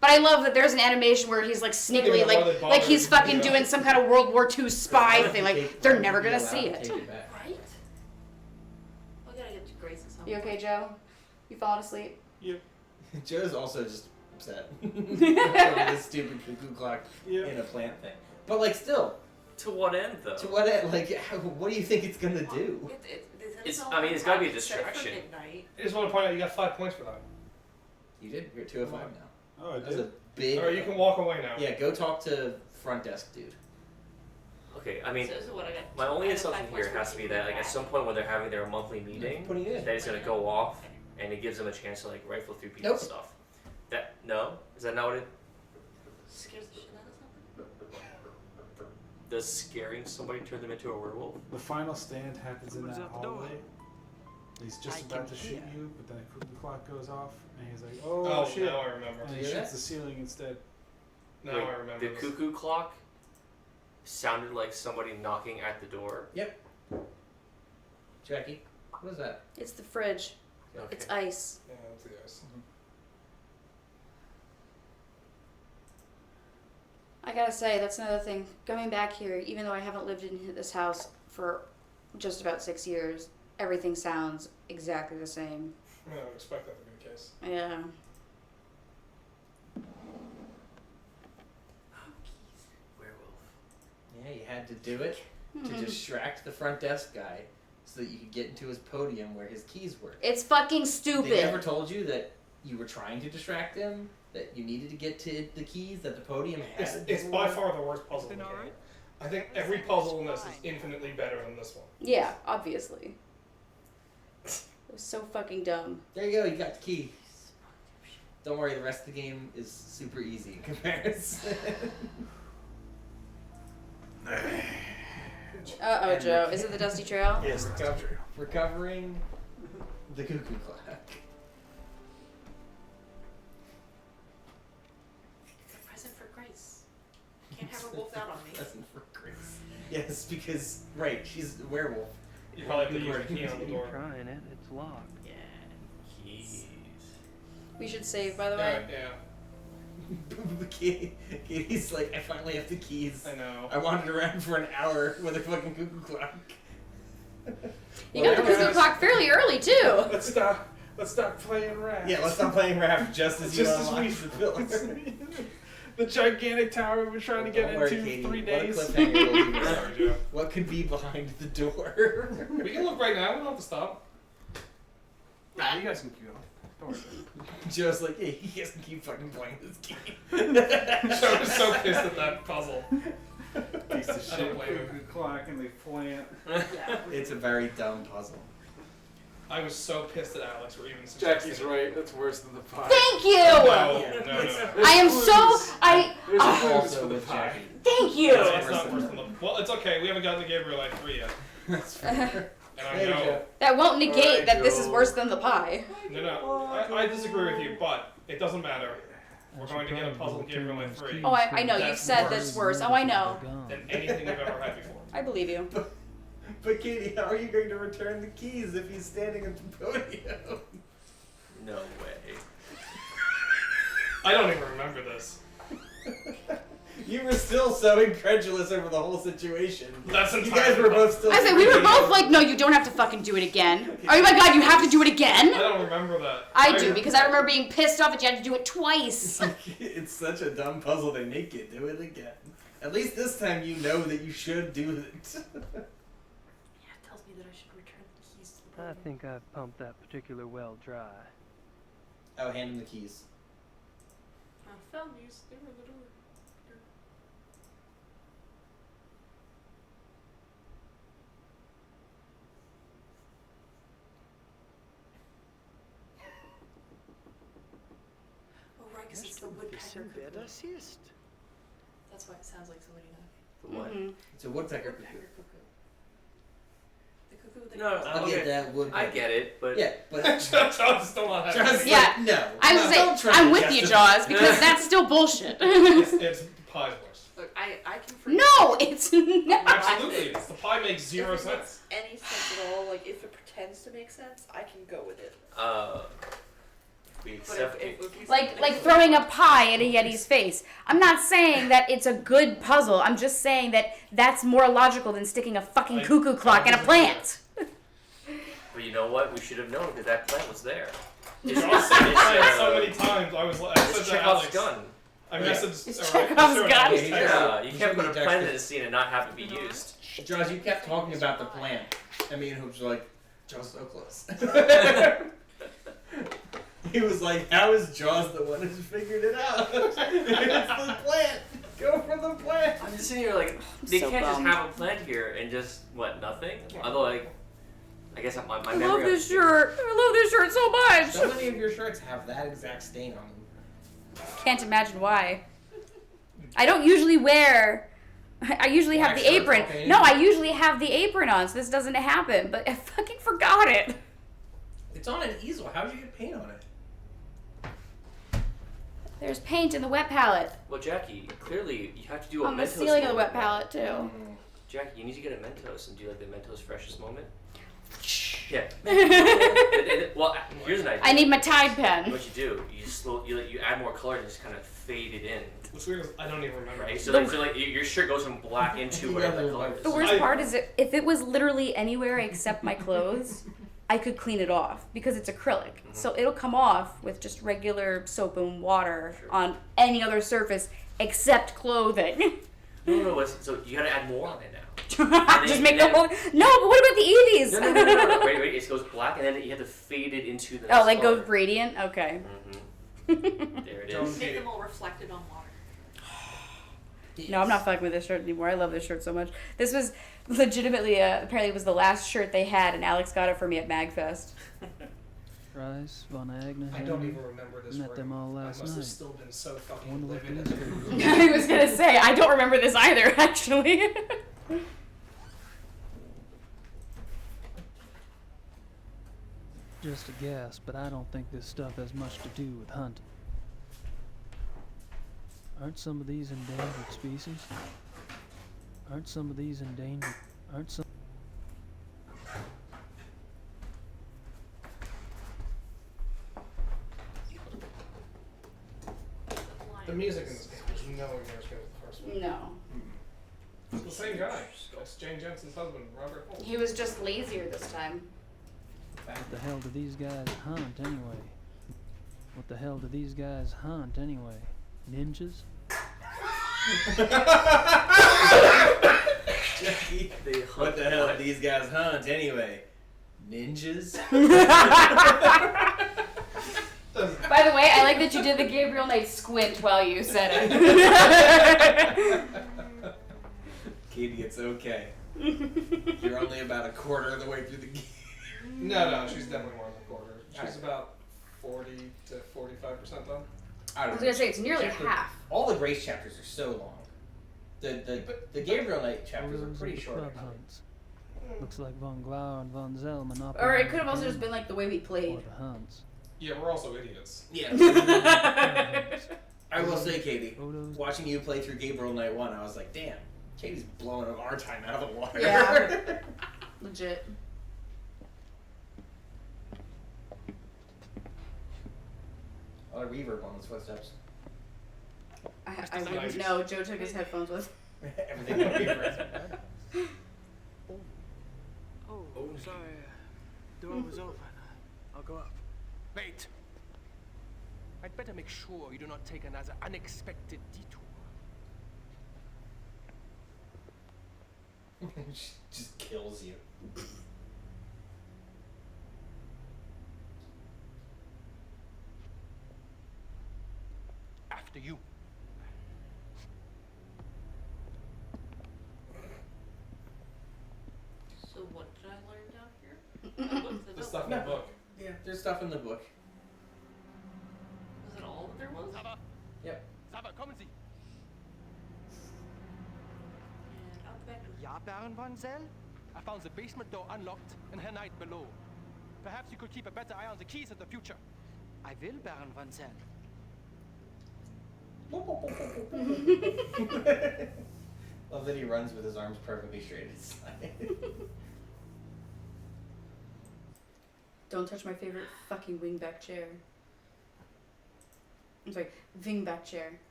But I love that there's an animation where he's like sneakily, like he's fucking doing some kind of World War II spy thing. Like they're never gonna see it. Right? I gotta get to Grace or something. You okay, Joe? You falling asleep? Yep. Joe's also just upset over this stupid cuckoo clock in a plant thing. But like, still. To what end, though? To what end? Like, what do you think it's gonna do? It's it's gotta be a distraction. Midnight. I just want to point out you got 5 points for that. You did. You're 2 of 5 now. Oh, I That was did. a big. Alright, you can walk away now. Yeah, go talk to front desk dude. Okay, I mean, So what I got? my only I got assumption 5 here points has for to be that like at some point when they're having their monthly meeting, Putting it in. that it's gonna go off, and it gives them a chance to like rifle through people's stuff. That no, is that not what it? Scares the shit out of something. Does scaring somebody turn them into a werewolf? The final stand happens in that Somebody's at the door. hallway. He's just I about can to shoot hear. you, but then a cuckoo clock goes off, and he's like, "Oh, Oh, shit!" now I remember. And he Yeah. shoots the ceiling instead. Now Wait, I remember. The this. cuckoo clock sounded like somebody knocking at the door. Yep. Jackie, what is that? It's the fridge. Okay. It's ice. Yeah, that's the ice. I gotta say, that's another thing. Coming back here, even though I haven't lived in this house for just about 6 years, everything sounds exactly the same. I would expect that to be the case. Yeah. Werewolf. Yeah, you had to do it to distract the front desk guy so that you could get into his podium where his keys were. It's fucking stupid. They never told you that you were trying to distract him, that you needed to get to the keys, that the podium had. It's by far the worst puzzle in the game. I think every puzzle in this is infinitely better than this one. Yeah, obviously. It was so fucking dumb. There you go, you got the key. Don't worry, the rest of the game is super easy in comparison. Uh-oh, Joe. Is it the Dusty Trail? Yes, recovering the cuckoo clock. Present for Grace. Can't have her wolfed out on me. Present for Grace. Yes, because, right, she's a werewolf. You probably have to use the key on the Keep door. trying it. It's locked. Yeah. Keys. We should save, by the way. Alright, yeah. He's like, I finally have the keys. I know. I wandered around for an hour with a fucking cuckoo clock. You got the cuckoo clock fairly early, too. Let's stop playing raft. Yeah, let's stop playing raft just as you Just as unlock we- the pillars. The gigantic tower we've been trying to get Don't worry, into Katie. 3 What days. a cliffhanger will be. Sorry, Joe. What could be behind the door? We can look right now. We don't have to stop. Nah, you guys can keep going. Don't worry. Joe's like, hey, you guys can keep fucking playing this game. Joe was so pissed at that puzzle. Piece of I shit. don't blame him. Cuckoo clock in the plant. It's a very dumb puzzle. I was so pissed at Alex for even suggesting. Jackie's right. That's worse than the pie. Thank you! No. I am so... Also with Jackie. Thank you! No, it's not worse than the... Well, it's okay. We haven't gotten to Gabriel Knight 3 yet. That's fair. And I Hey, know... Joe. That won't negate Alright, that this is Joe. worse than the pie. No. I disagree with you, but it doesn't matter. We're going to get a puzzle in Gabriel Knight 3. Oh, I know. You've said that's worse. Oh, I know. Than anything we've ever had before. I believe you. But Katie, how are you going to return the keys if he's standing at the podium? No way. I don't even remember this. You were still so incredulous over the whole situation. That's you guys were both still. I said we were both like, no, you don't have to fucking do it again. Oh my god, you have to do it again? I don't remember that. I do, because I remember being pissed off that you had to do it twice. It's such a dumb puzzle they make you do it again. At least this time you know that you should do it. Yeah, it tells me that I should return the keys to the I podium. think I've pumped that particular well dry. Oh, hand him the keys. I found these. They were in the door. Oh, right, because it's the woodpecker cuckoo. That's why it sounds like somebody knocking. What? Mhm. It's a woodpecker cuckoo. Woodpecker cuckoo. The cuckoo that No, I'll get that woodpecker. I get it, but Yeah, but Jaws still not having Jaws, it. Yeah. no. I was no, saying, don't try I'm to with you, justify- Jaws, because that's still bullshit. It's pie's worse. Look, I can forgive No, it's not. Absolutely, it's the pie makes zero if it makes sense. any sense at all, like if it pretends to make sense, I can go with it. we But accept if Like throwing a pie at a Yeti's face. I'm not saying that it's a good puzzle. I'm just saying that that's more logical than sticking a fucking cuckoo clock in a plant. But you know what? We should have known because that plant was there. Jaws said it so many times. I said It's to Chekhov's Alex. gun. I messaged. It's or I Chekhov's showed gun. Alex Yeah, text. you can't put a plant in a scene and not have it be used. Jaws, you kept talking about the plant. And me and Hoops were like, Jaws so close. He was like, how is Jaws the one who's figured it out? It's the plant. Go for the plant. I'm just sitting here like, they so can't just bummed. have a plant here and just, what, nothing? Although, like, I guess my I memory love of- this shirt. I love this shirt so much. So many of your shirts have that exact stain on them. Can't imagine why. I don't usually wear. I usually have Black the shirts apron. all painted? No, I usually have the apron on, so this doesn't happen. But I fucking forgot it. It's on an easel. How did you get paint on it? There's paint in the wet palette. Well, Jackie, clearly you have to do a On the Mentos ceiling of the moment. wet palette too. Jackie, you need to get a Mentos and do like the Mentos freshest moment. Yeah. Well, here's an idea. I need my Tide pen. What you do, you add more color and just kind of fade it in. What's weird is I don't even remember. Right? So like your shirt goes from black into whatever the color is. The worst part is if it was literally anywhere except my clothes, I could clean it off because it's acrylic. So it'll come off with just regular soap and water on any other surface except clothing. No. So you gotta add more on it now. Just make the whole. No, but what about the Eevees? No. Wait. It goes black and then you have to fade it into the. Oh, like color. go gradient? Okay. There it is. Make them all reflected on water. No, I'm not fucking with this shirt anymore. I love this shirt so much. This was legitimately, apparently it was the last shirt they had, and Alex got it for me at MagFest. Rice, Von Agner. I don't even remember this. Met them all I last must have night. still been so fucking Wonder what livid. these I was gonna say, I don't remember this either, actually. Just a guess, but I don't think this stuff has much to do with hunting. Aren't some of these endangered species? Aren't some of these endangered? Aren't some? The music in this game is nowhere near as good as the first one. No. It's the same guy. That's Jane Jensen's husband, Robert Holt. He was just lazier this time. What the hell do these guys hunt anyway? What the hell do these guys hunt anyway? Ninjas? Jackie, what the hell do these guys hunt anyway? Ninjas? By the way, I like that you did the Gabriel Knight squint while you said it. Katie, it's okay. You're only about a quarter of the way through the game. No, she's definitely more than a quarter. She's about 40 to 45% done. I was gonna say, it's nearly half. All the Grace chapters are so long. The Gabriel Knight chapters are Photos pretty of the short. club hunts. Looks like Von Glauer and Von Zellman up. Or it could have also just been like the way we played. Or the hunts. Yeah, we're also idiots. Yeah. I will say, Katie, watching you play through Gabriel Knight 1, I was like, damn, Katie's blowing up our time out of the water. Yeah. Legit. A lot of reverb on those footsteps. I wouldn't know. Joe took his headphones with. Everything on reverb. Oh, sorry. Door was open. I'll go up. Wait. I'd better make sure you do not take another unexpected detour. She just kills you. So what did I learn down here? I looked The it stuff up. in the book. Yeah, there's stuff in the book. Was it all that there was? Yep. Saba, kommen Sie. And out the back door. Ja, Baron von Zell? I found the basement door unlocked and Herr Knight below. Perhaps you could keep a better eye on the keys in the future. I will, Baron von Zell. Love that he runs with his arms perfectly straight at his side. Don't touch my favorite fucking wingback chair. I'm sorry, wingback chair.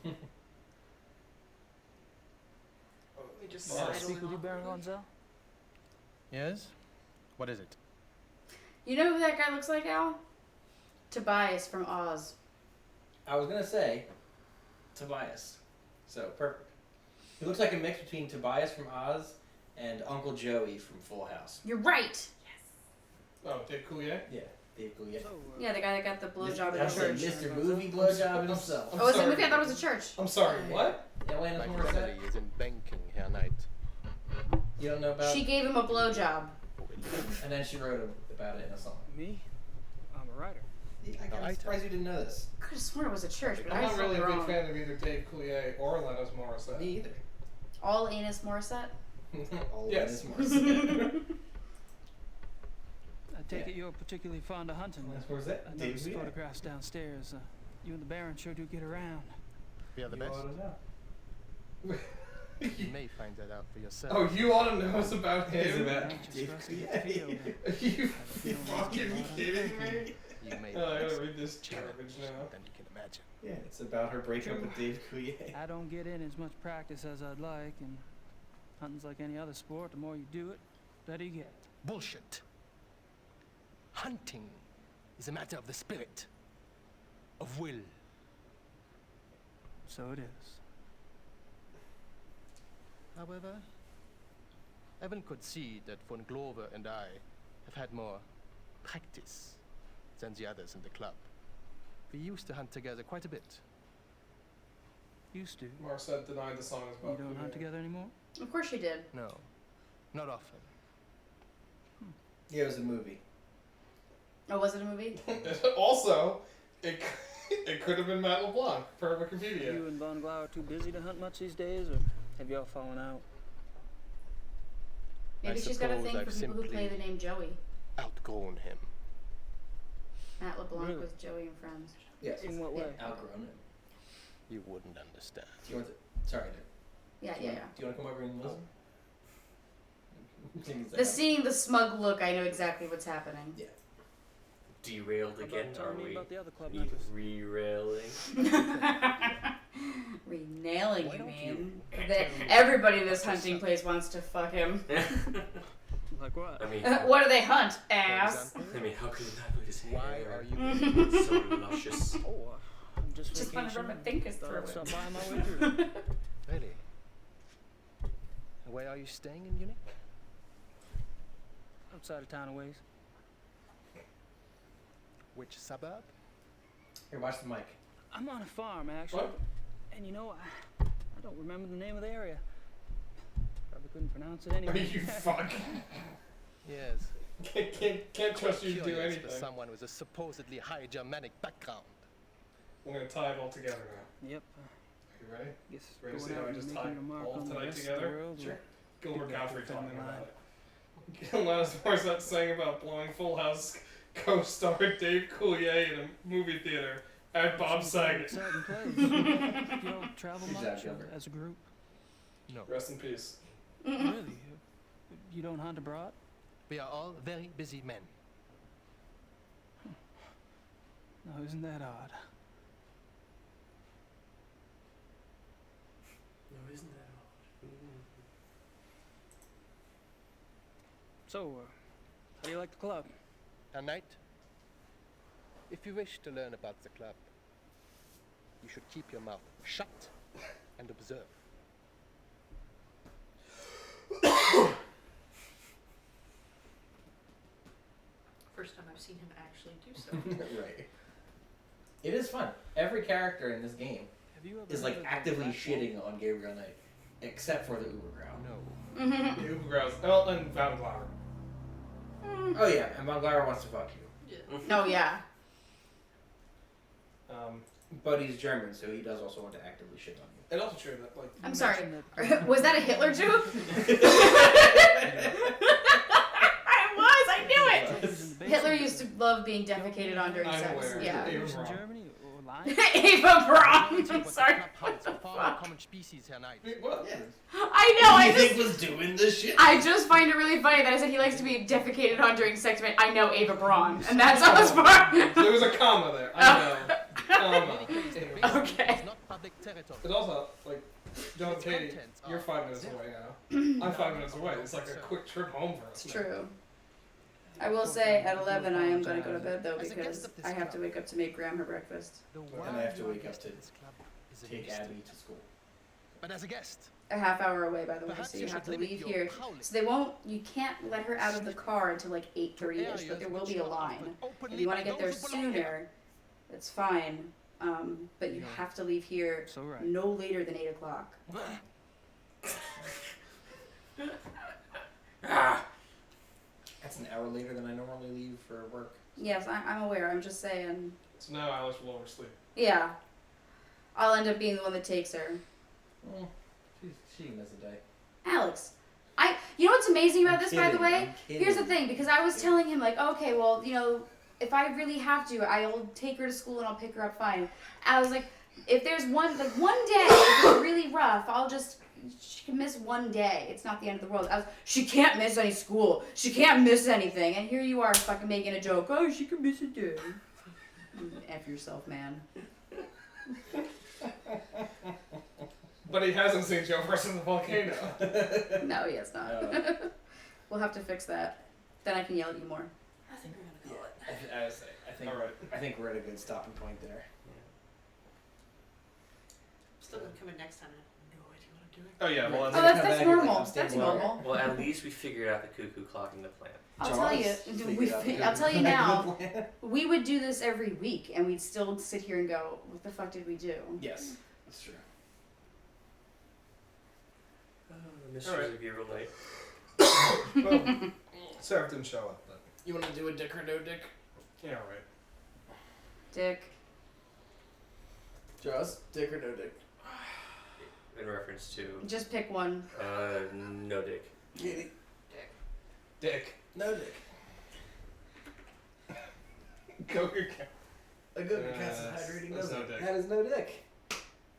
We just May I speak with you, Baron von Zell? Yes? What is it? You know who that guy looks like, Al? Tobias from Oz. I was gonna say Tobias. So perfect. He looks like a mix between Tobias from Oz and Uncle Joey from Full House. You're right. Oh, Dave Coulier? Yeah, Dave Coulier. Yeah, the guy that got the blowjob in the That's church. Mr. Movie blowjob himself. Oh, was it a movie? I thought it was a church. I'm sorry, what? Alanis My Morissette. family is in banking, Herr Knight. You don't know about She gave him a blowjob. And then she wrote about it in a song. Me? I'm a writer. I'm surprised you didn't know this. Could have sworn it was a church, but I'm I was not really a wrong. big fan of either Dave Coulier or Alanis Morissette. Me either. All Anus Morissette? Yes. Alanis Morissette. I take it you're particularly fond of hunting. Where's that? I Dave noticed Coulier. photographs downstairs. You and the Baron sure do get around. We are the You best. ought to know. You may find that out for yourself. Oh, you want to know us about It's him? about Anxious Dave for us to Coulier. get the field. Are you fucking kidding me? You may Oh, I be gotta read this garbage now. than you can imagine. Yeah, it's about her breakup with Dave Coulier. I don't get in as much practice as I'd like, and hunting's like any other sport. The more you do it, the better you get. Bullshit. Hunting is a matter of the spirit, of will. So it is. However, Evan could see that von Glover and I have had more practice than the others in the club. We used to hunt together quite a bit. Used to. You Morissette denied the song is about don't hunt Coulier. together anymore? Of course she did. No, not often. Yeah, it was a movie. Oh, was it a movie? Also, it could have been Matt LeBlanc per Wikipedia. You and Von Glauer too busy to hunt much these days, or have y'all fallen out? Maybe I she's got a suppose thing I've for people who play simply- the name Joey. Outgrown him. Matt LeBlanc Really? was Joey and Friends. Yes. In what way? Outgrown it. You wouldn't understand. Do you want to? Sorry, dude. Yeah, Do you yeah, want- yeah. Do you want to come over and listen? Seeing the smug look, I know exactly what's happening. Yeah. Derailed How again? about telling Are me we about the other club members? re-railing? Renailing, Why you don't mean? you That everybody in this hunting place wants to fuck him. Like what? I mean, What do they hunt? Ass. I mean, how could you not notice hair? Why are you so luscious? Oh, I'm just Just wanted to run my fingers Thought through I'd it. stop by on my way through. Really? And where are you staying in Munich? Outside of town a ways. Which suburb? Here, watch the mic. I'm on a farm, actually. What? And you know, I don't remember the name of the area. Probably couldn't pronounce it Are anyway. you fuck? Yes. Can't trust you to do Curious anything. for someone with a supposedly high Germanic background. I'm gonna tie it all together now. Yep. Are you ready? Guess Ready to going see how out I and just making tie your mark all on the tonight rest of together? the world Sure. will Gilbert be better Godfrey for talking family about life. it. Alanis Morissette sang about blowing Full House co-star Dave Coulier in a movie theater at Bob Saget. Exciting place. You all travel Good job, much Gilbert. as a group? No. Rest in peace. Really? You don't hunt abroad? We are all very busy men. No, isn't that odd? No, isn't that odd? So, how do you like the club? A night? If you wish to learn about the club, you should keep your mouth shut and observe. First time I've seen him actually do so. Right. It is fun. Every character in this game Have you ever is like heard of the actively Black shitting on Gabriel Knight, except for the Uber Growl. No. Mhm. Uber Grouse. Oh, and Von Glower. Oh yeah, and Von Glower wants to fuck you. Oh yeah. But he's German, so he does also want to actively shit on you. It's also true that, like. I'm sorry. Was that a Hitler joke? I knew it. Hitler used to love being defecated on during sex. Yeah. Ava Braun. I'm sorry. Common species, Herr Knight. What? I know. I think just was doing this shit. I just find it really funny that I said he likes to be defecated on during sex. But I know Ava Braun, and that's all as far. There was a comma there. I know. Comma. Okay. But also, like, John and Katie, you're 5 minutes away now. I'm 5 minutes away. It's like a quick trip home for us. It's true. I will say at 11 I am going to go to bed though because I have to wake up to make Graham her breakfast. And I have to wake up to take Abby to school. But as a guest. A half hour away, by the way, so you have to leave here. So they won't, you can't let her out of the car until like 8:30ish, but there will be a line. If you want to get there sooner, that's fine. But you have to leave here no later than 8 o'clock. That's an hour later than I normally leave for work. Yes, I'm aware. I'm just saying. So now Alex will oversleep. Yeah. I'll end up being the one that takes her. Well, she can miss a day. Alex, you know what's amazing about this, by the way? I'm kidding. Here's the thing, because I was telling him, like, okay, well, you know, if I really have to, I'll take her to school and I'll pick her up fine. I was like, if there's one day, if it's really rough, she can miss one day. It's not the end of the world. She can't miss any school. She can't miss anything. And here you are fucking making a joke. Oh, she can miss a day. F yourself, man. But he hasn't seen Joe versus the volcano. No, he has not. No. We'll have to fix that. Then I can yell at you more. I think we're gonna call it. I think we're at a good stopping point there. Still gonna come in next time. No idea what I'm doing. Oh yeah, well, that's normal. That's normal. Well, at least we figured out the cuckoo clock in the plan. I'll tell you now. We would do this every week, and we'd still sit here and go, "What the fuck did we do?" Yes, that's true. Mysteries of Gabriel Knight. Well, Seraph didn't show up. But you want to do a dick or no dick? Yeah, right. Dick. Jaws, dick or no dick? In reference to. Just pick one. No dick. Katie. Dick. No dick. Coker A good cast is hydrating that's no no dick. dick. That is no dick.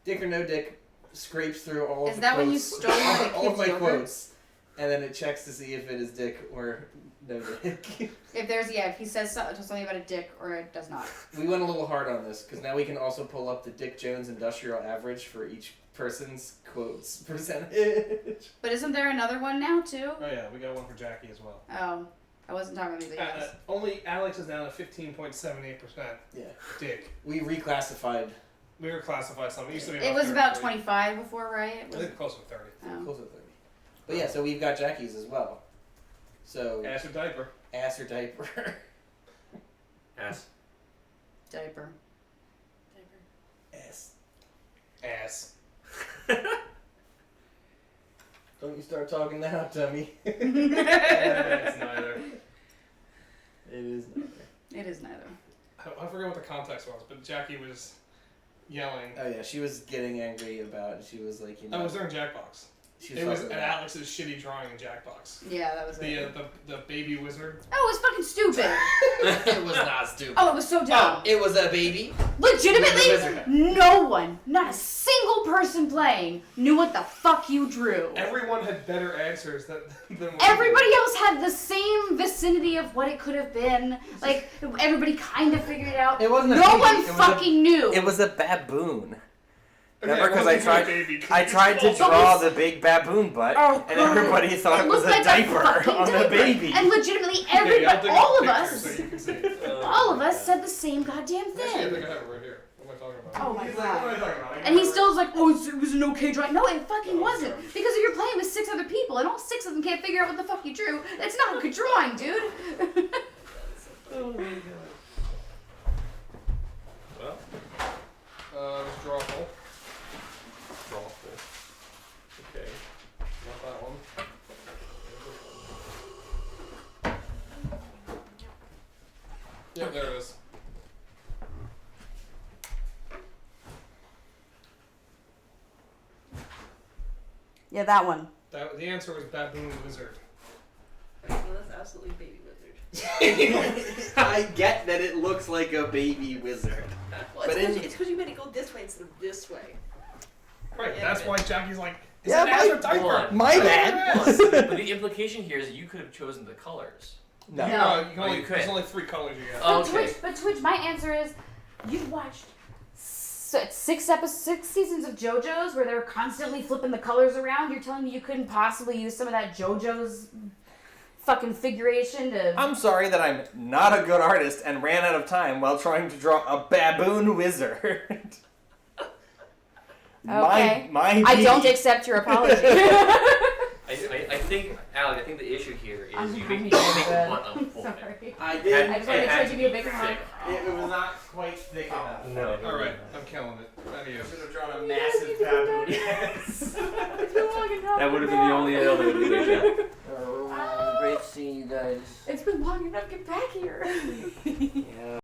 Dick or no dick scrapes through all of Is the that quotes. when you stole my all of my kid's quotes, and then it checks to see if it is dick or no dick. If he says something about a dick or it does not. We went a little hard on this because now we can also pull up the Dick Jones industrial average for each person's quotes percentage. But isn't there another one now too? Oh yeah, we got one for Jackie as well. Oh, I wasn't talking about anything else. Only Alex is down at 15.78%. Yeah. Dick. We reclassified. We reclassified something. It used to be It was 30. about 25 before, right? I think close to 30. Oh. Close to 30. But yeah, so we've got Jackie's as well. So Ass or diaper. Ass or diaper. Ass. Diaper. Ass. Ass. Don't you start talking now, Tummy. It's neither. It is neither. It is neither. I forget what the context was, but Jackie was yelling. Oh yeah, she was getting angry about. She was like, you know. Oh, it was during Jackbox. It was at Alex's shitty drawing in Jackbox. Yeah, that was it. The baby wizard. Oh, it was fucking stupid. It was not stupid. Oh, it was so dumb. Oh, it was a baby. Legitimately, no one, not a single person playing, knew what the fuck you drew. Everyone had better answers than what Everybody else had the same vicinity of what it could have been. Like, everybody kind of figured it out. It wasn't a no baby. one It was fucking knew. It was a baboon. Okay, Remember, because I tried to But draw the big baboon butt, and everybody thought it was looked a like diaper fucking on the diaper. baby. And legitimately, Okay, I'll everybody, dig all up of a us, picture so you can see it. all of us said the same goddamn Actually, I thing. think I have it right here. What am I talking about? Oh my He's like, what am I god. talking about? And he still was like, oh, it was an okay drawing. No, it fucking wasn't. Because you're playing with 6 other people, and all 6 of them can't figure out what the fuck you drew. That's not a good drawing, dude. Oh my god. Well, just drawful. Drawful. Okay. Not that one. Yeah, there it is. Yeah, that one. The answer was baboon wizard. Well, that's absolutely baby wizard. I get that it looks like a baby wizard. Well, but it's because you made it go this way instead of this way. Right, Yeah, that's but- why Jackie's like, is Yeah, it my- as a diaper? My bad. But the implication here is that you could have chosen the colors. No. You can Oh, only, you could. there's only 3 colors you get. Oh, But okay. Twitch, my answer is, you've watched six seasons of JoJo's where they're constantly flipping the colors around. You're telling me you couldn't possibly use some of that JoJo's fucking figuration to... I'm sorry that I'm not a good artist and ran out of time while trying to draw a baboon wizard. Okay. My I don't accept your apology. I think, Alec, I think the issue here is I'm you sorry. make one I'm unfolded. sorry. I did. I just want to make sure I give you a bigger hug. It was not quite thick enough. No. Alright, I'm killing it. Adios. I should have drawn a massive baboon. It's been long enough. That would have been the only other relation. Great seeing you guys. It's been long enough. Get back here. Yeah.